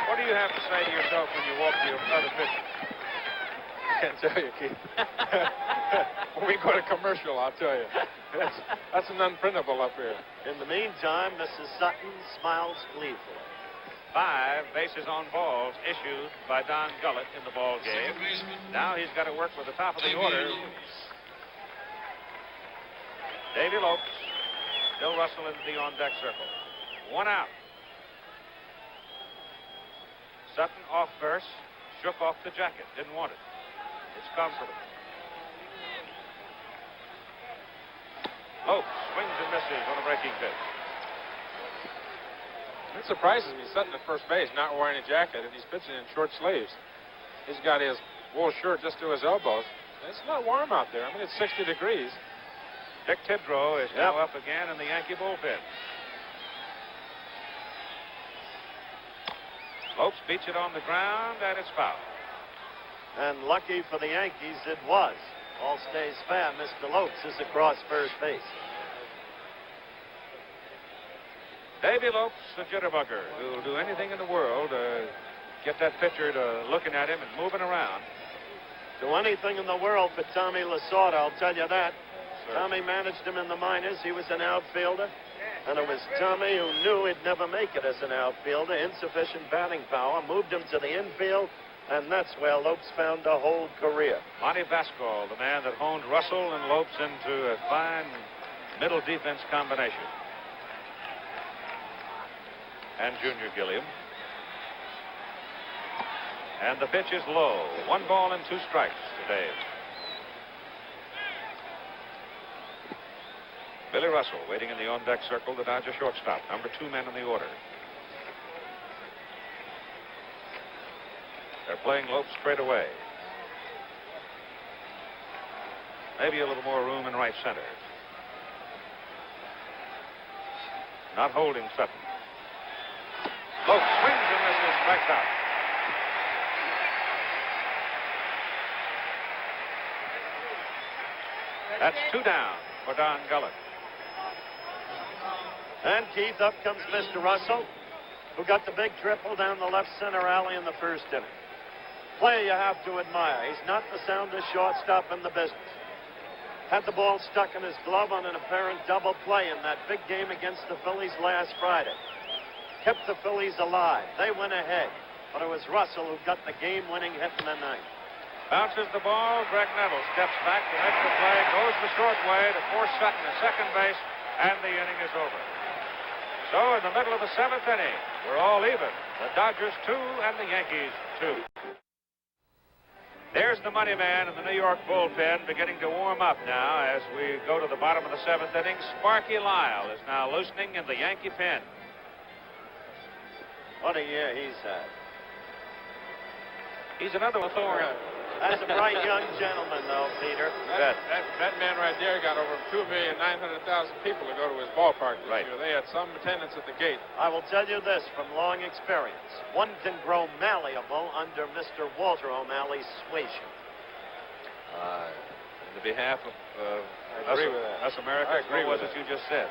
What do you have to say to yourself when you walk your other pitcher? Can't tell you, Keith. When we go to commercial, I'll tell you. That's an unprintable up here. In the meantime, Mrs. Sutton smiles gleefully. 5 bases on balls issued by Don Gullet in the ball game. Now he's got to work with the top of the order. Davy Lopes, Bill Russell into the on-deck circle. 1 out. Sutton off first, shook off the jacket, didn't want it. It's comfortable. Lopes swings and misses on a breaking pitch. It surprises me, Sutton at first base, not wearing a jacket, and he's pitching in short sleeves. He's got his wool shirt just to his elbows. It's not warm out there. I mean, it's 60 degrees. Dick Tidrow is now up again in the Yankee bullpen. Lopes beats it on the ground, and it's foul. And lucky for the Yankees, it was. All stays fair. Mr. Lopes is across first base. Davy Lopes, the jitterbugger, who'll do anything in the world to get that pitcher to looking at him and moving around. Do anything in the world for Tommy Lasorda, I'll tell you that. Sure. Tommy managed him in the minors. He was an outfielder. And it was Tommy who knew he'd never make it as an outfielder. Insufficient batting power. Moved him to the infield. And that's where Lopes found a whole career. Monty Vascol, the man that honed Russell and Lopes into a fine middle defense combination. And Junior Gilliam. And the pitch is low. 1 ball and 2 strikes to Dave. Billy Russell waiting in the on-deck circle, the Dodger shortstop, number 2 man in the order. They're playing Lopes straight away. Maybe a little more room in right center. Not holding Sutton. Lopes swings and misses, strikes out. That's 2 down for Don Gullet. And Keith, up comes Mr. Russell, who got the big triple down the left center alley in the first inning. Player you have to admire. He's not the soundest shortstop in the business. Had the ball stuck in his glove on an apparent double play in that big game against the Phillies last Friday. Kept the Phillies alive. They went ahead. But it was Russell who got the game-winning hit in the ninth. Bounces the ball. Greg Neville steps back to make the play. Goes the short way to force Sutton to second base. And the inning is over. So in the middle of the 7th inning, we're all even. The Dodgers 2 and the Yankees 2. There's the money man in the New York bullpen beginning to warm up now as we go to the bottom of the 7th inning. Sparky Lyle is now loosening in the Yankee pen. What a year he's had. He's another thorn. That's a bright young gentleman, though, Peter. That man right there got over 2,900,000 people to go to his ballpark this Right. year. They had some attendance at the gate. I will tell you this from long experience. One can grow malleable under Mr. Walter O'Malley's suasion. On behalf of I agree with that. us Americans, I agree what was with it you just said?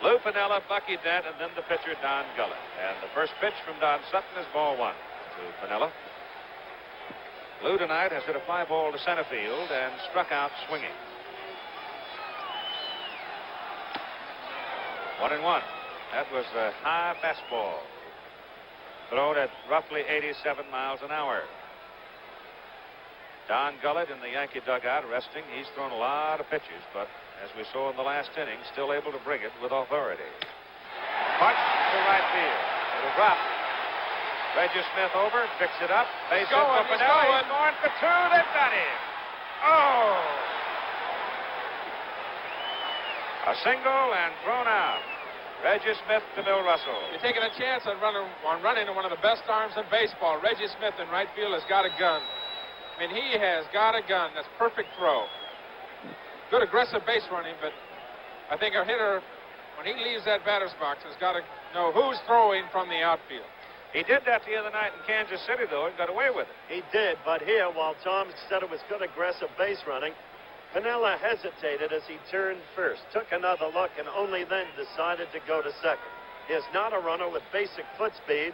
Lou Piniella, Bucky Dent, and then the pitcher, Don Gullet. And the first pitch from Don Sutton is ball 1 to Piniella. Lou tonight has hit a fly ball to center field and struck out swinging. 1-1. That was a high fastball thrown at roughly 87 miles an hour. Don Gullet in the Yankee dugout resting. He's thrown a lot of pitches, but as we saw in the last inning, still able to bring it with authority. Punch to right field. It'll drop. Reggie Smith over, picks it up. Base hit for Piniella. He's going for 2. They've got him. Oh! A single and thrown out. Reggie Smith to Bill Russell. You're taking a chance on running to one of the best arms in baseball. Reggie Smith in right field has got a gun. I mean, he has got a gun. That's perfect throw. Good aggressive base running, but I think a hitter, when he leaves that batter's box, has got to know who's throwing from the outfield. He did that the other night in Kansas City, though, and got away with it. He did, but here, while Tom said it was good aggressive base running, Piniella hesitated as he turned first, took another look, and only then decided to go to second. He is not a runner with basic foot speed,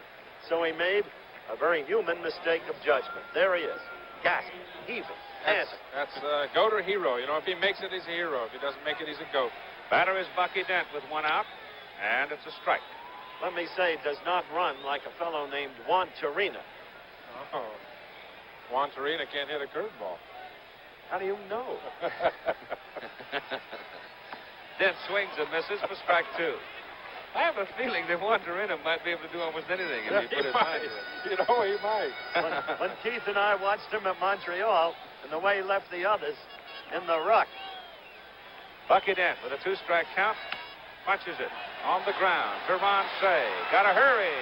so he made a very human mistake of judgment. There he is, gasping, heaving, panting. That's a goat or hero. You know, if he makes it, he's a hero. If he doesn't make it, he's a goat. Batter is Bucky Dent with one out, and it's a strike. Let me say, does not run like a fellow named Juan Torina. Oh, Juan Torina can't hit a curveball. How do you know? Dent swings and misses for strike two. I have a feeling that Juan Torina might be able to do almost anything if he put his mind to it. You know, he might. when Keith and I watched him at Montreal, and the way he left the others in the ruck. Bucky Dent with a two-strike count. Punches it on the ground. Ron Say. Gotta hurry.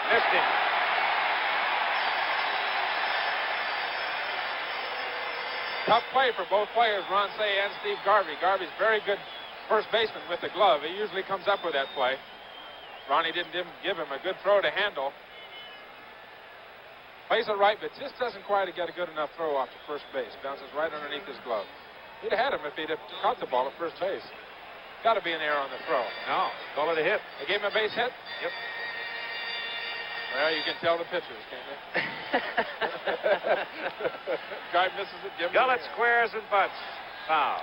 Missed him. Tough play for both players, Ron Say and Steve Garvey. Garvey's very good first baseman with the glove. He usually comes up with that play. Ronnie didn't give him a good throw to handle. Plays it right, but just doesn't quite get a good enough throw off to first base. Bounces right underneath his glove. He'd have had him if he'd have caught the ball at first base. Got to be an error on the throw. No, call it a hit. They gave him a base hit? Yep. Well, you can tell the pitchers, can't you? Guy misses it, give him Gullet squares and butts. Foul.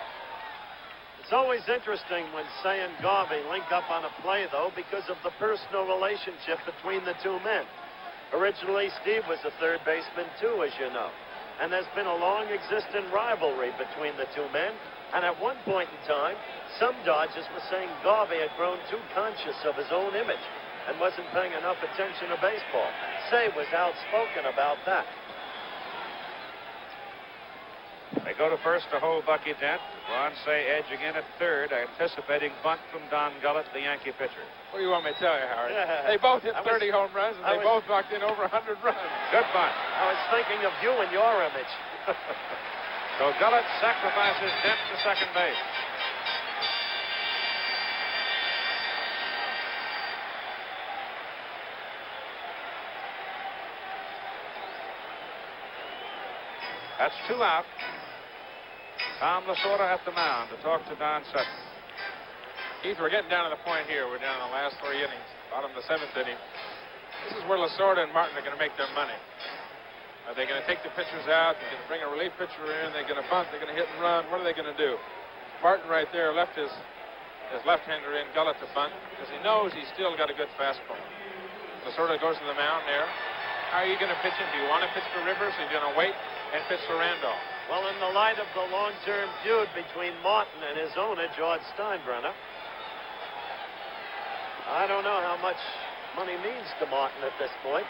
It's always interesting when Say and Garvey link up on a play, though, because of the personal relationship between the two men. Originally, Steve was a third baseman, too, as you know. And there's been a long existing rivalry between the two men. And at one point in time, some Dodgers were saying Garvey had grown too conscious of his own image and wasn't paying enough attention to baseball. Say was outspoken about that. They go to first to hold Bucky Dent. Ron Say edging in at third, anticipating bunt from Don Gullet, the Yankee pitcher. What do you want me to tell you, Howard? They both hit 30 home runs, and they both knocked in over 100 runs. Good bunt. I was thinking of you and your image. So Gullet sacrifices Dent to second base. That's two out. Tom Lasorda at the mound to talk to Don Sutton. Keith, we're getting down to the point here. We're down to the last three innings, bottom of the seventh inning. This is where Lasorda and Martin are going to make their money. Are they going to take the pitchers out? They're going to bring a relief pitcher in. They're going to bunt. They're going to hit and run. What are they going to do? Martin right there left his left-hander in, Gullet to bunt, because he knows he's still got a good fastball. Lasorda goes to the mound there. How are you going to pitch him? Do you want to pitch for Rivers, or are you going to wait and pitch for Randolph? Well, in the light of the long-term feud between Martin and his owner, George Steinbrenner, I don't know how much money means to Martin at this point.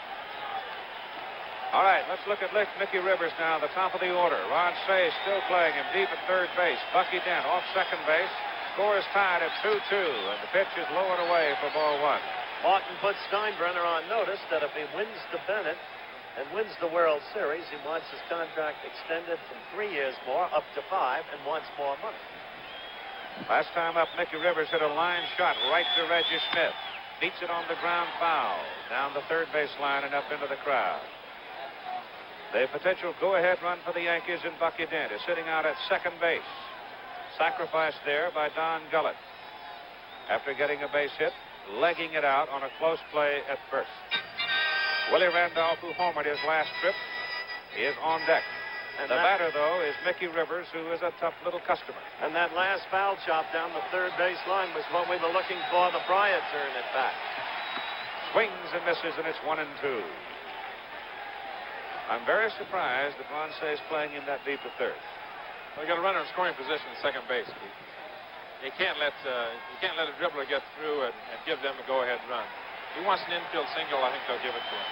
All right, let's look at Mickey Rivers now, the top of the order. Ron Say still playing him deep at third base. Bucky Dent off second base. Score is tied at 2-2, and the pitch is low and away for ball one. Martin put Steinbrenner on notice that if he wins the pennant and wins the World Series, he wants his contract extended from 3 years more up to 5 and wants more money. Last time up, Mickey Rivers hit a line shot right to Reggie Smith. Beats it on the ground foul. Down the third base line and up into the crowd. The potential go-ahead run for the Yankees in Bucky Dent is sitting out at second base. Sacrificed there by Don Gullet. After getting a base hit, legging it out on a close play at first. Willie Randolph, who homered his last trip, is on deck. And the batter, though, is Mickey Rivers, who is a tough little customer. And that last foul chop down the third base line was what we were looking for, the Bryant turn at bat. Swings and misses, and it's 1-2. I'm very surprised that Ron Say is playing him that deep at third. Well, you got a runner in scoring position at second base. You can't let a dribbler get through and give them a go-ahead run. He wants an infield single. I think they'll give it to him.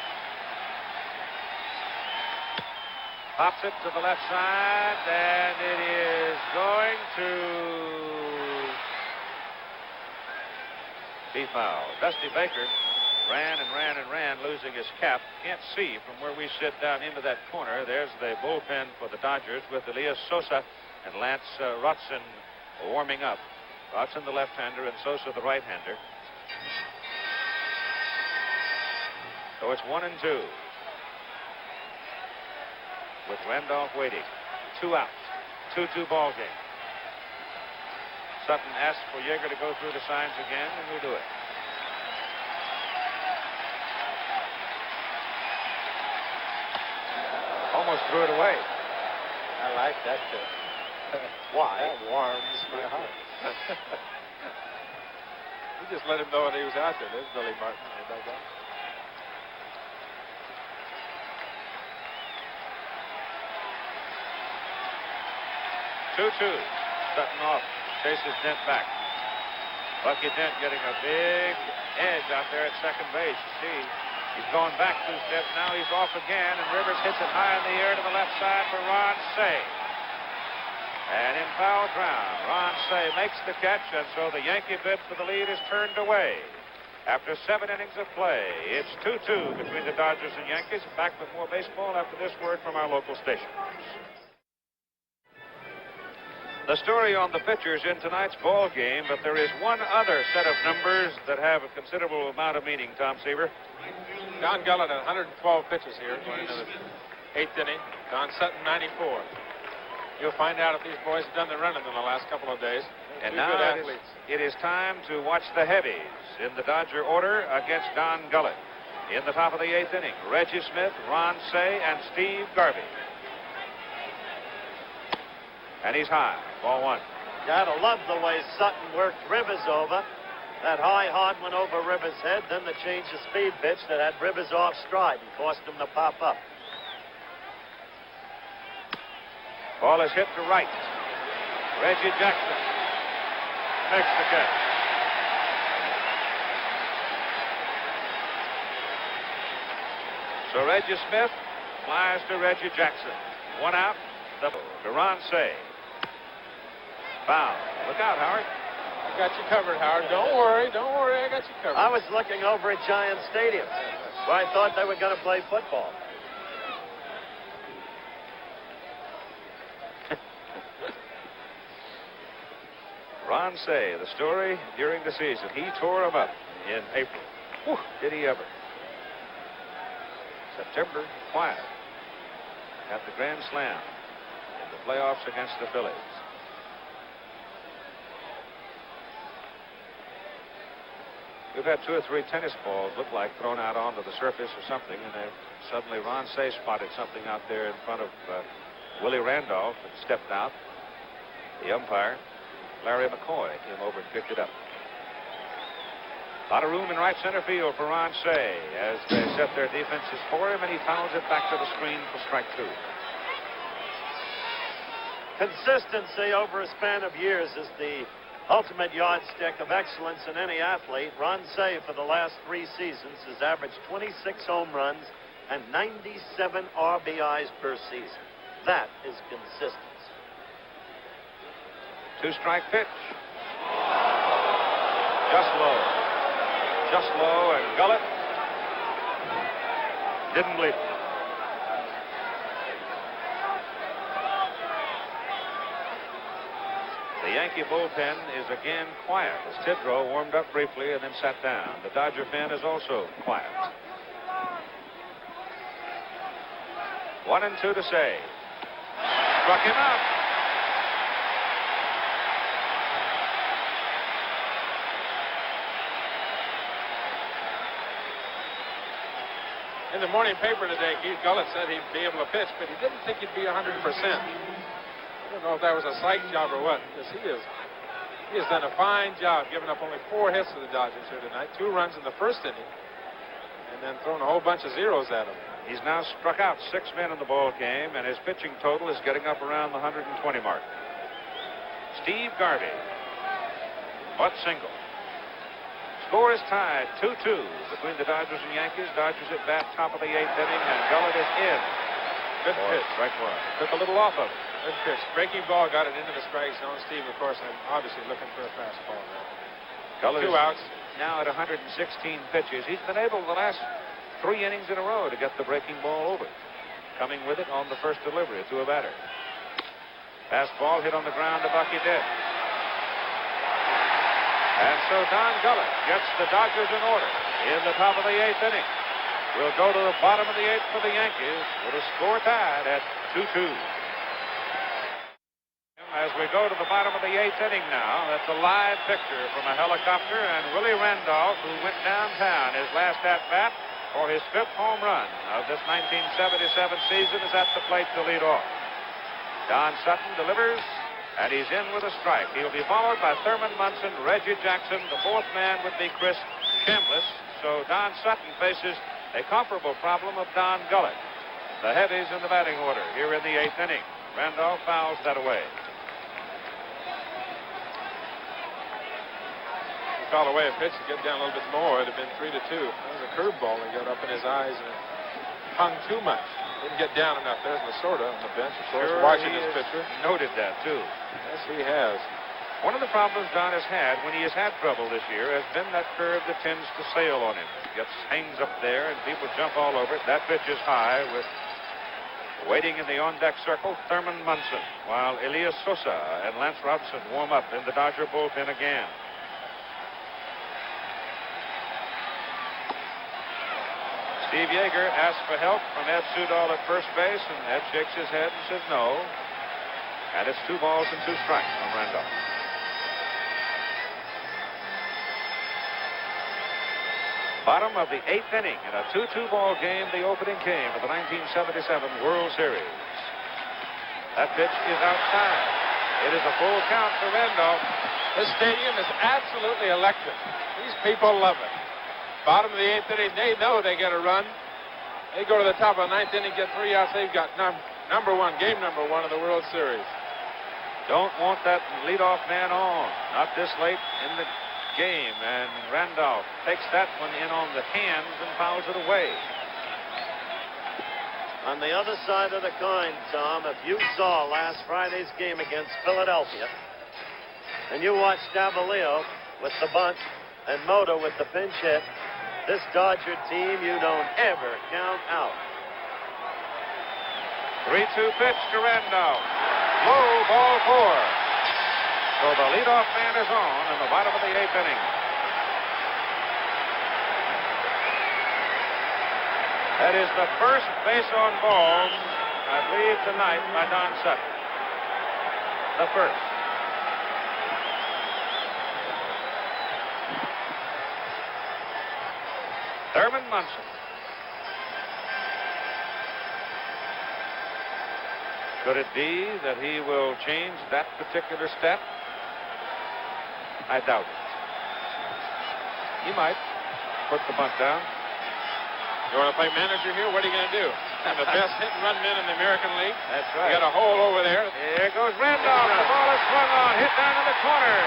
Pops it to the left side, and it is going to be fouled. Dusty Baker ran and ran and ran, losing his cap. Can't see from where we sit down into that corner. There's the bullpen for the Dodgers with Elias Sosa and Lance Rotson warming up. Rotson the left-hander and Sosa the right-hander. So it's 1-2. With Randolph waiting. 2 outs. 2-2 ball game. Sutton asks for Yeager to go through the signs again, and we'll do it. Almost threw it away. I like that too. Why? That warms my heart. He just let him know that he was out there. There's Billy Martin. 2-2. Sutton off. Chases Dent back. Bucky Dent getting a big edge out there at second base. See, he's going back 2 steps. Now he's off again, and Rivers hits it high in the air to the left side for Ron Cey. And in foul ground, Ron Cey makes the catch, and so the Yankee bid for the lead is turned away. After 7 innings of play, it's 2-2 between the Dodgers and Yankees. Back with more baseball after this word from our local station. The story on the pitchers in tonight's ball game, but there is one other set of numbers that have a considerable amount of meaning, Tom Seaver. Don Gullet at 112 pitches here going into the 8th inning. Don Sutton 94. You'll find out if these boys have done the running in the last couple of days. And Two now good athletes. it is time to watch the heavies in the Dodger order against Don Gullet. In the top of the 8th inning, Reggie Smith, Ron Cey, and Steve Garvey. And he's high. Ball 1. Gotta love the way Sutton worked Rivers over. That high hard went over Rivers' head. Then the change of speed pitch that had Rivers off stride and forced him to pop up. Ball is hit to right. Reggie Jackson makes the catch. So Reggie Smith flies to Reggie Jackson. 1 out. To Ron Cey. Foul. Look out, Howard. I got you covered, Howard. Don't worry, I got you covered. I was looking over at Giant Stadium, where I thought they were going to play football. Ron Cey, the story during the season. He tore him up in April. Whew, did he ever? September, quiet. Got the grand slam in the playoffs against the Phillies. We've had 2 or 3 tennis balls look like thrown out onto the surface or something, and then suddenly Ron Cey spotted something out there in front of Willie Randolph and stepped out. The umpire, Larry McCoy, came over and picked it up. A lot of room in right center field for Ron Cey as they set their defenses for him, and he fouls it back to the screen for strike 2. Consistency over a span of years is the ultimate yardstick of excellence in any athlete. Ron Cey for the last 3 seasons has averaged 26 home runs and 97 RBIs per season. That is consistency. 2-strike pitch. Just low. Just low, and Gullet didn't bleed. The Yankee bullpen is again quiet as Tidrow warmed up briefly and then sat down. The Dodger pen is also quiet. 1-2 to Cey. Struck him out. In the morning paper today, Keith Gullet said he'd be able to pitch, but he didn't think he'd be 100%. I don't know if that was a psych job or what, because he has done a fine job, giving up only 4 hits to the Dodgers here tonight. 2 runs in the first inning, and then thrown a whole bunch of zeros at him. He's now struck out 6 men in the ball game, and his pitching total is getting up around the 120 mark. Steve Garvey, butt single. Score is tied 2-2 between the Dodgers and Yankees. Dodgers at bat, top of the 8th inning, and Gullet is in. Good pitch. Strike one. Took a little off of it. Good pitch. Breaking ball got it into the strike zone. Steve, of course, I'm obviously looking for a fastball now. Gullet 2 outs. Now at 116 pitches. He's been able the last 3 innings in a row to get the breaking ball over. Coming with it on the first delivery to a batter. Fastball hit on the ground to Bucky dead. And so Don Gullet gets the Dodgers in order in the top of the 8th inning. We'll go to the bottom of the 8th for the Yankees with a score tied at 2-2. As we go to the bottom of the 8th inning now, that's a live picture from a helicopter, and Willie Randolph, who went downtown his last at-bat for his 5th home run of this 1977 season, is at the plate to lead off. Don Sutton delivers, and he's in with a strike. He'll be followed by Thurman Munson, Reggie Jackson. The 4th man would be Chris Chambliss. So Don Sutton faces a comparable problem of Don Gullet. The heavies in the batting order here in the 8th inning. Randolph fouls that away. Foul away a pitch to get down a little bit more. It'd have been 3-2. That was a curveball that got up in his eyes and hung too much. Didn't get down enough. There's Lasorda on the bench, of course, watching his pitcher. Noted that, too. Yes, he has. One of the problems Don has had when he has had trouble this year has been that curve that tends to sail on him. Hangs up there, and people jump all over it. That pitch is high with waiting in the on-deck circle, Thurman Munson, while Elias Sosa and Lance Robson warm up in the Dodger bullpen again. Steve Yeager asks for help from Ed Sudol at first base, and Ed shakes his head and says no. And it's 2 balls and 2 strikes from Randolph. Bottom of the 8th inning in a 2-2 ball game. The opening game of the 1977 World Series. That pitch is outside. It is a full count for Randolph. This stadium is absolutely electric. These people love it. Bottom of the 8th inning, they know they get a run. They go to the top of the 9th inning, get 3 outs. They've got number one, game number 1 of the World Series. Don't want that leadoff man on. Not this late in the game. And Randolph takes that one in on the hands and fouls it away. On the other side of the coin, Tom, if you saw last Friday's game against Philadelphia, and you watched Davalillo with the bunt and Moto with the pinch hit, this Dodger team you don't ever count out. 3-2 pitch to Randolph. Low, ball 4. So the leadoff man is on in the bottom of the 8th inning. That is the first base on balls, I believe, tonight by Don Sutton. The first. Thurman Munson. Could it be that he will change that particular step? I doubt it. He might put the bunt down. You want to play manager here? What are you going to do? And the best hit and run men in the American League. That's right. You got a hole over there. Here goes Randolph. The ball is swung on. Hit down in the corner.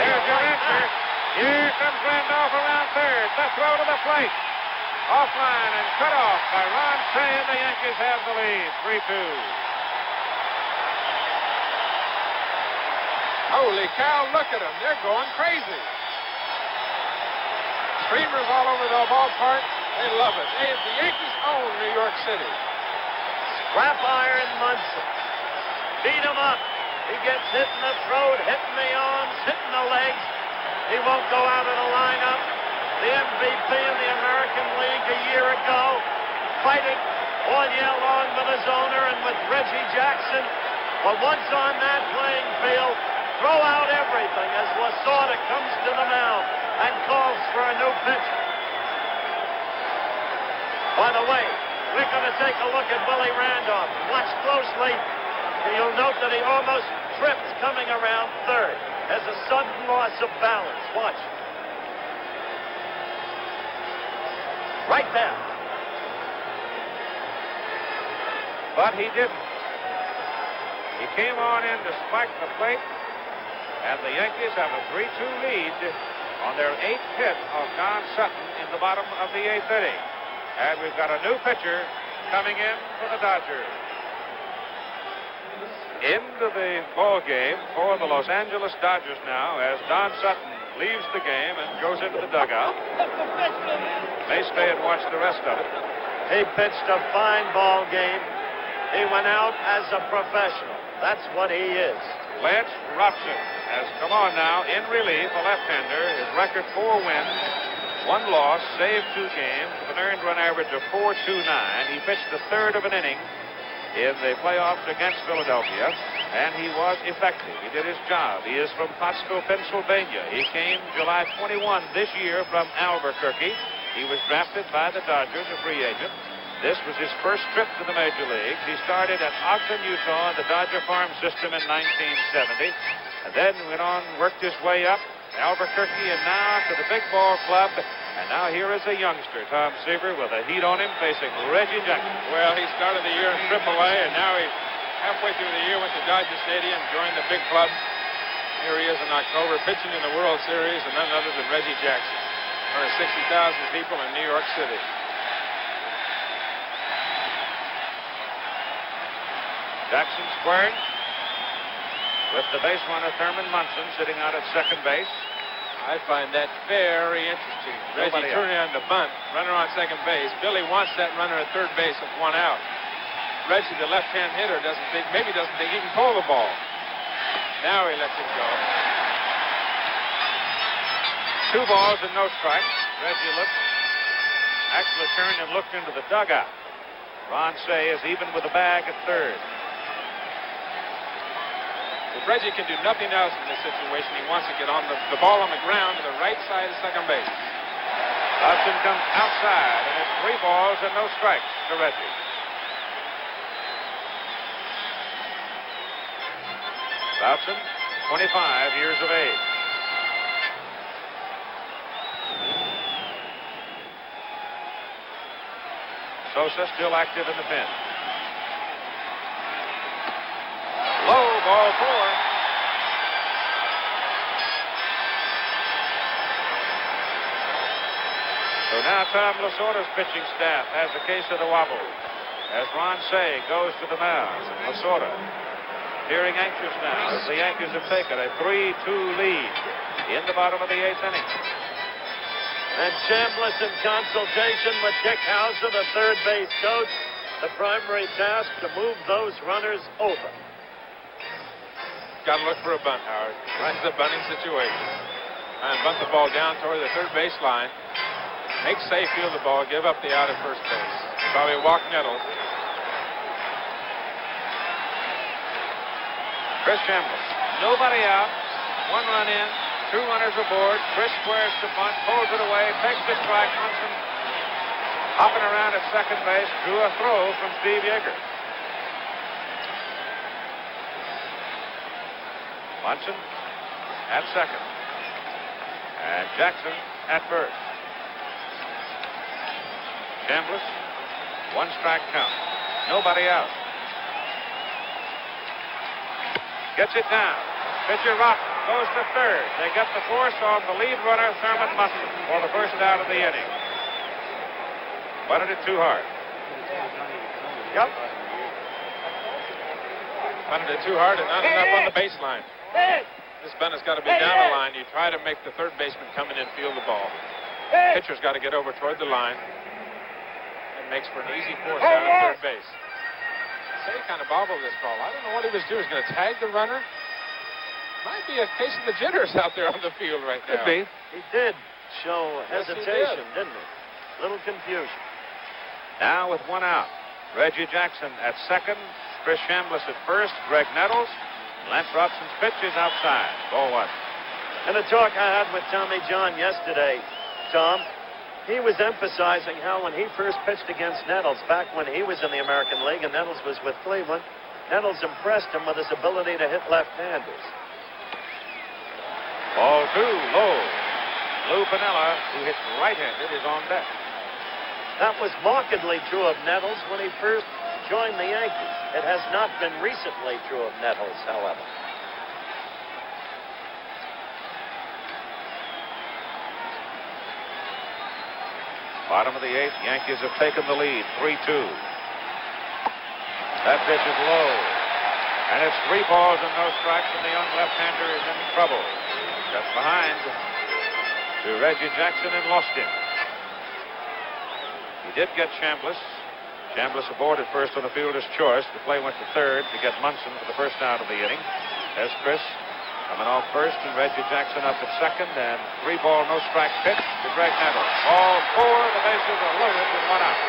There's your answer. Here comes Randolph around third. The throw to the plate. Offline and cut off by Ron Shea, and the Yankees have the lead. 3-2. Holy cow, look at them. They're going crazy. Streamers all over the ballpark. They love it. The Yankees own New York City. Scrap iron Munson. Beat him up. He gets hit in the throat, hit in the arms, hit in the legs. He won't go out of the lineup. The MVP in the American League a year ago, fighting all year long with his owner and with Reggie Jackson. But once on that playing field, throw out everything as Lasorda comes to the mound and calls for a new pitch. By the way, we're going to take a look at Willie Randolph. Watch closely. You'll note that he almost tripped coming around third. Has a sudden loss of balance. Watch. Right there. But he didn't. He came on in to spike the plate, and the Yankees have a 3-2 lead on their 8th hit of Don Sutton in the bottom of the 8th inning. And we've got a new pitcher coming in for the Dodgers. into the ball game for the Los Angeles Dodgers now as Don Sutton leaves the game and goes into the dugout. May stay and watch the rest of it. He pitched a fine ball game. He went out as a professional. That's what he is. Lance Robson has come on now in relief, a left-hander. His record 4 wins, 1 loss, saved 2 games with an earned run average of .429. He pitched the third of an inning in the playoffs against Philadelphia, and he was effective. He did his job. He is from Pottsville, Pennsylvania. He came July 21 this year from Albuquerque. He was drafted by the Dodgers, a free agent. This was his first trip to the major leagues. He started at Ogden, Utah, in the Dodger farm system in 1970, and then went on, worked his way up to Albuquerque, and now to the big ball club. And now here is a youngster, Tom Seaver, with a heat on him, facing Reggie Jackson. Well, he started the year in AAA, and now he halfway through the year went to Dodger Stadium, joined the big club. Here he is in October, pitching in the World Series, and none other than Reggie Jackson. There are 60,000 people in New York City. Jackson squared with the base runner Thurman Munson sitting out at second base. I find that very interesting. Nobody Reggie turning on the bunt, runner on second base. Billy wants that runner at third base with 1 out. Reggie, the left-hand hitter, doesn't think he can pull the ball. Now he lets it go. 2 balls and no strikes. Reggie actually turned and looked into the dugout. Ron Say is even with the bag at third. If Reggie can do nothing else in this situation, he wants to get on the ball on the ground to the right side of second base. Hudson comes outside, and it's 3 balls and no strikes to Reggie. Hudson, 25 years of age. Sosa still active in the pen. Low, ball 4. So now Tom Lasorda's pitching staff has a case of the wobble as Ron Say goes to the mound. Lasorda appearing anxious now as the Yankees have taken a 3-2 lead in the bottom of the 8th inning. And Chambliss in consultation with Dick Hauser, the third base coach, the primary task to move those runners over. Got to look for a bunt, Howard. This is a bunting situation. And bunt the ball down toward the third base line. Make Say field the ball, give up the out at first base. Probably walk Nettles. Chris Chambliss, nobody out, 1 run in, 2 runners aboard. Chris squares to bunt, pulls it away, takes the strike. Munson hopping around at second base, drew a throw from Steve Yeager. Munson at second. And Jackson at first. Chambliss, 1 strike count. Nobody out. Gets it down. Pitcher Rock goes to third. They get the force on the lead runner, Thurman Munson, for the first out of the inning. Butted it too hard. Yep. Butted it too hard and not enough on the baseline. This bunt has got to be down the line. You try to make the third baseman come in and field the ball. Pitcher's got to get over toward the line. It makes for an easy force down at third base. Say kind of bobbled this call. I don't know what he was doing. He's going to tag the runner. Might be a case of the jitters out there on the field right now. Could be. He did show Yes, he hesitation, did. didn't he? Little confusion. Now with 1 out. Reggie Jackson at second. Chris Chambliss at first. Greg Nettles. Lance Robson's pitch is outside. Ball 1. And the talk I had with Tommy John yesterday, Tom, he was emphasizing how when he first pitched against Nettles back when he was in the American League and Nettles was with Cleveland, Nettles impressed him with his ability to hit left-handers. Ball 2, low. Lou Piniella, who hits right-handed, is on deck. That was markedly true of Nettles when he first joined the Yankees. It has not been recently true of Nettles, however. Bottom of the 8th, Yankees have taken the lead, 3-2. That pitch is low. And it's 3 balls and no strikes, and the young left-hander is in trouble. Just behind to Reggie Jackson and lost him. He did get Chambliss. Chambliss aboard at first on the fielder's choice. The play went to third to get Munson for the first out of the inning. There's Chris coming off first, and Reggie Jackson up at second, and 3 ball, no strike pitch to Greg Nettle. Ball 4, the bases are loaded with 1 out.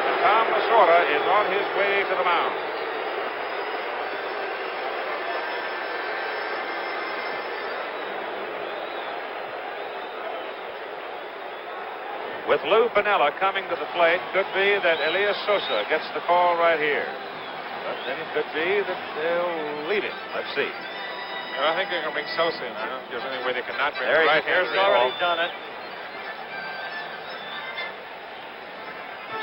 And Tom Lasorda is on his way to the mound. With Lou Piniella coming to the plate, could be that Elias Sosa gets the call right here. But then it could be that they'll leave him. Let's see. Well, I think they're going to bring Sosa in. I don't think there's any way they cannot bring There him he right here. He's already done it.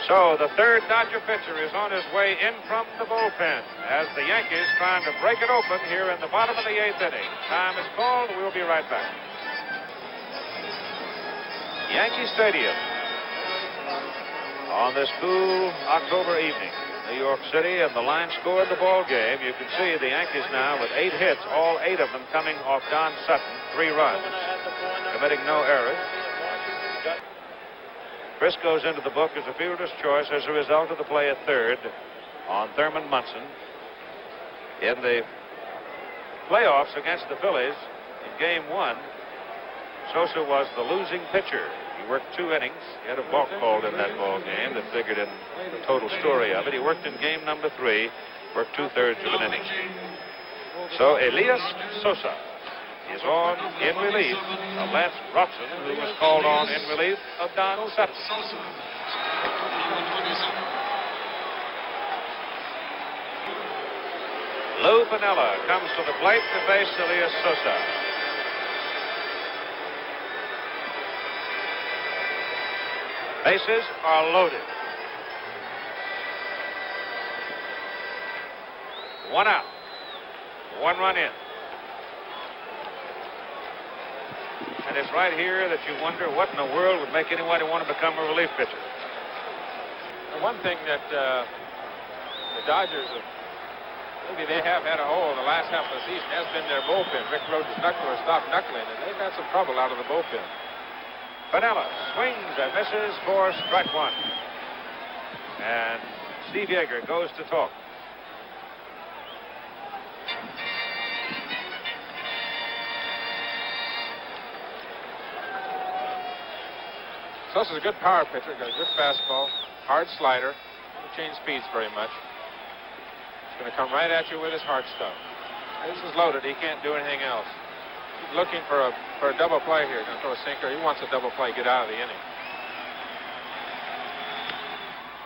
So the third Dodger pitcher is on his way in from the bullpen as the Yankees trying to break it open here in the bottom of the 8th inning. Time is called. We'll be right back. Yankee Stadium on this cool October evening. New York City, and the line scored the ball game. You can see the Yankees now with 8 hits, all 8 of them coming off Don Sutton, 3 runs, committing no errors. Chris goes into the book as a fielder's choice as a result of the play at third on Thurman Munson. In the playoffs against the Phillies in Game 1, Sosa was the losing pitcher. He worked 2 innings. He had a balk called in that ball game that figured in the total story of it. He worked in game number 3, worked 2/3 of an inning. So Elias Sosa is on in relief of Lance Robson, who was called on in relief of Don Sutton. Lou Piniella comes to the plate to face Elias Sosa. Bases are loaded. 1 out. 1 run in. And it's right here that you wonder what in the world would make anyone want to become a relief pitcher. The one thing that the Dodgers have, maybe they have had a hole the last half of the season has been their bullpen. Rick Rhodes' knuckler stopped knuckling, and they've had some trouble out of the bullpen. Piniella swings and misses for strike 1. And Steve Yeager goes to talk. Sosa's a good power pitcher, got a good fastball, hard slider, doesn't change speeds very much. He's going to come right at you with his hard stuff. This is loaded. He can't do anything else. He's looking for a double play here. He's going to throw a sinker. He wants a double play, get out of the inning.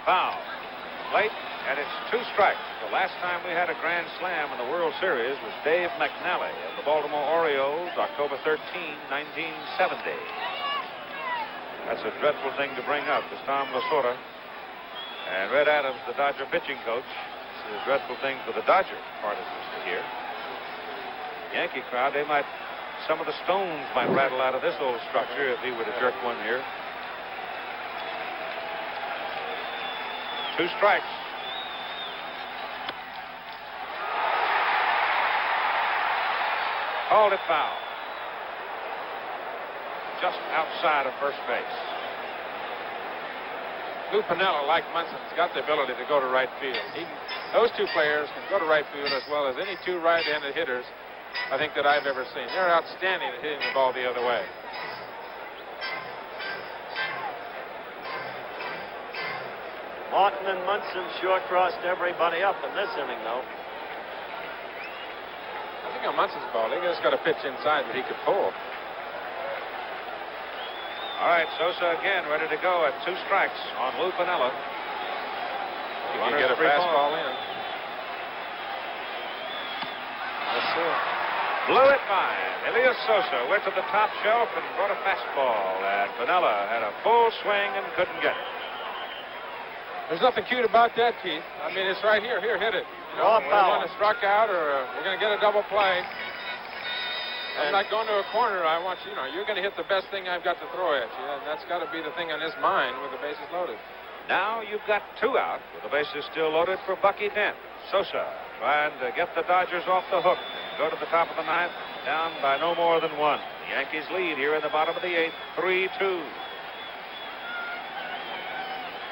Foul. Late, and it's 2 strikes. The last time we had a grand slam in the World Series was Dave McNally of the Baltimore Orioles, October 13, 1970. That's a dreadful thing to bring up, as Tom Lasorda and Red Adams, the Dodger pitching coach. It's a dreadful thing for the Dodger partisans to hear. Yankee crowd, some of the stones might rattle out of this old structure if he were to jerk one here. 2 strikes. Called it foul. Just outside of first base. Lou Piniella, like Munson, has got the ability to go to right field. Those 2 players can go to right field as well as any 2 right-handed hitters I think that I've ever seen. They're outstanding at hitting the ball the other way. Martin and Munson sure crossed everybody up in this inning, though. I think on Munson's ball, they just got a pitch inside that he could pull. All right, Sosa again ready to go at 2 strikes on Lou Piniella. He can get a fastball in. Let's see. Blew it by. Elias Sosa went to the top shelf and brought a fastball, and Piniella had a full swing and couldn't get it. There's nothing cute about that, Keith. I mean, it's right here. Here, hit it. You know, we're going to struck out, or we're going to get a double play. I'm not going to a corner. I want you, you're going to hit the best thing I've got to throw at you. And that's got to be the thing on his mind with the bases loaded. Now you've got 2 out with the bases still loaded for Bucky Dent. Sosa trying to get the Dodgers off the hook. Go to the top of the 9th, down by no more than 1. The Yankees lead here in the bottom of the 8th, 3-2.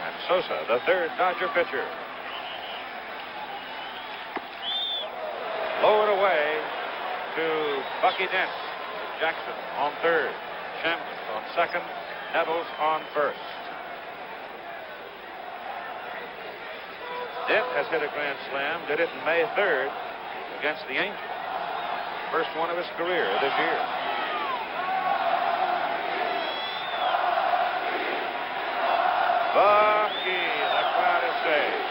And Sosa, the 3rd Dodger pitcher. Low it away to Bucky Dent. Jackson on 3rd. Chambliss on 2nd. Nettles on 1st. Dent has hit a grand slam. Did it in May 3rd against the Angels. First one of his career this year. Bucky, the crowd is saved.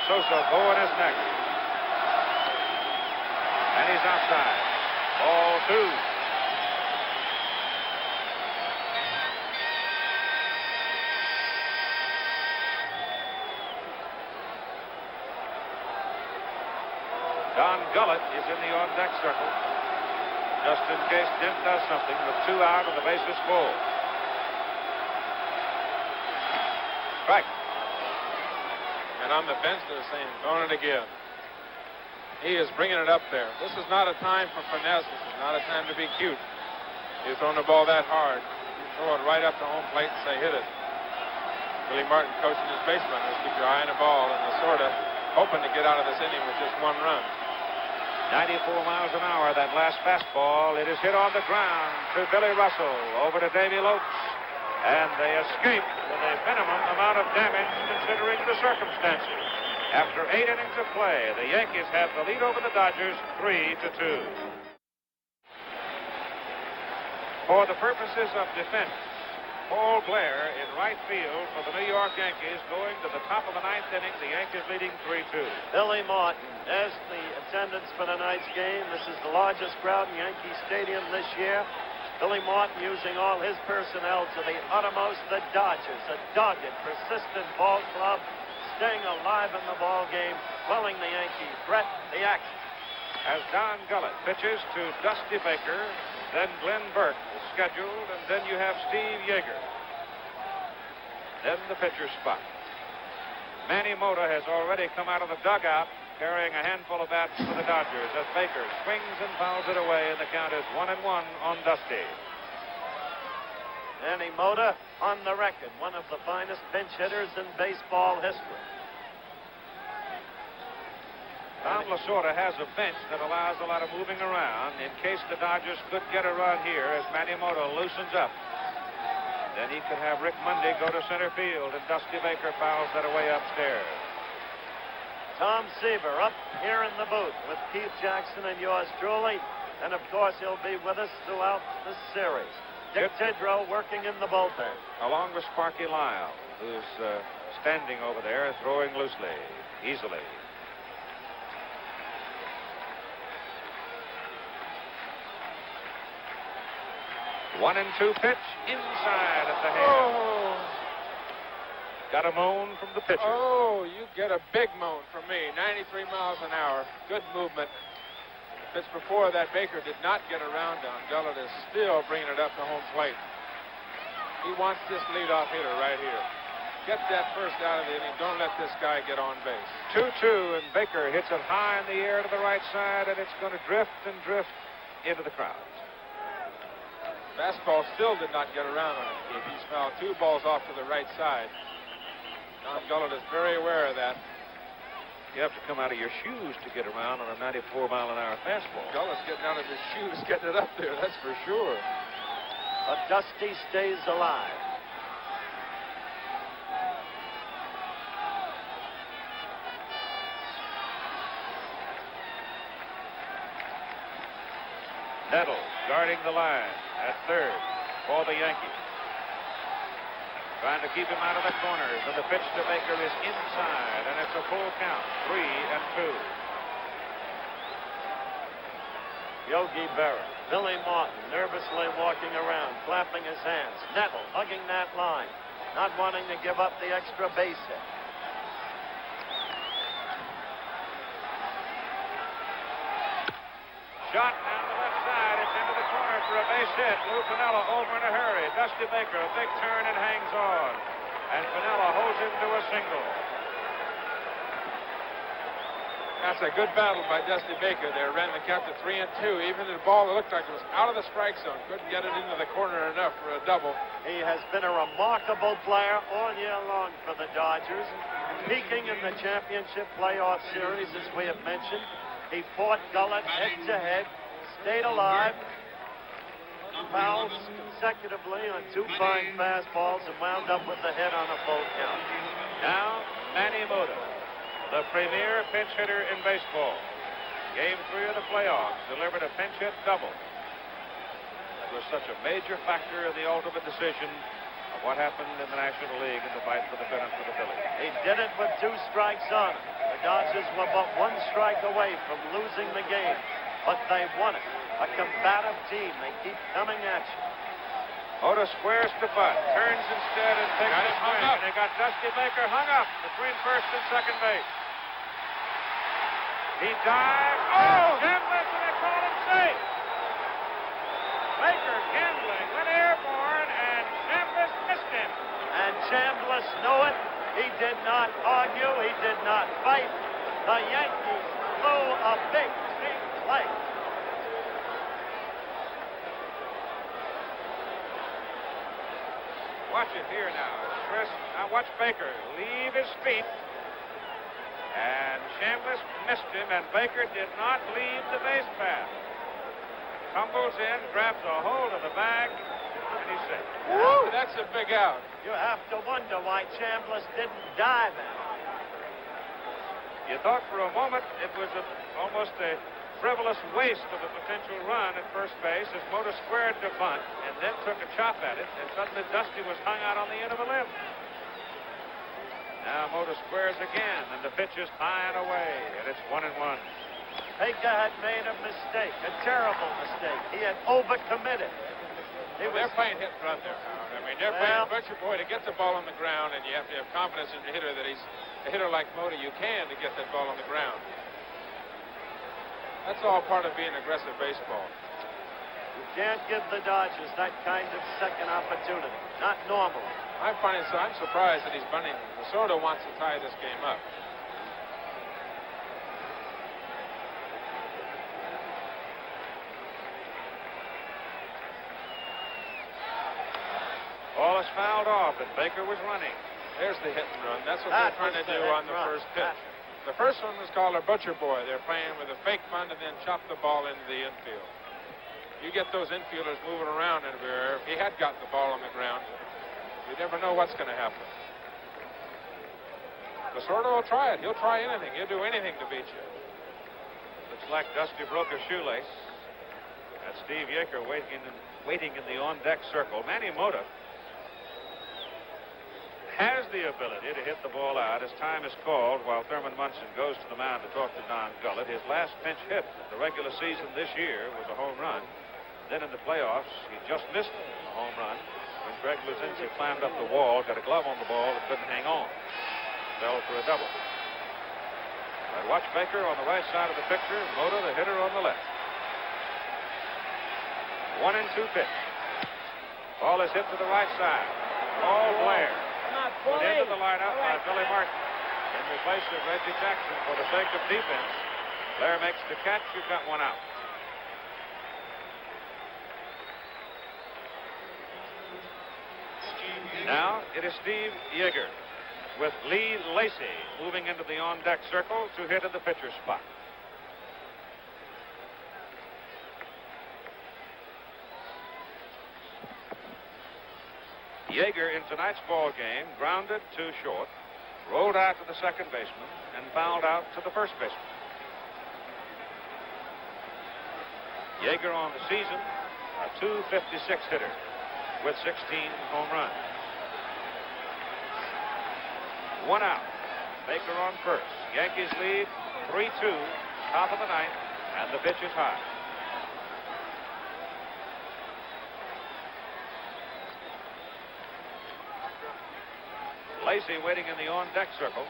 Sosa bowing his neck. And he's outside. Ball 2. Gullet is in the on-deck circle, just in case Dent does something with 2 out and the bases full. Strike. And on the bench, they're saying, throwing it again. He is bringing it up there. This is not a time for finesse. This is not a time to be cute. You're throwing the ball that hard. You throw it right up to home plate and say, hit it. Billy Martin coaching his base runners, keep your eye on the ball, and they're sort of hoping to get out of this inning with just 1 run. 94 miles an hour, that last fastball. It is hit on the ground to Billy Russell, over to Davy Lopes. And they escape with a minimum amount of damage considering the circumstances. After 8 innings of play, the Yankees have the lead over the Dodgers 3-2. For the purposes of defense, Paul Blair in right field for the New York Yankees, going to the top of the 9th inning. The Yankees leading 3-2. Billy Martin, there's the attendance for tonight's game. This is the largest crowd in Yankee Stadium this year. Billy Martin using all his personnel to the uttermost. The Dodgers, a dogged, persistent ball club, staying alive in the ball game, quelling the Yankee threat, the action. As Don Gullet pitches to Dusty Baker, then Glenn Burke is scheduled, and then you have Steve Yeager. Then the pitcher's spot. Manny Mota has already come out of the dugout carrying a handful of bats for the Dodgers as Baker swings and fouls it away, and the count is 1-1 on Dusty. Manny Mota on the record, one of the finest bench hitters in baseball history. Tom Lasorda has a bench that allows a lot of moving around in case the Dodgers could get a run here as Manny Mota loosens up. Then he could have Rick Mundy go to center field, and Dusty Baker fouls that away upstairs. Tom Seaver up here in the booth with Keith Jackson and yours truly. And, of course, he'll be with us throughout the series. Dick Tidrow working in the bullpen. Along with Sparky Lyle, who's standing over there, throwing loosely, easily. One and 2 pitch inside at the hand. Oh. Got a moan from the pitcher. Oh, you get a big moan from me. 93 miles an hour. Good movement. Pitch before that, Baker did not get around on. Gullet is still bringing it up to home plate. He wants this leadoff hitter right here. Get that first out of the inning. Don't let this guy get on base. 2-2, and Baker hits it high in the air to the right side, and it's going to drift and drift into the crowd. Fastball still did not get around on him. He's fouled 2 balls off to the right side. Don Gullet is very aware of that. You have to come out of your shoes to get around on a 94-mile-an-hour fastball. Gullet's getting out of his shoes, getting it up there, that's for sure. But Dusty stays alive. Nettles guarding the line at third for the Yankees. Trying to keep him out of the corners, and the pitch to Baker is inside, and it's a full count, 3-2. Yogi Berra, Billy Martin nervously walking around, clapping his hands. Nettle hugging that line, not wanting to give up the extra base hit. Shot down the left side. It's into the corner for a base hit. Lou Piniella over in a hurry. Dusty Baker, a big turn and hangs on. and Piniella holds him to a single. That's a good battle by Dusty Baker there. Ran the count to 3-2. Even the ball that looked like it was out of the strike zone. Couldn't get it into the corner enough for a double. He has been a remarkable player all year long for the Dodgers. Peaking in the championship playoff series, as we have mentioned. He fought Gullet head-to-head, stayed alive, fouls consecutively on 2 fine fastballs, and wound up with the hit on a full count. Now, Manny Mota, the premier pinch hitter in baseball. Game 3 of the playoffs, delivered a pinch hit double. It was such a major factor in the ultimate decision of what happened in the National League in the fight for the pennant for the Phillies. He did it with 2 strikes on him. The Dodgers were but 1 strike away from losing the game, but they won it. A combative team. They keep coming at you. Mota squares to butt, turns instead and takes a swing. And they got Dusty Baker hung up between first and second base. He dives. Oh! Chambliss, and they call him safe. Baker gambling, went airborne, and Chambliss missed him. And Chambliss knew it. He did not argue. He did not fight. The Yankees blew a big play. Watch it here now, Chris. Now watch Baker leave his feet. And Chambliss missed him, and Baker did not leave the base path. Tumbles in, grabs a hold of the bag, and he's safe. Woo! That's a big out. You have to wonder why Chambliss didn't dive in. You thought for a moment it was almost a frivolous waste of a potential run at first base as Mota squared to bunt and then took a chop at it, and suddenly Dusty was hung out on the end of a limb. Now Mota squares again, and the pitch is high and away, and it's 1-1. Baker had made a mistake, a terrible mistake. He had overcommitted. They're playing hit and run there. I mean, they're playing butcher boy to get the ball on the ground, and you have to have confidence in your hitter that he's a hitter like Mota. You can to get that ball on the ground. That's all part of being aggressive baseball. You can't give the Dodgers that kind of second opportunity. Not normally. I'm surprised that he's bunting. Lasorda wants to tie this game up. Ball is fouled off, and Baker was running. There's the hit and run. That's what they're trying to do on the first pitch. The first one was called a butcher boy. They're playing with a fake bunt and then chop the ball into the infield. You get those infielders moving around everywhere. If he had gotten the ball on the ground, you never know what's going to happen. Lasorda will try it. He'll try anything. He'll do anything to beat you. Looks like Dusty broke a shoelace. That's Steve Yeager waiting in the on-deck circle. Manny Mota has the ability to hit the ball out as time is called while Thurman Munson goes to the mound to talk to Don Gullet. His last pinch hit in the regular season this year was a home run. Then in the playoffs, he just missed a home run when Greg Luzinski climbed up the wall, got a glove on the ball, and couldn't hang on. Fell for a double. But watch Baker on the right side of the picture, Mota the hitter on the left. 1-2 pitch. Ball is hit to the right side. Ball Blair. Put into the lineup by Billy Martin in replace of Reggie Jackson for the sake of defense. Blair makes the catch. You've got one out. Now it is Steve Yeager with Lee Lacy moving into the on-deck circle to hit in the pitcher's spot. Yeager in tonight's ball game grounded to short, rolled out to the second baseman, and fouled out to the first baseman. Yeager on the season, a .256 hitter with 16 home runs. One out. Baker on first. Yankees lead 3-2, top of the ninth, and the pitch is high. Lacy waiting in the on-deck circle.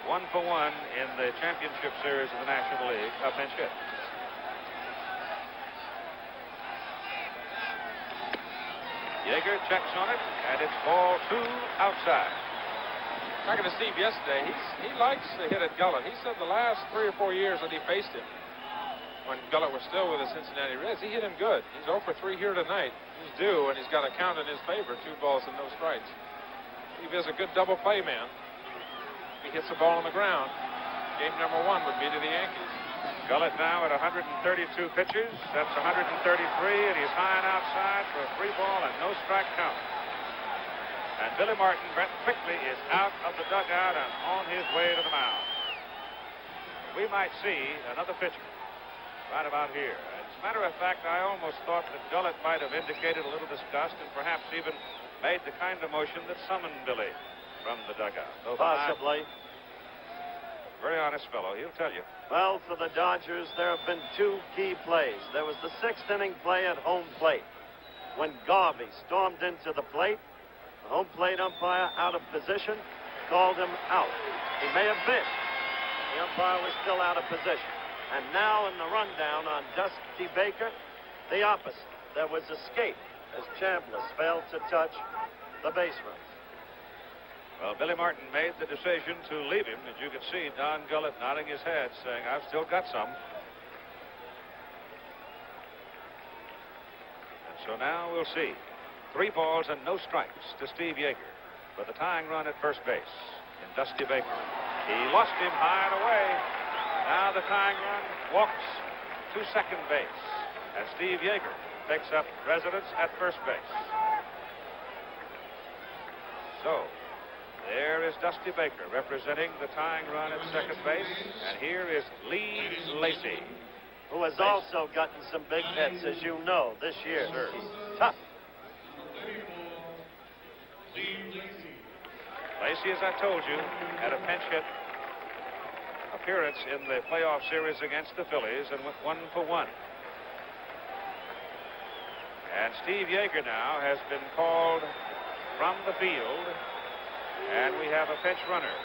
1 for 1 in the championship series of the National League. A pinch hit. Yeager checks on it, and it's ball 2 outside. Talking to Steve yesterday, he likes to hit at Gullet. He said the last 3 or 4 years that he faced him, when Gullet was still with the Cincinnati Reds, he hit him good. He's 0 for 3 here tonight. He's due, and he's got a count in his favor, 2 balls and no strikes. Steve is a good double play man. If he hits the ball on the ground, game number 1 would be to the Yankees. Gullet now at 132 pitches. That's 133, and he's high and outside for a 3-ball and no strike count. And Billy Martin quickly is out of the dugout and on his way to the mound. We might see another pitcher right about here. As a matter of fact, I almost thought that Gullet might have indicated a little disgust and perhaps even made the kind of motion that summoned Billy from the dugout. Possibly. Very honest fellow, he'll tell you. Well, for the Dodgers, there have been 2 key plays. There was the 6th inning play at home plate when Garvey stormed into the plate. The home plate umpire, out of position, called him out. He may have missed. The umpire was still out of position. And now in the rundown on Dusty Baker, the opposite. There was escape as Chambliss failed to touch the base runners. Well, Billy Martin made the decision to leave him. As you can see, Don Gullet nodding his head, saying, I've still got some. And so now we'll see. 3 balls and no strikes to Steve Yeager for the tying run at first base in Dusty Baker. He lost him high and away. Now the tying run walks to second base, and Steve Yeager takes up residence at first base. So there is Dusty Baker representing the tying run at second base, and here is Lee Lacy, who has also gotten some big hits, as you know, this year. Sir. He's tough. Lacy, as I told you, had a pinch hit appearance in the playoff series against the Phillies and went 1 for 1. And Steve Yeager now has been called from the field, and we have a pinch runner.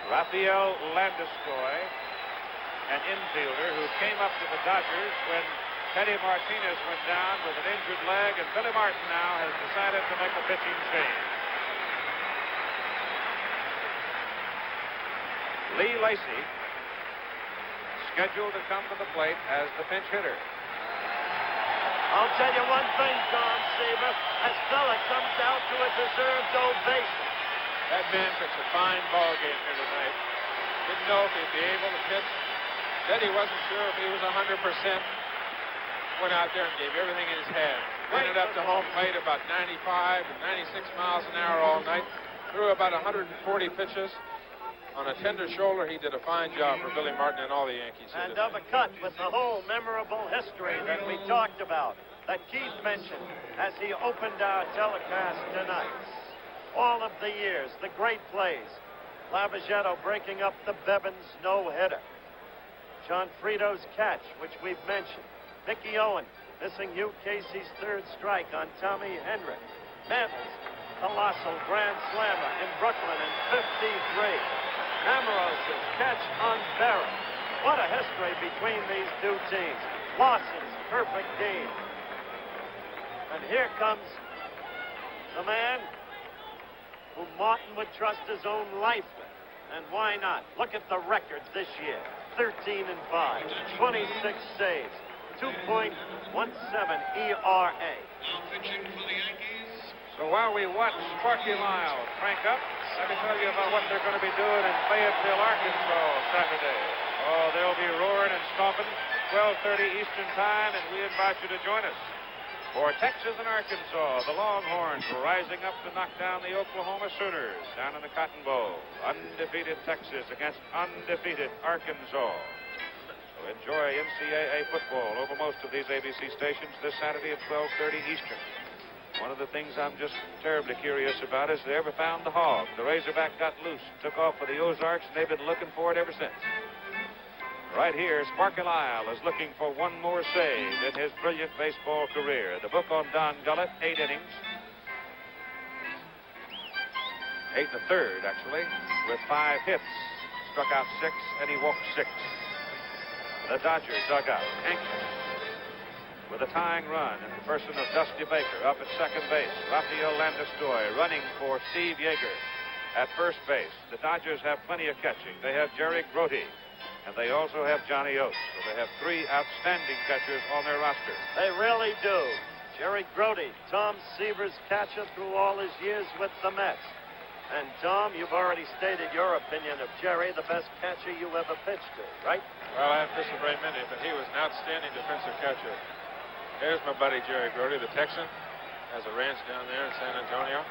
Rafael Landeskog, an infielder who came up to the Dodgers when Teddy Martinez went down with an injured leg, and Billy Martin now has decided to make a pitching change. Lee Lacy scheduled to come to the plate as the pinch hitter. I'll tell you one thing, Tom Seaver, as Gullet comes out to a deserved ovation. That man pitched a fine ball game here tonight. Didn't know if he'd be able to pitch. Said he wasn't sure if he was 100%. Went out there and gave everything in his head. Ended up to home plate about 95 to 96 miles an hour all night. Threw about 140 pitches. On a tender shoulder, he did a fine job for Billy Martin and all the Yankees. And of a cut with the whole memorable history that we talked about, that Keith mentioned as he opened our telecast tonight. All of the years, the great plays. Lavagetto breaking up the Bevins no-hitter. John Frito's catch, which we've mentioned. Mickey Owen missing Hugh Casey's 3rd strike on Tommy Henry. Mantle's colossal grand slammer in Brooklyn in '53. Amoroso's catch on Barrett. What a history between these 2 teams. Lawson's perfect game. And here comes the man who Martin would trust his own life with. And why not? Look at the records this year. 13-5, 26 saves, 2.17 ERA. So while we watch Sparky Lyle crank up, let me tell you about what they're going to be doing in Fayetteville, Arkansas, Saturday. Oh, they'll be roaring and stomping at 12:30 Eastern Time, and we invite you to join us. For Texas and Arkansas, the Longhorns were rising up to knock down the Oklahoma Sooners down in the Cotton Bowl. Undefeated Texas against undefeated Arkansas. So enjoy NCAA football over most of these ABC stations this Saturday at 12:30 Eastern. One of the things I'm just terribly curious about is they ever found the hog. The Razorback got loose and took off for the Ozarks, and they've been looking for it ever since. Right here, Sparky Lyle is looking for one more save in his brilliant baseball career. The book on Don Gullet, 8 innings. 8 1/3, actually, with 5 hits. Struck out 6, and he walked 6. The Dodgers dug out anxious. with a tying run in the person of Dusty Baker. Up at second base, Rafael Landeskog running for Steve Yeager. At first base, the Dodgers have plenty of catching. They have Jerry Grote, and they also have Johnny Oates. So they have three outstanding catchers on their roster. They really do. Jerry Grote, Tom Seaver's catcher through all his years with the Mets. And Tom, you've already stated your opinion of Jerry, the best catcher you ever pitched to, right? Well, I haven't pitched a very many, but he was an outstanding defensive catcher. Here's my buddy Jerry Grote, the Texan. Has a ranch down there in San Antonio.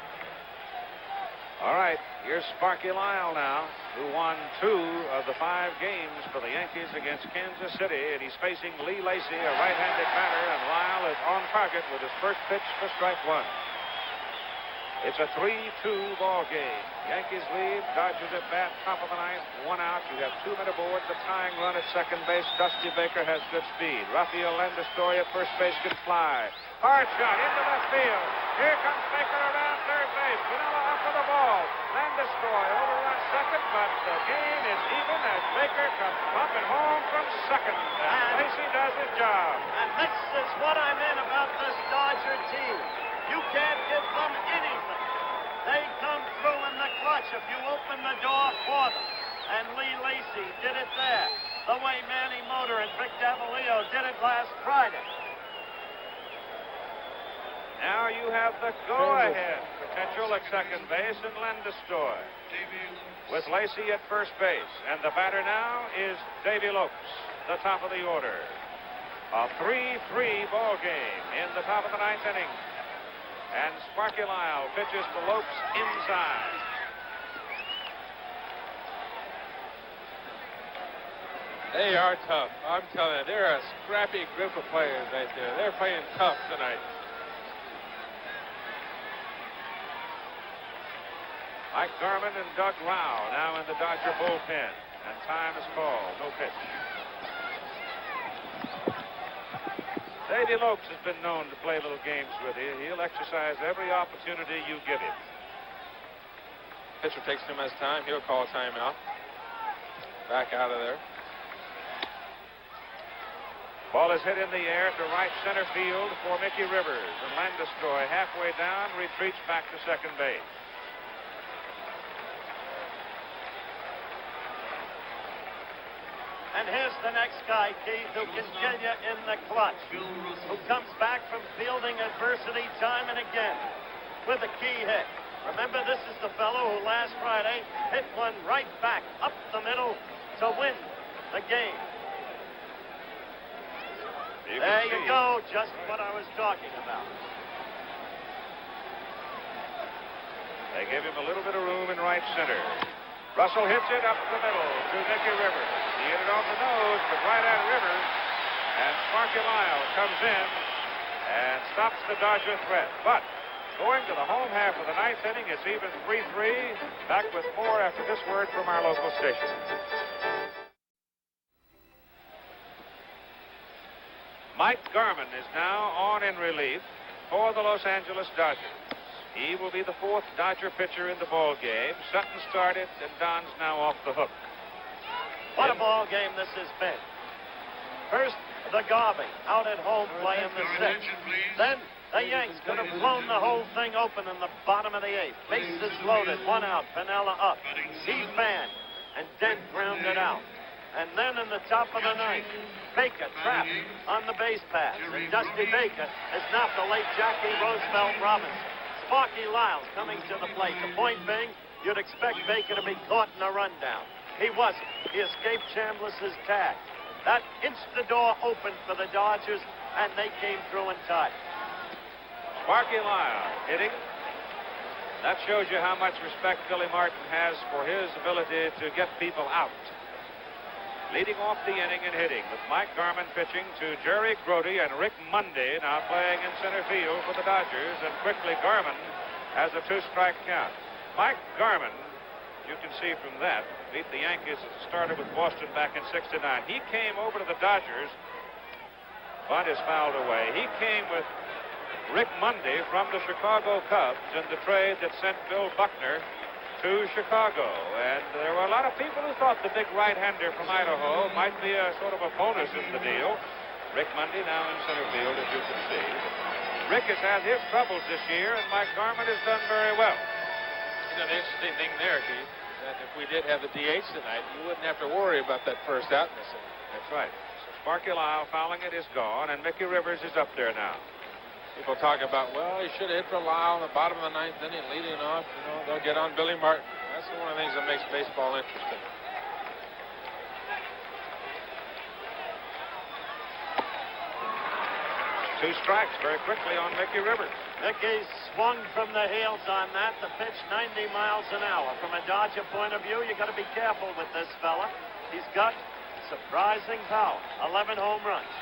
All right, here's Sparky Lyle now, who won 2 of the 5 games for the Yankees against Kansas City, and he's facing Lee Lacy, a right-handed batter, and Lyle is on target with his first pitch for strike 1. It's a 3-2 ball game. Yankees lead, Dodgers at bat, top of the ninth, 1 out. You have 2 men aboard. The tying run at second base. Dusty Baker has good speed. Rafael Landeskog at first base can fly. Hard shot into left field. Here comes Baker around third base. Vanilla up for the ball. Landeskog overruns second, but the game is even as Baker comes bumping home from second. And Lacy does his job. And this is what I meant about this Dodger team. You can't give them anything. They come through in the clutch if you open the door for them. And Lee Lacy did it there, the way Manny Motor and Vic Davalillo did it last Friday. Now you have the go-ahead potential at second base in Landeskog, with Lacy at first base. And the batter now is Davy Lopes, the top of the order. A 3-3 ball game in the top of the ninth inning. And Sparky Lyle pitches to Lopes inside. They are tough. I'm telling you, they're a scrappy group of players right there. They're playing tough tonight. Mike Garman and Doug Rao now in the Dodger bullpen. And time is called. No pitch. Davy Lopes has been known to play little games with you. He'll exercise every opportunity you give him. Pitcher takes too much time. He'll call a timeout. Back out of there. Ball is hit in the air to right center field for Mickey Rivers. And Landeskog, halfway down, retreats back to second base. And here's the next guy, Keith, who can get you in the clutch, who comes back from fielding adversity time and again with a key hit. Remember, this is the fellow who last Friday hit one right back up the middle to win the game. There you go, just what I was talking about. They give him a little bit of room in right center. Russell hits it up the middle to Mickey Rivers. He hit it off the nose, but right at Rivers. And Sparky Lyle comes in and stops the Dodger threat. But going to the home half of the ninth inning, it's even 3-3. Back with more after this word from our local station. Mike Garman is now on in relief for the Los Angeles Dodgers. He will be the 4th Dodger pitcher in the ball game. Sutton started, and Don's now off the hook. What a ball game this has been. First, the Garvey out at home playing the 6th. Then the Yanks could have blown the whole thing open in the bottom of the 8th. Bases loaded, 1 out, Piniella up. He fanned, and Dent grounded out. And then in the top of the 9th, Baker trapped on the base pass. And Dusty Baker is not the late Jackie Roosevelt Robinson. Sparky Lyle coming to the plate. The point being, you'd expect Baker to be caught in a rundown. He wasn't. He escaped Chambliss's tag. That inched the door open for the Dodgers, and they came through in time. Sparky Lyle hitting. That shows you how much respect Billy Martin has for his ability to get people out. Leading off the inning and hitting with Mike Garman pitching to Jerry Grote and Rick Mundy now playing in center field for the Dodgers. And quickly Garman has a 2-strike count. Mike Garman, you can see from that, beat the Yankees as a starter with Boston back in '69. He came over to the Dodgers. Bunt is fouled away. He came with Rick Mundy from the Chicago Cubs in the trade that sent Bill Buckner to Chicago. And there were a lot of people who thought the big right-hander from Idaho might be a sort of a bonus in the deal. Rick Mundy now in center field, as you can see. Rick has had his troubles this year, and Mike Garman has done very well. You know, the interesting thing there, Keith, that if we did have the DH tonight, you wouldn't have to worry about that first out in this inning. That's right. So Sparky Lyle fouling it is gone, and Mickey Rivers is up there now. People talk about, well, he should have hit for Lyle in the bottom of the ninth inning, leading off. You know, they'll get on Billy Martin. That's one of the things that makes baseball interesting. Two strikes very quickly on Mickey Rivers. Mickey swung from the heels on that. The pitch 90 miles an hour. From a Dodger point of view, you got to be careful with this fella. He's got surprising power. 11 home runs.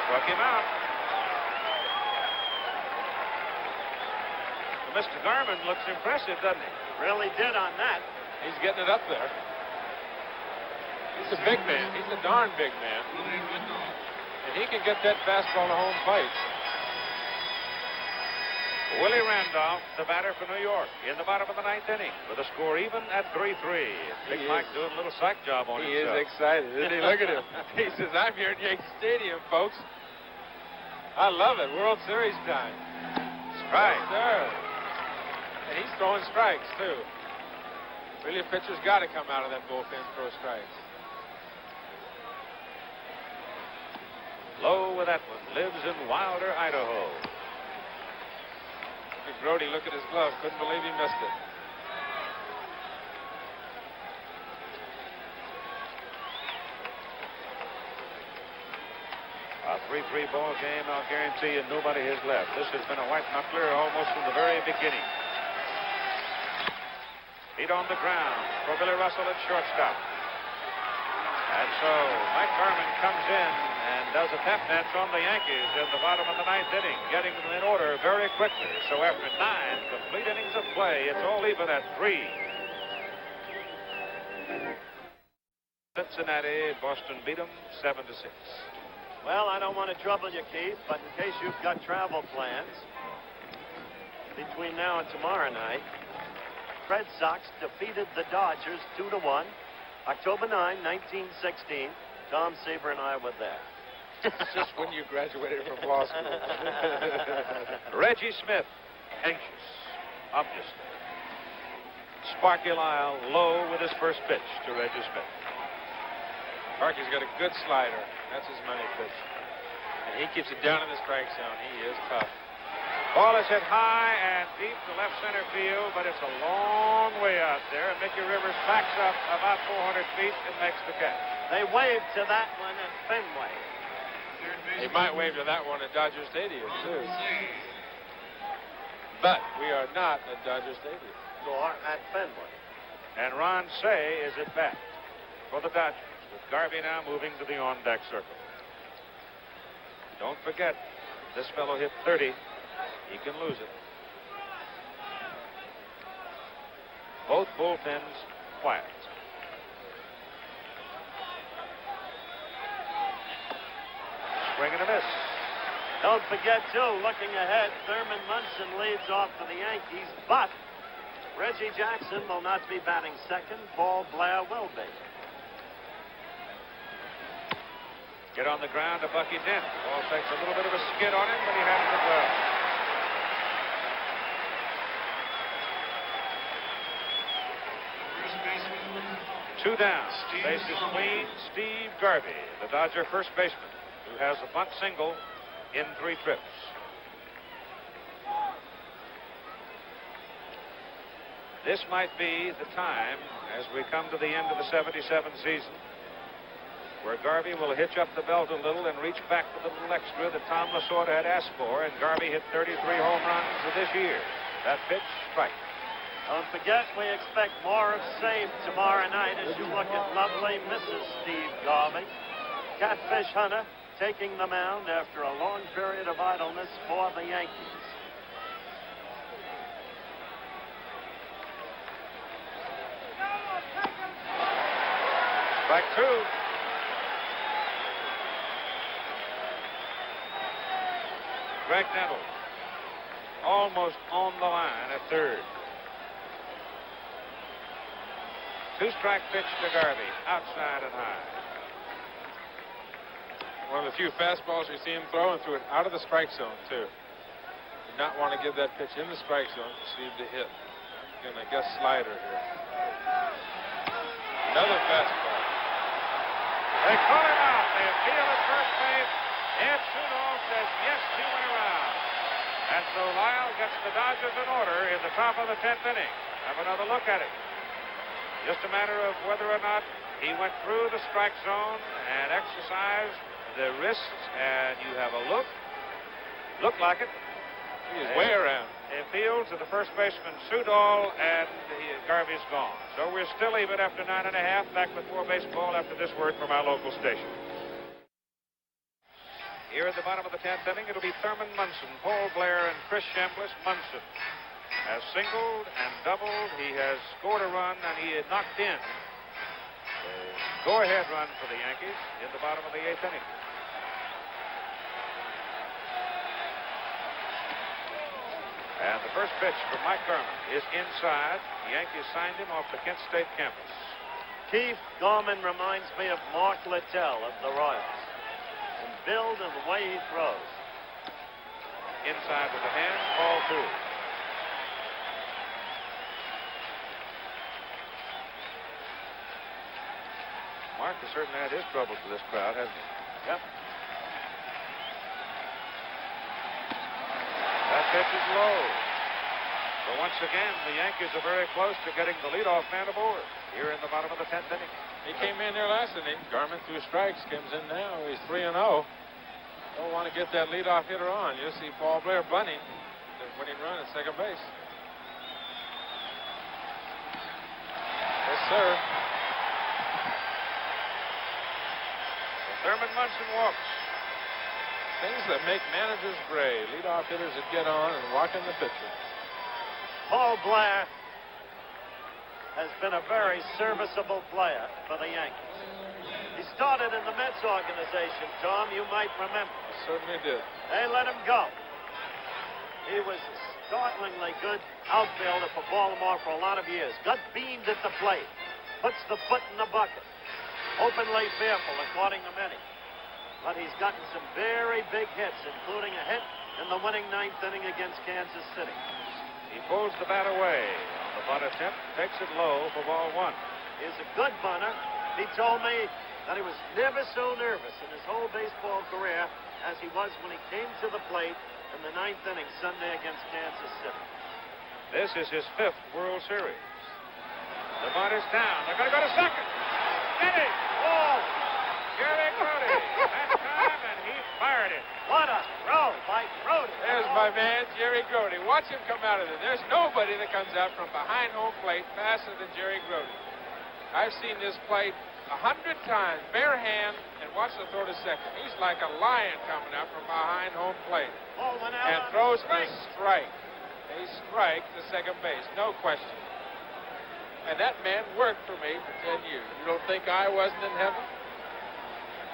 Struck him out. Mr. Garman looks impressive, doesn't he? Really did on that. He's getting it up there. He's a big man. He's a darn big man. And he can get that fastball to home plate. Willie Randolph, the batter for New York, in the bottom of the ninth inning with a score even at 3-3. Big Mike doing a little psych job on He himself. is excited, isn't he? Look at him. He says, I'm here at Yankee Stadium, folks. I love it. World Series time. Strike. Yes, sir. And he's throwing strikes, too. Really, a pitcher's got to come out of that bullpen and throw strikes. Lowe with that one. Lives in Wilder, Idaho. Big Brody, look at his glove. Couldn't believe he missed it. A 3-3 ball game, I'll guarantee you nobody has left. This has been a white knuckler almost from the very beginning. Feet on the ground for Billy Russell at shortstop. And so Mike Garman comes in and does a tap dance on the Yankees in the bottom of the ninth inning, getting them in order very quickly. So after 9 complete innings of play, it's all even at 3. Cincinnati, Boston beat them 7-6. Well, I don't want to trouble you, Keith, but in case you've got travel plans between now and tomorrow night, Red Sox defeated the Dodgers 2-1, October 9, 1916. Tom Seaver and I were there. It's just when you graduated from law school. Reggie Smith, anxious, obviously. Sparky Lyle low with his first pitch to Reggie Smith. Sparky's got a good slider. That's his money pitch. And he keeps it down in the strike zone. He is tough. Ball is hit high and deep to left center field, but it's a long way out there. And Mickey Rivers backs up about 400 feet and makes the catch. They waved to that one at Fenway. He might wave to that one at Dodger Stadium, too. But we are not at Dodger Stadium. Nor at Fenway. And Ron Say is at bat for the Dodgers, with Garvey now moving to the on-deck circle. Don't forget, this fellow hit 30. He can lose it. Both bullpens quiet. Swing and a miss. Don't forget, too, looking ahead, Thurman Munson leads off for the Yankees, but Reggie Jackson will not be batting second. Paul Blair will be. Get on the ground to Bucky Dent. Ball takes a little bit of a skid on him, but he handles it well. Two down. Bases clean. Steve Garvey, the Dodger first baseman, who has a bunt single in 3 trips. This might be the time, as we come to the end of the '77 season, where Garvey will hitch up the belt a little and reach back for the little extra that Tom Lasorda had asked for, and Garvey hit 33 home runs this year. That pitch, strike. Don't forget, we expect more of same tomorrow night as you look at lovely Mrs. Steve Garvey. Catfish Hunter taking the mound after a long period of idleness for the Yankees. Strike 2. Greg Nettles almost on the line at third. 2-strike pitch to Garvey, outside and high. One of the few fastballs we see him throw, and threw it out of the strike zone, too. Did not want to give that pitch in the strike zone. Received a hit. Again, I guess slider here. Another fastball. They call him out. They appeal at first base. Ed Sutton says yes, he went around. And so Lyle gets the Dodgers in order in the top of the 10th inning. Have another look at it. Just a matter of whether or not he went through the strike zone and exercised the wrists, and you have a look. Looked like it. He's way around. It fields to the first baseman Sudol, and Garvey's gone. So we're still even after 9 1/2. Back with more baseball after this word from our local station. Here at the bottom of the 10th inning, it'll be Thurman Munson, Paul Blair, and Chris Chambliss. Munson has singled and doubled. He has scored a run, and he had knocked in a go-ahead run for the Yankees in the bottom of the 8th inning. And the first pitch from Mike Garman is inside. The Yankees signed him off the Kent State campus. Keith Garman reminds me of Mark Littell of the Royals. In build and the way he throws. Inside with the hand, ball 2. Mark has certainly had his troubles with this crowd, hasn't he? Yep. That pitch is low. So once again, the Yankees are very close to getting the leadoff man aboard here in the bottom of the 10th inning. He came in there last inning. Garman threw strikes. Comes in now. He's 3-0. Don't want to get that leadoff hitter on. You'll see Paul Blair bunting the winning run at second base. Yes, sir. Thurman Munson walks. Things that make managers gray. Leadoff hitters that get on and walk in the pitcher. Paul Blair has been a very serviceable player for the Yankees. He started in the Mets organization, Tom, you might remember. Certainly did. They let him go. He was startlingly good outfielder for Baltimore for a lot of years. Got beamed at the plate. Puts the foot in the bucket. Openly fearful, according to many. But he's gotten some very big hits, including a hit in the winning 9th inning against Kansas City. He pulls the bat away on the bunt attempt, takes it low for ball 1. He's a good bunter. He told me that he was never so nervous in his whole baseball career as he was when he came to the plate in the 9th inning Sunday against Kansas City. This is his 5th World Series. The bunt is down. They're going to go to second. Get it! Oh! Jerry Grody. That time, and he fired it. What a throw by Grody. There's my man, Jerry Grody. Watch him come out of there. There's nobody that comes out from behind home plate faster than Jerry Grody. I've seen this play 100 times, bare hand, and watch the throw to second. He's like a lion coming out from behind home plate. And throws a strike. A strike to second base, no question. And that man worked for me for 10 years. You don't think I wasn't in heaven?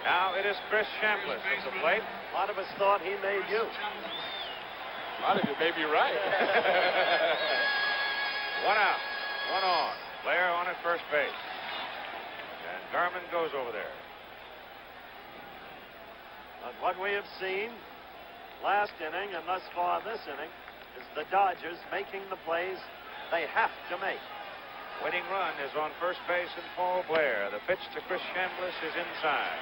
Now it is Chris Chambliss at the plate. A lot of us thought he made you. A lot of you may be right. 1 out, 1 on. Blair on at first base. And Garman goes over there. But what we have seen last inning and thus far this inning is the Dodgers making the plays they have to make. Winning run is on first base and Paul Blair. The pitch to Chris Chambliss is inside.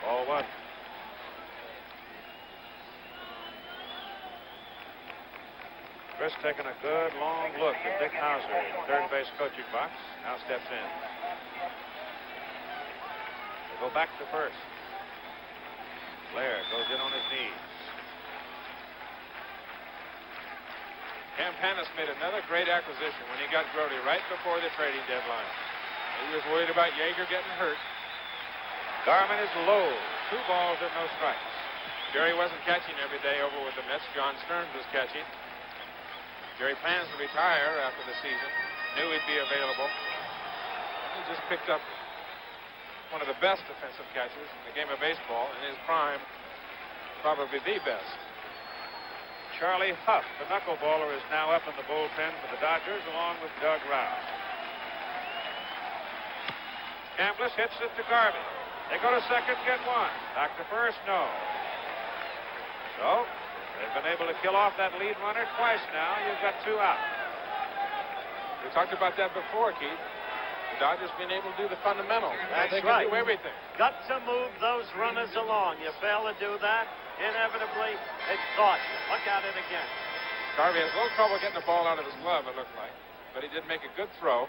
Ball 1. Chris taking a good long look at Dick Hauser in the third base coaching box. Now steps in. They go back to first. Blair goes in on his knees. Campanis made another great acquisition when he got Grody right before the trading deadline. He was worried about Yeager getting hurt. Garman is low. 2 balls and no strikes. Jerry wasn't catching every day over with the Mets. John Stearns was catching. Jerry plans to retire after the season. Knew he'd be available. He just picked up one of the best defensive catchers in the game of baseball. In his prime, probably the best. Charlie Huff, the knuckleballer, is now up in the bullpen for the Dodgers along with Doug Rao. Chambliss hits it to Garvey. They go to second, get one. Back to first, no. So, they've been able to kill off that lead runner twice now. You've got 2 out. We talked about that before, Keith. The Dodgers being able to do the fundamentals. That's they right. can do everything. Got to move those runners along. You fail to do that, inevitably, it's caught you. Look at it again. Garvey has a little trouble getting the ball out of his glove, it looked like. But he did make a good throw.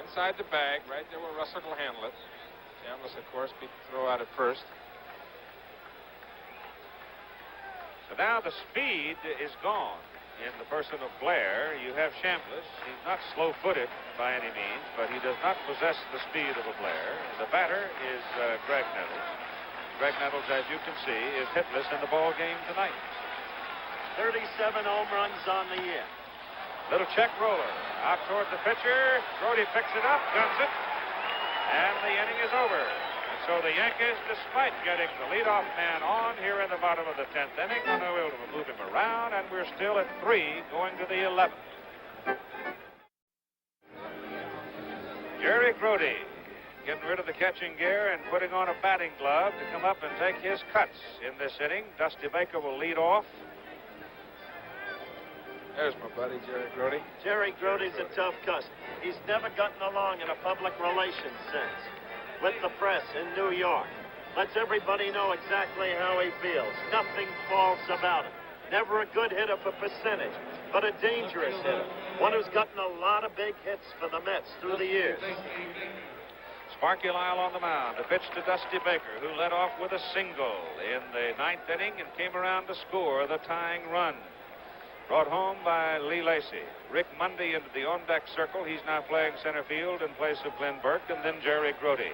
Inside the bag, right there where Russell will handle it. Chambliss, of course, beat the throw out at first. So now the speed is gone in the person of Blair. You have Chambliss. He's not slow-footed by any means, but he does not possess the speed of a Blair. The batter is Greg Nettles. Greg Nettles, as you can see, is hitless in the ball game tonight. 37 home runs on the year. Little check roller out toward the pitcher. Brody picks it up, guns it, and the inning is over. And so the Yankees, despite getting the leadoff man on here in the bottom of the 10th inning, are able to move him around, and we're still at 3 going to the 11th. Jerry Grody getting rid of the catching gear and putting on a batting glove to come up and take his cuts in this inning. Dusty Baker will lead off. There's my buddy, Jerry Grody. Jerry Grody's a tough cuss. He's never gotten along in a public relations sense with the press in New York. Lets everybody know exactly how he feels. Nothing false about him. Never a good hitter for percentage, but a dangerous hitter. One who's gotten a lot of big hits for the Mets through the years. Sparky Lyle on the mound. The pitch to Dusty Baker, who led off with a single in the 9th inning and came around to score the tying run. Brought home by Lee Lacy. Rick Mundy into the on-deck circle. He's now playing center field in place of Glenn Burke, and then Jerry Grody.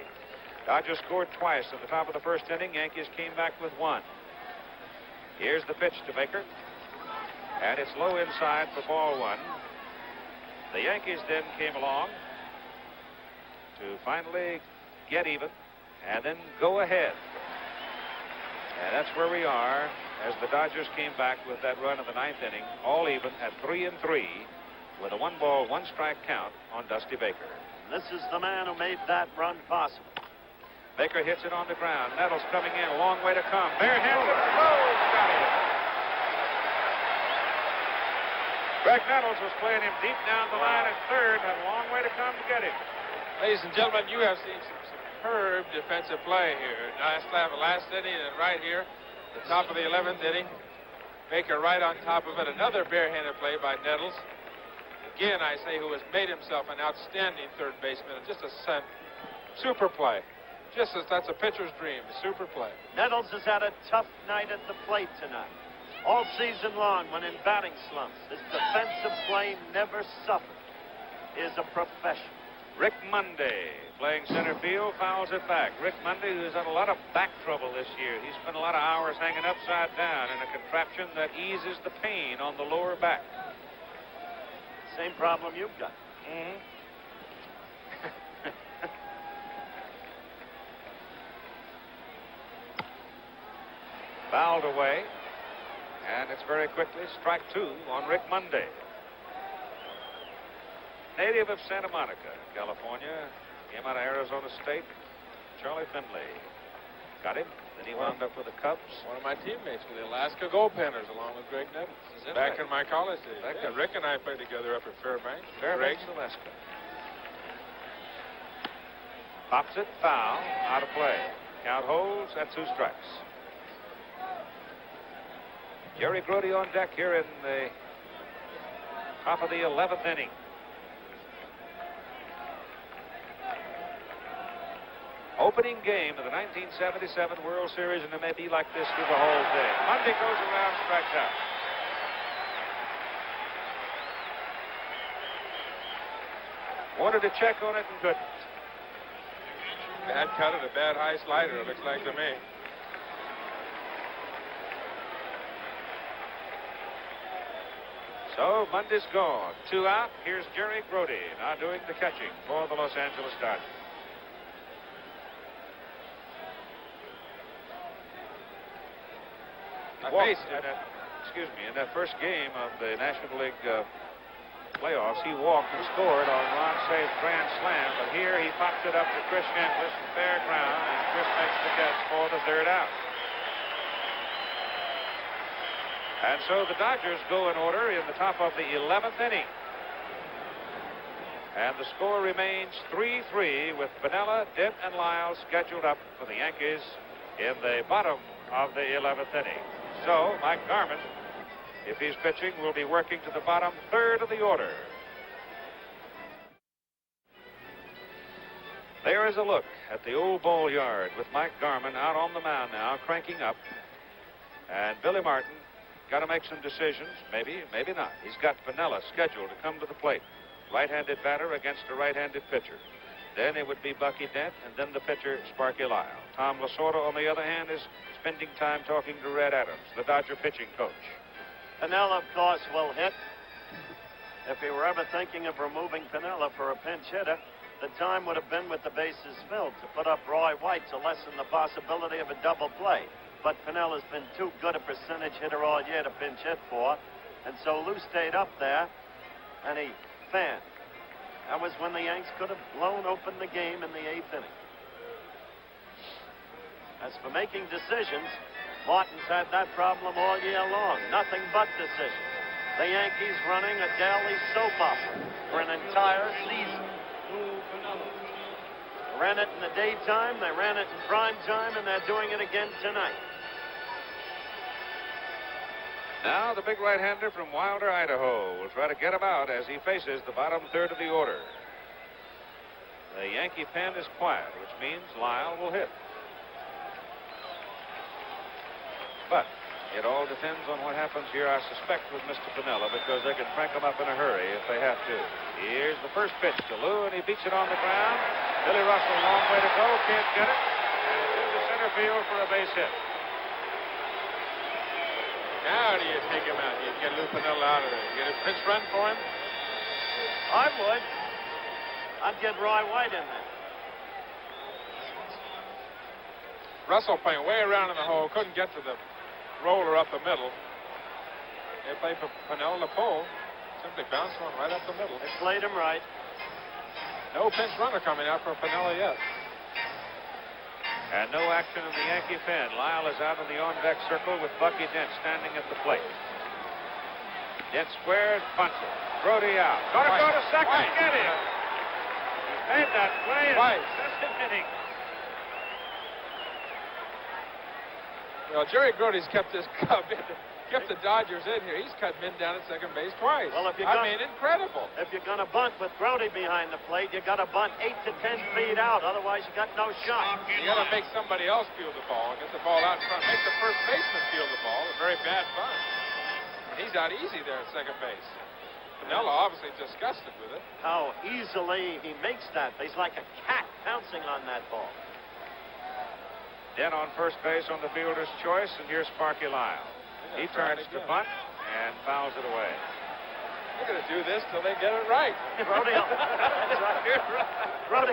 Dodgers scored twice at the top of the 1st inning. Yankees came back with 1. Here's the pitch to Baker, and it's low inside for ball 1. The Yankees then came along to finally get even and then go ahead. And that's where we are as the Dodgers came back with that run in the 9th inning, all even at 3-3 with a 1-ball, 1-strike count on Dusty Baker. This is the man who made that run possible. Baker hits it on the ground. Nettles coming in, a long way to come. Barehanded, oh, got it. Greg Nettles was playing him deep down the line at third, had a long way to come to get him. Ladies and gentlemen, you have seen some superb defensive play here. Last inning and right here, the top of the 11th inning. Baker right on top of it. Another barehanded play by Nettles. Again, I say, who has made himself an outstanding third baseman. Just a super play. Just as that's a pitcher's dream, a super play. Nettles has had a tough night at the plate tonight. All season long when in batting slumps, his defensive play never suffered. He is a professional. Rick Mundy playing center field, fouls it back. Rick Mundy, who's had a lot of back trouble this year. He spent a lot of hours hanging upside down in a contraption that eases the pain on the lower back. Same problem you've got. Mm-hmm. Fouled away, and it's very quickly strike 2 on Rick Mundy. Native of Santa Monica, California, came out of Arizona State. Charlie Finley got him. Then he wound up with the Cubs. One of my teammates with the Alaska Goaltenders, along with Greg Nettles. Back in my college days. Rick and I played together up at Fairbanks. Fairbanks, Alaska. Pops it, foul, out of play. Count holds at 2 strikes. Jerry Grody on deck here in the top of the 11th inning. Opening game of the 1977 World Series, and it may be like this through the whole thing. Mundy goes around, strikes out. Wanted to check on it and couldn't. Bad cut at a bad high slider, it looks like to me. So Mundy's gone. 2 out. Here's Jerry Grody now doing the catching for the Los Angeles Dodgers. In that first game of the National League playoffs, he walked and scored on Ron Say's grand slam, but here he popped it up to Chris Shankless in fair ground, and Chris makes the catch for the third out. And so the Dodgers go in order in the top of the 11th inning. And the score remains 3-3 with Piniella, Dent, and Lyle scheduled up for the Yankees in the bottom of the 11th inning. So Mike Garman, if he's pitching, will be working to the bottom third of the order. There is a look at the old ball yard with Mike Garman out on the mound now, cranking up. And Billy Martin got to make some decisions. Maybe, maybe not. He's got Piniella scheduled to come to the plate. Right-handed batter against a right-handed pitcher. Then it would be Bucky Dent, and then the pitcher, Sparky Lyle. Tom Lasorda, on the other hand, is spending time talking to Red Adams, the Dodger pitching coach. Piniella, of course, will hit. If he were ever thinking of removing Piniella for a pinch hitter, the time would have been with the bases filled to put up Roy White to lessen the possibility of a double play. But Pinella's been too good a percentage hitter all year to pinch hit for, and so Lou stayed up there, and he fanned. That was when the Yanks could have blown open the game in the 8th inning. As for making decisions, Martin's had that problem all year long. Nothing but decisions. The Yankees running a daily soap opera for an entire season. They ran it in the daytime, they ran it in prime time, and they're doing it again tonight. Now the big right-hander from Wilder, Idaho will try to get him out as he faces the bottom third of the order. The Yankee pen is quiet, which means Lyle will hit. But it all depends on what happens here, I suspect, with Mr. Piniella, because they can crank him up in a hurry if they have to. Here's the first pitch to Lou, and he beats it on the ground. Billy Russell, long way to go, can't get it. And into center field for a base hit. Now do you take him out? You get Lou Piniella out of there. You get a pinch run for him? I would. I'd get Roy White in there. Russell playing way around in the hole, couldn't get to the roller up the middle. They play for Piniella to pull. Simply bounce one right up the middle. They played him right. No pinch runner coming out for Piniella yet. And no action in the Yankee pen. Lyle is out in the on-deck circle with Bucky Dent standing at the plate. Dent squares, punches. Brody out. Gonna go to second and get him. He's made that play in the second inning. Well, Jerry Grody's kept this cub in, kept the Dodgers in here. He's cut men down at second base twice. Well, if you're incredible. If you're going to bunt with Grody behind the plate, you got to bunt 8 to 10 feet out. Otherwise, you got no shot. You got to make somebody else field the ball. Get the ball out in front. Make the first baseman field the ball. A very bad bunt. He's out easy there at second base. Piniella obviously disgusted with it. How easily he makes that. He's like a cat pouncing on that ball. Dent on first base on the fielder's choice, and here's Sparky Lyle. He turns to bunt and fouls it away. They're going to do this till they get it right. Brody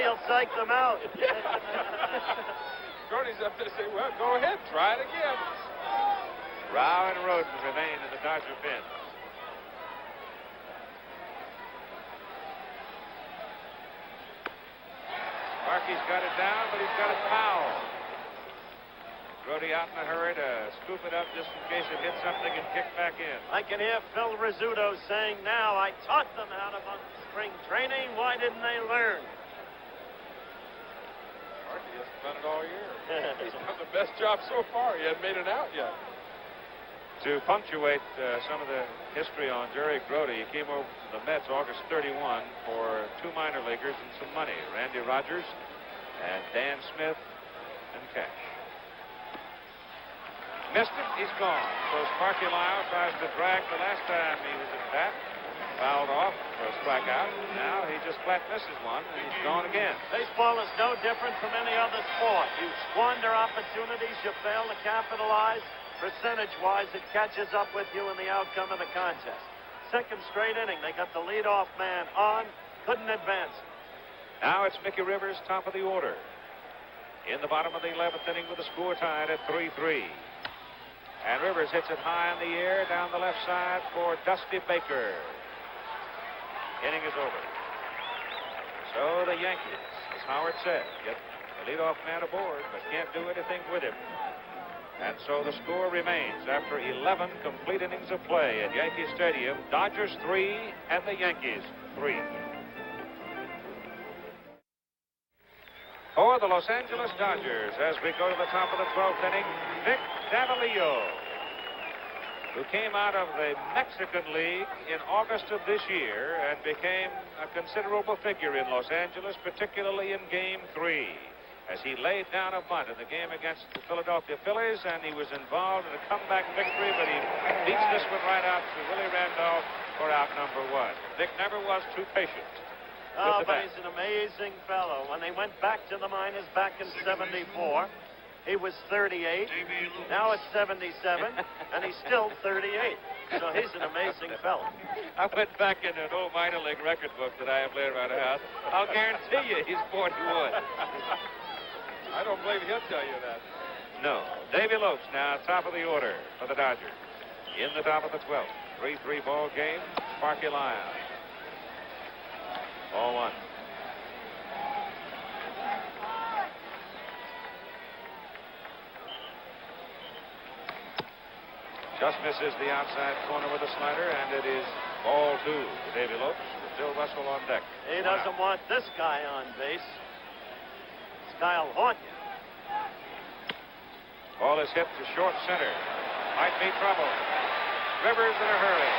will psych them out. Brody's up there to say, well, go ahead, try it again. Rao and Roden remain in the Dodger pen. Sparky's got it down, but he's got it fouled. Brody out in a hurry to scoop it up just in case it hits something and kick back in. I can hear Phil Rizzuto saying now, I taught them how to bunt spring training. Why didn't they learn? Sparky hasn't done it all year. He's done the best job so far. He hasn't made it out yet. To punctuate some of the history on Jerry Grody, he came over to the Mets August 31 for 2 minor leaguers and some money. Randy Rogers and Dan Smith and cash. Missed it, he's gone. So Sparky Lyle tries to drag the last time he was at bat. Fouled off for a strikeout. Now he just flat misses one, and he's gone again. Baseball is no different from any other sport. You squander opportunities, you fail to capitalize. Percentage-wise, it catches up with you in the outcome of the contest. Second straight inning, they got the leadoff man on, couldn't advance. Now it's Mickey Rivers, top of the order. In the bottom of the 11th inning with the score tied at 3-3. And Rivers hits it high in the air down the left side for Dusty Baker. inning is over. So the Yankees, as Howard said, get the leadoff man aboard, but can't do anything with him. And so the score remains after 11 complete innings of play at Yankee Stadium. Dodgers 3 and the Yankees 3. For the Los Angeles Dodgers, as we go to the top of the 12th inning, Vic Davalillo, who came out of the Mexican League in August of this year and became a considerable figure in Los Angeles, particularly in Game 3, as he laid down a bunt in the game against the Philadelphia Phillies, and he was involved in a comeback victory, but he beats this one right out to Willie Randolph for out number 1. Vic never was too patient. Oh, but he's an amazing fellow. When they went back to the minors back in '74, he was 38. Now it's 77, and he's still 38. So he's an amazing fellow. I went back in an old minor league record book that I have laying around the house. I'll guarantee you he's 41. I don't believe he'll tell you that. No. Davy Lopes now top of the order for the Dodgers. In the top of the 12th. 3-3 ball game. Sparky Lyle. Ball 1. Just misses the outside corner with a slider, and it is ball 2 to Davy Lopes with Bill Russell on deck. He doesn't want this guy on base. This guy will haunt you. Ball is hit to short center. Might be trouble. Rivers in a hurry.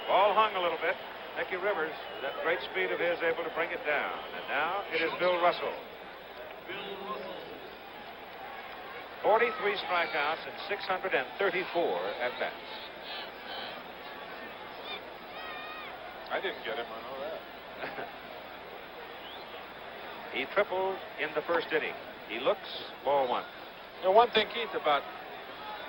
Ball hung a little bit. Nicky Rivers, with that great speed of his, able to bring it down. And now it is Bill Russell. 43 strikeouts and 634 at-bats. I didn't get him, I know that. He tripled in the first inning. He looks, ball 1. You know, one thing, Keith, about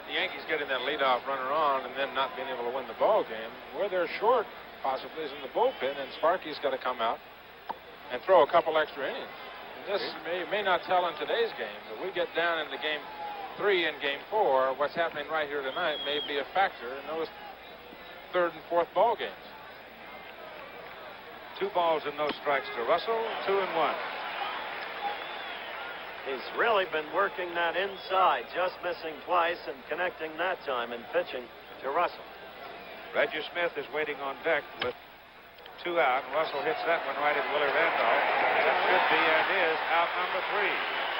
the Yankees getting that leadoff runner on and then not being able to win the ball game, where they're short possibly is in the bullpen, and Sparky's got to come out and throw a couple extra innings. And this may not tell in today's game, but we get down into Game 3 and Game 4, what's happening right here tonight may be a factor in those third and fourth ball games. 2 balls and no strikes to Russell, 2-1. He's really been working that inside, just missing twice and connecting that time and pitching to Russell. Reggie Smith is waiting on deck with 2 out. Russell hits that one right at Willie Randolph. That should be and is out number 3.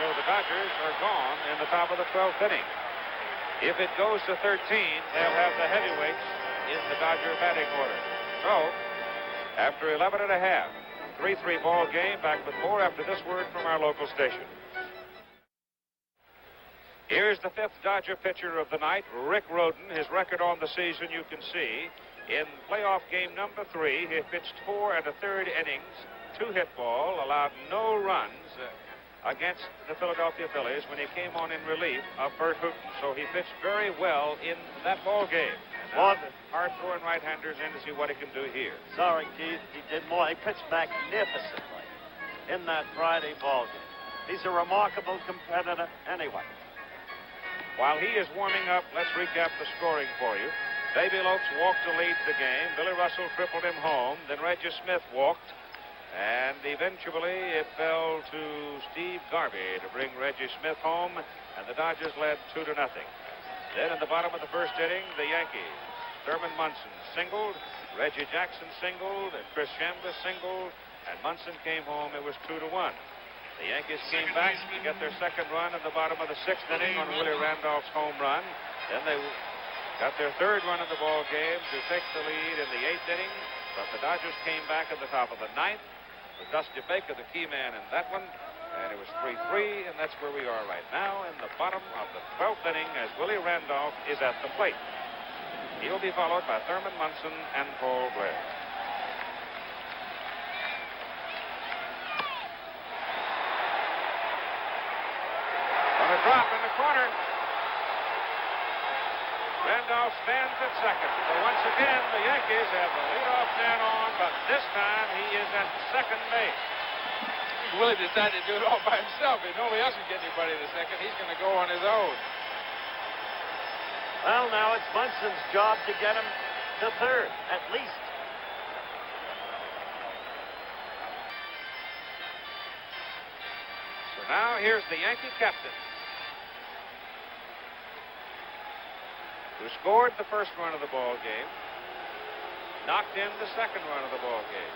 So the Dodgers are gone in the top of the 12th inning. If it goes to 13, they'll have the heavyweights in the Dodger batting order. So, after 11 and a half, 3-3 ball game. Back with more after this word from our local station. Here's the 5th Dodger pitcher of the night, Rick Rhoden. His record on the season you can see. In playoff game number 3, he pitched 4 1/3 innings, 2 hit ball, allowed no runs against the Philadelphia Phillies when he came on in relief of Bert Hooton. So he pitched very well in that ball game. And now the hard-throwing right-handers in to see what he can do here. Sorry, Keith, he did more. He pitched magnificently in that Friday ball game. He's a remarkable competitor anyway. While he is warming up, let's recap the scoring for you. Davy Lopes walked to lead the game. Billy Russell tripled him home. Then Reggie Smith walked. And eventually it fell to Steve Garvey to bring Reggie Smith home. And the Dodgers led 2-0. Then in the bottom of the first inning, the Yankees. Thurman Munson singled. Reggie Jackson singled. And Chris Chambers singled. And Munson came home. It was 2-1. The Yankees came back to get their second run in the bottom of the 6th inning on Willie Randolph's home run. Then they got their third run of the ball game to take the lead in the 8th inning. But the Dodgers came back at the top of the 9th with Dusty Baker, the key man in that one. And it was 3-3, and that's where we are right now in the bottom of the 12th inning as Willie Randolph is at the plate. He'll be followed by Thurman Munson and Paul Blair. On a drop in the corner. Randolph stands at second. So once again, the Yankees have the leadoff man on, but this time he is at second base. Willie decided to do it all by himself. If nobody else can get anybody to second, he's going to go on his own. Well, now it's Munson's job to get him to third, at least. So now here's the Yankee captain, who scored the first run of the ball game, knocked in the second run of the ball game.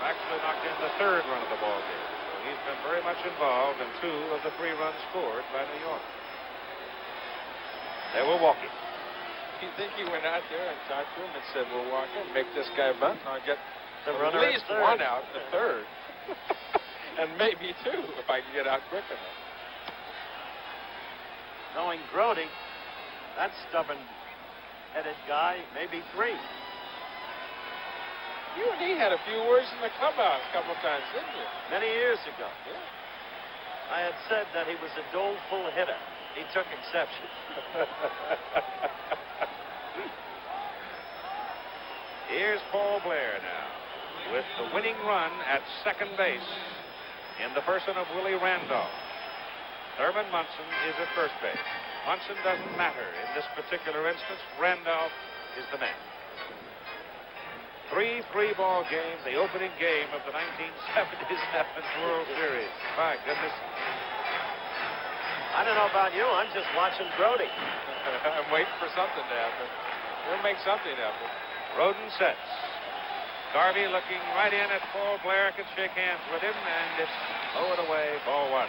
Actually knocked in the third run of the ball game. So he's been very much involved in 2 of the 3 runs scored by New York. They were walking. You think he went out there and talked to him and said, "We'll walk him, make this guy bunt, and I'll get The at runner least at third. 1 out in the third, and maybe 2 if I can get out quick enough." Knowing Grody, that stubborn-headed guy, maybe 3. You and he had a few words in the clubhouse a couple of times, didn't you? Many years ago. Yeah. I had said that he was a doleful hitter. He took exception. Here's Paul Blair now with the winning run at second base in the person of Willie Randolph. Thurman Munson is at first base. Munson doesn't matter in this particular instance. Randolph is the man. 3-3 ball game, the opening game of the 1977 World Series. My goodness. I don't know about you. I'm just watching Grody. I'm waiting for something to happen. We'll make something happen. Roden sets. Garvey looking right in at Paul Blair, can shake hands with him, and it's lowered away, ball 1.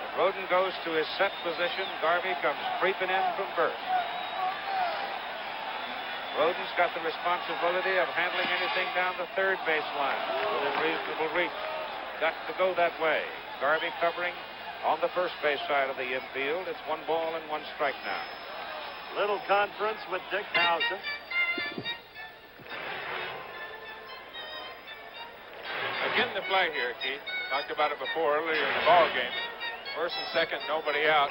And Roden goes to his set position. Garvey comes creeping in from first. Roden's got the responsibility of handling anything down the third baseline within reasonable reach. Got to go that way. Garvey covering on the first base side of the infield. It's 1 ball and 1 strike now. Little conference with Dick Hauser. Again, the play here, Keith. Talked about it before earlier in the ball game. First and second, nobody out.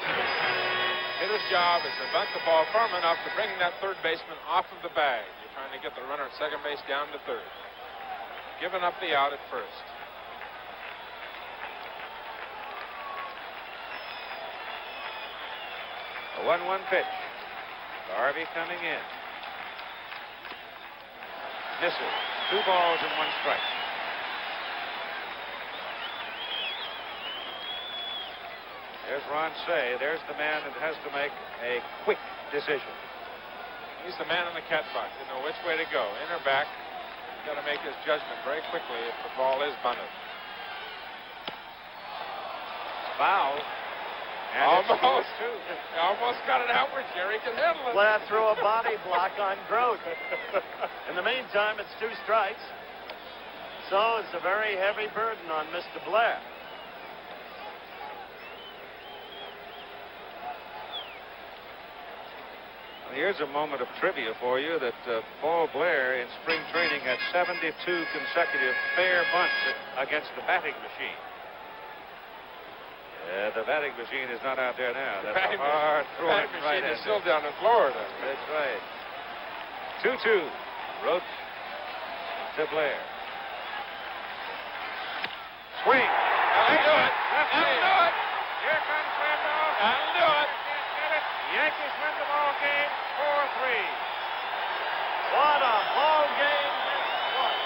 Hitter's job is to bunt the ball firm enough to bring that third baseman off of the bag. You're trying to get the runner at second base down to third. Giving up the out at first. A 1-1 pitch. Garvey coming in. Misses. 2 balls and 1 strike. There's Ron Say. There's the man that has to make a quick decision. He's the man in the catbox. You know which way to go, in or back. He's got to make his judgment very quickly if the ball is bunted. Foul. And Almost got it out where Jerry can handle it. Blair threw a body block on Grote. In the meantime, it's 2 strikes. So it's a very heavy burden on Mr. Blair. Here's a moment of trivia for you that Paul Blair in spring training had 72 consecutive fair bunts against the batting machine. The batting machine is not out there now. That's a hard throw. The batting machine is still down in Florida. That's right. 2-2. Roden to Blair. Swing. That'll do it. That'll do it. Here comes Randolph. That'll do it. Get it. Yankees win the ball game 4-3. What a ball game this was.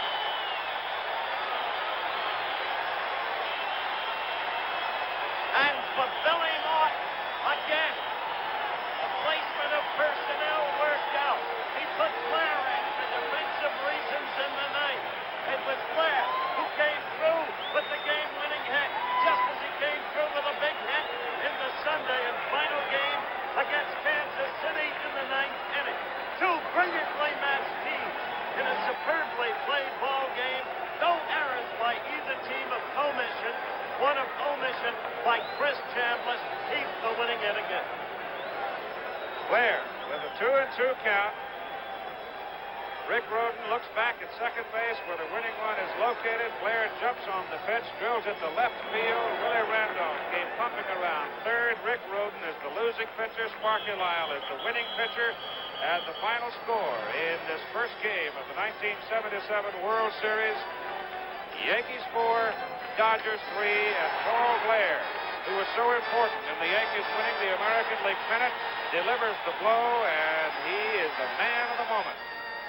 And for Billy Martin, again, the placement of personnel worked out. He put Blair in for defensive reasons in the ninth. It was Blair who came through with the game-winning hit, just as he came through with a big hit in the Sunday and final game against Kansas City in the ninth inning. 2 brilliantly matched teams in a superbly played ball game. No errors by either team of commission. One of omission by Chris Chambliss. He's the winning hit again. Blair with a 2-2 count. Rick Roden looks back at second base where the winning run is located. Blair jumps on the pitch, drills it to left field. Willie Randolph came pumping around third. Rick Roden is the losing pitcher. Sparky Lyle is the winning pitcher. And the final score in this first game of the 1977 World Series, Yankees 4, Dodgers 3, and Paul Blair, who was so important in the Yankees winning the American League pennant, delivers the blow, and he is the man of the moment.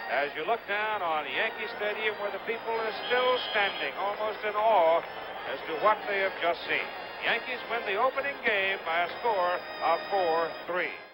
As you look down on Yankee Stadium, where the people are still standing, almost in awe as to what they have just seen. Yankees win the opening game by a score of 4-3.